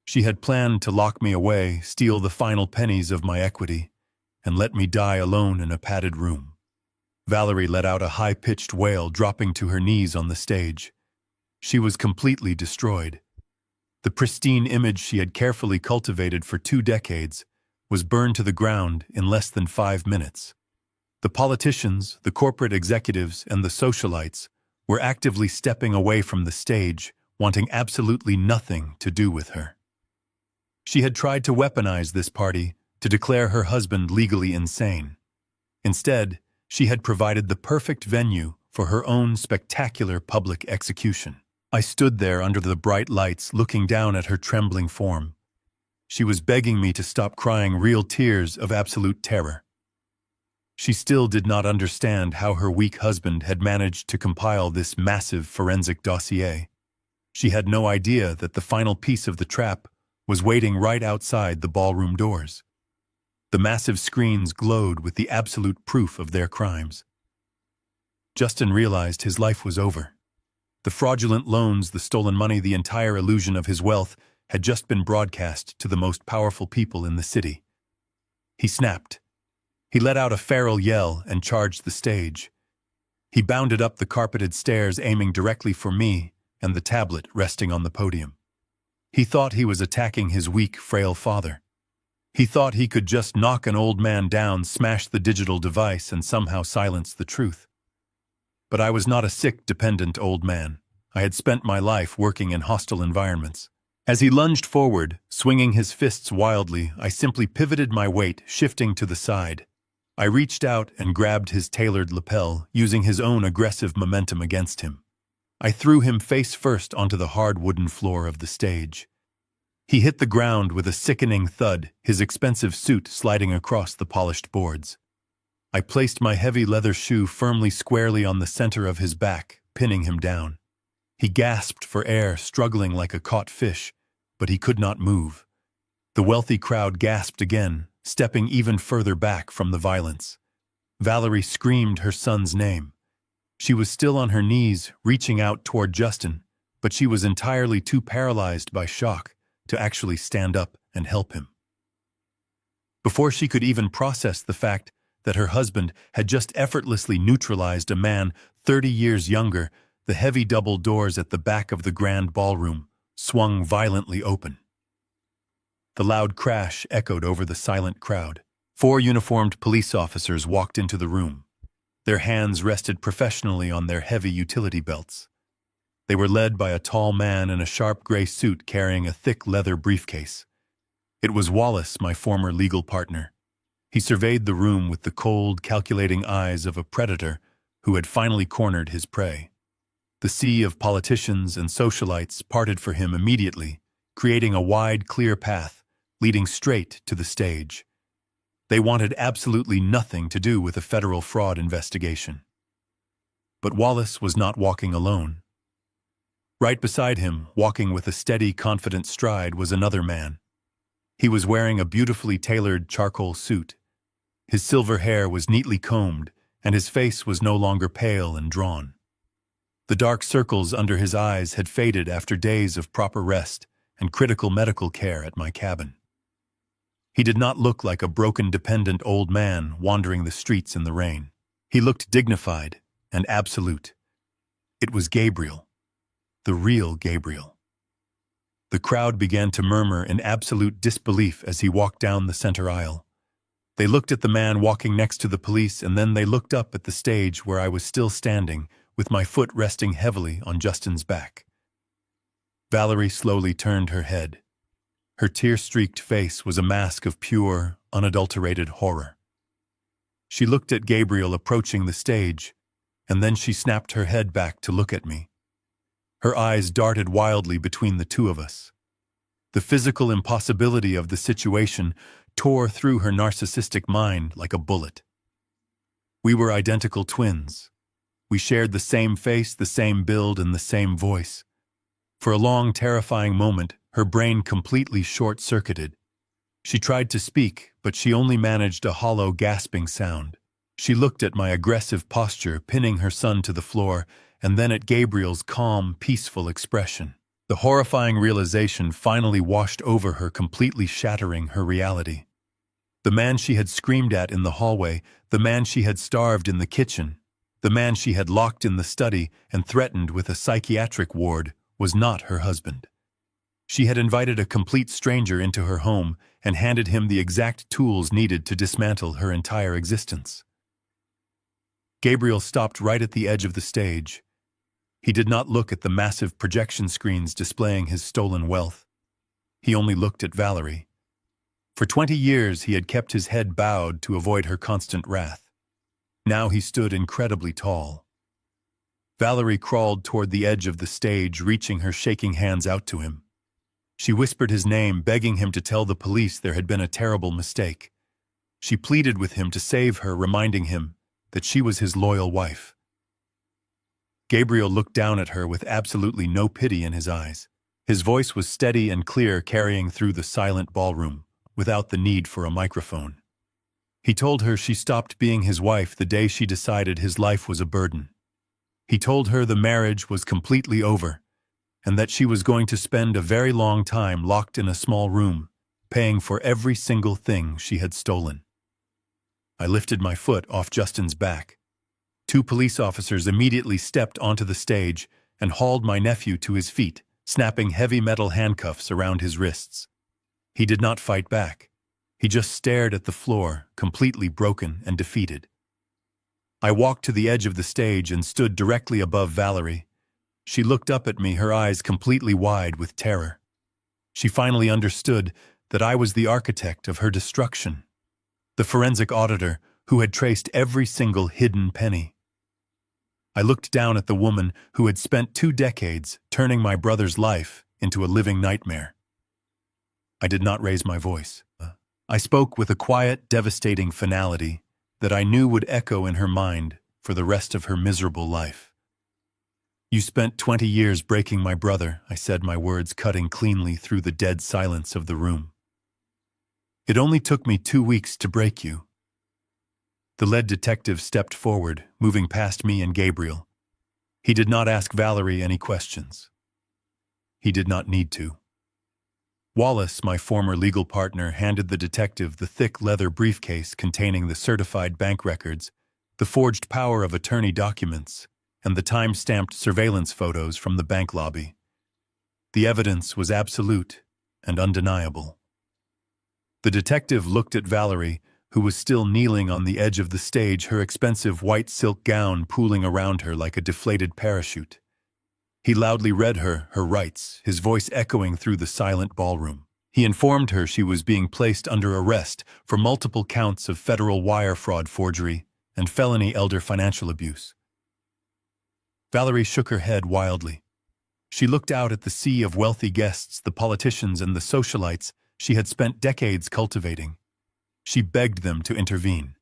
Speaker 1: She had planned to lock me away, steal the final pennies of my equity, and let me die alone in a padded room. Valerie let out a high-pitched wail, dropping to her knees on the stage. She was completely destroyed. The pristine image she had carefully cultivated for 2 decades was burned to the ground in less than 5 minutes. The politicians, the corporate executives, and the socialites were actively stepping away from the stage, wanting absolutely nothing to do with her. She had tried to weaponize this party to declare her husband legally insane. Instead, she had provided the perfect venue for her own spectacular public execution. I stood there under the bright lights, looking down at her trembling form. She was begging me to stop crying real tears of absolute terror. She still did not understand how her weak husband had managed to compile this massive forensic dossier. She had no idea that the final piece of the trap was waiting right outside the ballroom doors. The massive screens glowed with the absolute proof of their crimes. Justin realized his life was over. The fraudulent loans, the stolen money, the entire illusion of his wealth had just been broadcast to the most powerful people in the city. He snapped. He let out a feral yell and charged the stage. He bounded up the carpeted stairs, aiming directly for me and the tablet resting on the podium. He thought he was attacking his weak, frail father. He thought he could just knock an old man down, smash the digital device, and somehow silence the truth. But I was not a sick, dependent old man. I had spent my life working in hostile environments. As he lunged forward, swinging his fists wildly, I simply pivoted my weight, shifting to the side. I reached out and grabbed his tailored lapel, using his own aggressive momentum against him. I threw him face first onto the hard wooden floor of the stage. He hit the ground with a sickening thud, his expensive suit sliding across the polished boards. I placed my heavy leather shoe firmly squarely on the center of his back, pinning him down. He gasped for air, struggling like a caught fish, but he could not move. The wealthy crowd gasped again, stepping even further back from the violence. Valerie screamed her son's name. She was still on her knees, reaching out toward Justin, but she was entirely too paralyzed by shock to actually stand up and help him. Before she could even process the fact that her husband had just effortlessly neutralized a man 30 years younger, the heavy double doors at the back of the grand ballroom swung violently open. The loud crash echoed over the silent crowd. 4 uniformed police officers walked into the room. Their hands rested professionally on their heavy utility belts. They were led by a tall man in a sharp gray suit carrying a thick leather briefcase. It was Wallace, my former legal partner. He surveyed the room with the cold, calculating eyes of a predator who had finally cornered his prey. The sea of politicians and socialites parted for him immediately, creating a wide, clear path leading straight to the stage. They wanted absolutely nothing to do with a federal fraud investigation. But Wallace was not walking alone. Right beside him, walking with a steady, confident stride, was another man. He was wearing a beautifully tailored charcoal suit. His silver hair was neatly combed, and his face was no longer pale and drawn. The dark circles under his eyes had faded after days of proper rest and critical medical care at my cabin. He did not look like a broken, dependent old man wandering the streets in the rain. He looked dignified and absolute. It was Gabriel, the real Gabriel. The crowd began to murmur in absolute disbelief as he walked down the center aisle. They looked at the man walking next to the police, and then they looked up at the stage where I was still standing, with my foot resting heavily on Justin's back. Valerie slowly turned her head. Her tear-streaked face was a mask of pure, unadulterated horror. She looked at Gabriel approaching the stage, and then she snapped her head back to look at me. Her eyes darted wildly between the two of us. The physical impossibility of the situation tore through her narcissistic mind like a bullet. We were identical twins. We shared the same face, the same build, and the same voice. For a long, terrifying moment, her brain completely short-circuited. She tried to speak, but she only managed a hollow, gasping sound. She looked at my aggressive posture, pinning her son to the floor, and then at Gabriel's calm, peaceful expression. The horrifying realization finally washed over her, completely shattering her reality. The man she had screamed at in the hallway, the man she had starved in the kitchen, the man she had locked in the study and threatened with a psychiatric ward, was not her husband. She had invited a complete stranger into her home and handed him the exact tools needed to dismantle her entire existence. Gabriel stopped right at the edge of the stage. He did not look at the massive projection screens displaying his stolen wealth. He only looked at Valerie. For 20 years he had kept his head bowed to avoid her constant wrath. Now he stood incredibly tall. Valerie crawled toward the edge of the stage, reaching her shaking hands out to him. She whispered his name, begging him to tell the police there had been a terrible mistake. She pleaded with him to save her, reminding him that she was his loyal wife. Gabriel looked down at her with absolutely no pity in his eyes. His voice was steady and clear, carrying through the silent ballroom, without the need for a microphone. He told her she stopped being his wife the day she decided his life was a burden. He told her the marriage was completely over, and that she was going to spend a very long time locked in a small room, paying for every single thing she had stolen. I lifted my foot off Justin's back. 2 police officers immediately stepped onto the stage and hauled my nephew to his feet, snapping heavy metal handcuffs around his wrists. He did not fight back. He just stared at the floor, completely broken and defeated. I walked to the edge of the stage and stood directly above Valerie. She looked up at me, her eyes completely wide with terror. She finally understood that I was the architect of her destruction, the forensic auditor who had traced every single hidden penny. I looked down at the woman who had spent 2 decades turning my brother's life into a living nightmare. I did not raise my voice. I spoke with a quiet, devastating finality that I knew would echo in her mind for the rest of her miserable life. You spent 20 years breaking my brother, I said, my words cutting cleanly through the dead silence of the room. It only took me 2 weeks to break you. The lead detective stepped forward, moving past me and Gabriel. He did not ask Valerie any questions. He did not need to. Wallace, my former legal partner, handed the detective the thick leather briefcase containing the certified bank records, the forged power of attorney documents, and the time-stamped surveillance photos from the bank lobby. The evidence was absolute and undeniable. The detective looked at Valerie, who was still kneeling on the edge of the stage, her expensive white silk gown pooling around her like a deflated parachute. He loudly read her rights, his voice echoing through the silent ballroom. He informed her she was being placed under arrest for multiple counts of federal wire fraud forgery and felony elder financial abuse. Valerie shook her head wildly. She looked out at the sea of wealthy guests, the politicians and the socialites she had spent decades cultivating. She begged them to intervene.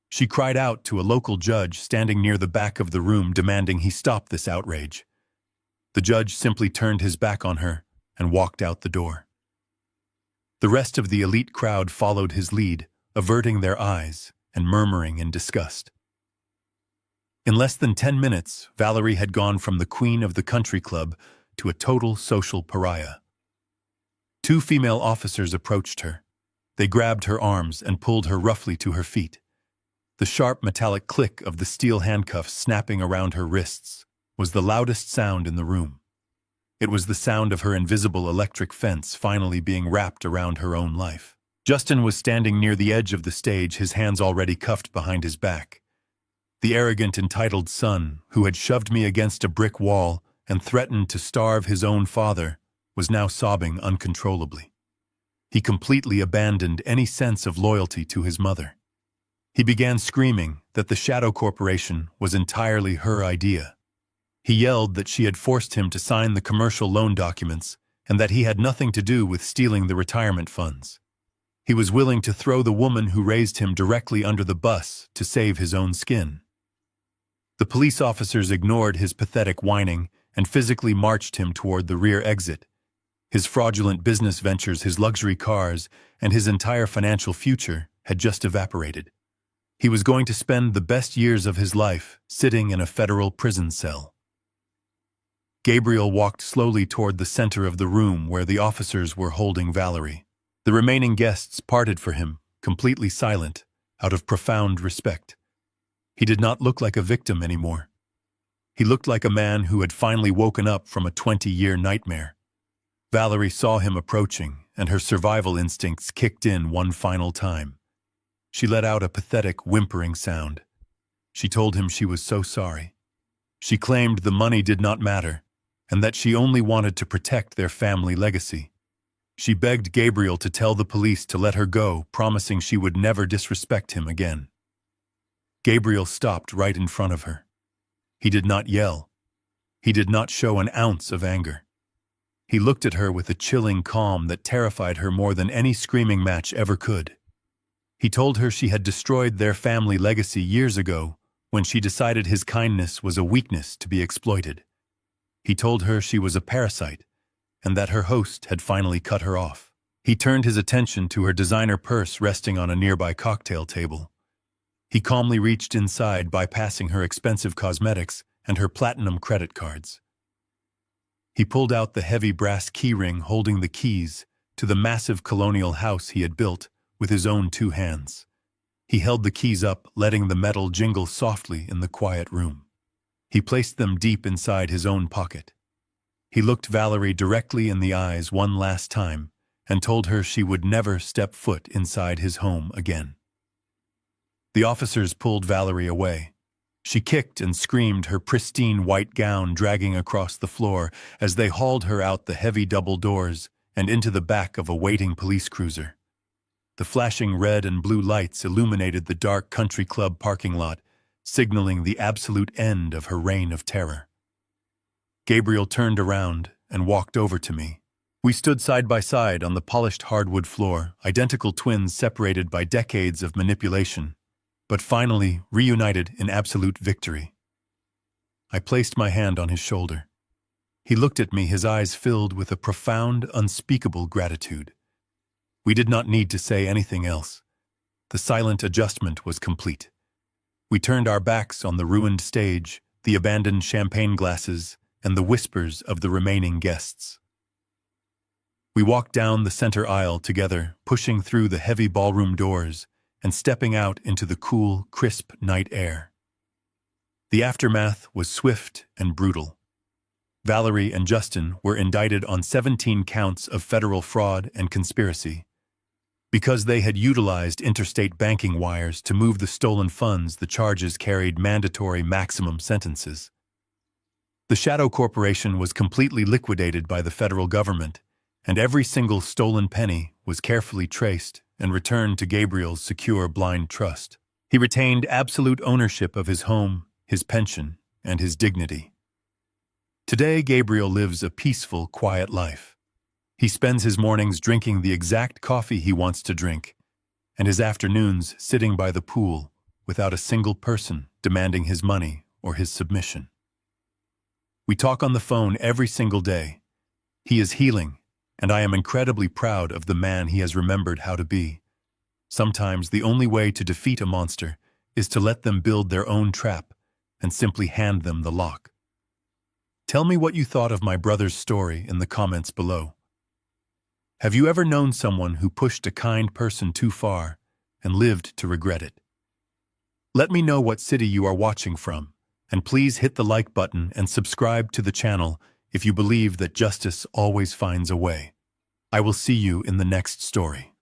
Speaker 1: She cried out to a local judge standing near the back of the room, demanding he stop this outrage. The judge simply turned his back on her and walked out the door. The rest of the elite crowd followed his lead, averting their eyes and murmuring in disgust. In less than 10 minutes, Valerie had gone from the queen of the country club to a total social pariah. 2 female officers approached her. They grabbed her arms and pulled her roughly to her feet. The sharp metallic click of the steel handcuffs snapping around her wrists was the loudest sound in the room. It was the sound of her invisible electric fence finally being wrapped around her own life. Justin was standing near the edge of the stage, his hands already cuffed behind his back. The arrogant, entitled son, who had shoved me against a brick wall and threatened to starve his own father, was now sobbing uncontrollably. He completely abandoned any sense of loyalty to his mother. He began screaming that the Shadow Corporation was entirely her idea. He yelled that she had forced him to sign the commercial loan documents and that he had nothing to do with stealing the retirement funds. He was willing to throw the woman who raised him directly under the bus to save his own skin. The police officers ignored his pathetic whining and physically marched him toward the rear exit. His fraudulent business ventures, his luxury cars, and his entire financial future had just evaporated. He was going to spend the best years of his life sitting in a federal prison cell. Gabriel walked slowly toward the center of the room where the officers were holding Valerie. The remaining guests parted for him, completely silent, out of profound respect. He did not look like a victim anymore. He looked like a man who had finally woken up from a 20-year nightmare. Valerie saw him approaching, and her survival instincts kicked in one final time. She let out a pathetic, whimpering sound. She told him she was so sorry. She claimed the money did not matter, and that she only wanted to protect their family legacy. She begged Gabriel to tell the police to let her go, promising she would never disrespect him again. Gabriel stopped right in front of her. He did not yell. He did not show an ounce of anger. He looked at her with a chilling calm that terrified her more than any screaming match ever could. He told her she had destroyed their family legacy years ago when she decided his kindness was a weakness to be exploited. He told her she was a parasite and that her host had finally cut her off. He turned his attention to her designer purse resting on a nearby cocktail table. He calmly reached inside, bypassing her expensive cosmetics and her platinum credit cards. He pulled out the heavy brass keyring holding the keys to the massive colonial house he had built with his own 2 hands. He held the keys up, letting the metal jingle softly in the quiet room. He placed them deep inside his own pocket. He looked Valerie directly in the eyes one last time and told her she would never step foot inside his home again. The officers pulled Valerie away. She kicked and screamed, her pristine white gown dragging across the floor as they hauled her out the heavy double doors and into the back of a waiting police cruiser. The flashing red and blue lights illuminated the dark country club parking lot, signaling the absolute end of her reign of terror. Gabriel turned around and walked over to me. We stood side by side on the polished hardwood floor, identical twins separated by decades of manipulation, but finally reunited in absolute victory. I placed my hand on his shoulder. He looked at me, his eyes filled with a profound, unspeakable gratitude. We did not need to say anything else. The silent adjustment was complete. We turned our backs on the ruined stage, the abandoned champagne glasses, and the whispers of the remaining guests. We walked down the center aisle together, pushing through the heavy ballroom doors and stepping out into the cool, crisp night air. The aftermath was swift and brutal. Valerie and Justin were indicted on 17 counts of federal fraud and conspiracy. Because they had utilized interstate banking wires to move the stolen funds, the charges carried mandatory maximum sentences. The Shadow Corporation was completely liquidated by the federal government, and every single stolen penny was carefully traced and returned to Gabriel's secure blind trust. He retained absolute ownership of his home, his pension, and his dignity. Today, Gabriel lives a peaceful, quiet life. He spends his mornings drinking the exact coffee he wants to drink, and his afternoons sitting by the pool without a single person demanding his money or his submission. We talk on the phone every single day. He is healing, and I am incredibly proud of the man he has remembered how to be. Sometimes the only way to defeat a monster is to let them build their own trap and simply hand them the lock. Tell me what you thought of my brother's story in the comments below. Have you ever known someone who pushed a kind person too far and lived to regret it? Let me know what city you are watching from, and please hit the like button and subscribe to the channel if you believe that justice always finds a way. I will see you in the next story.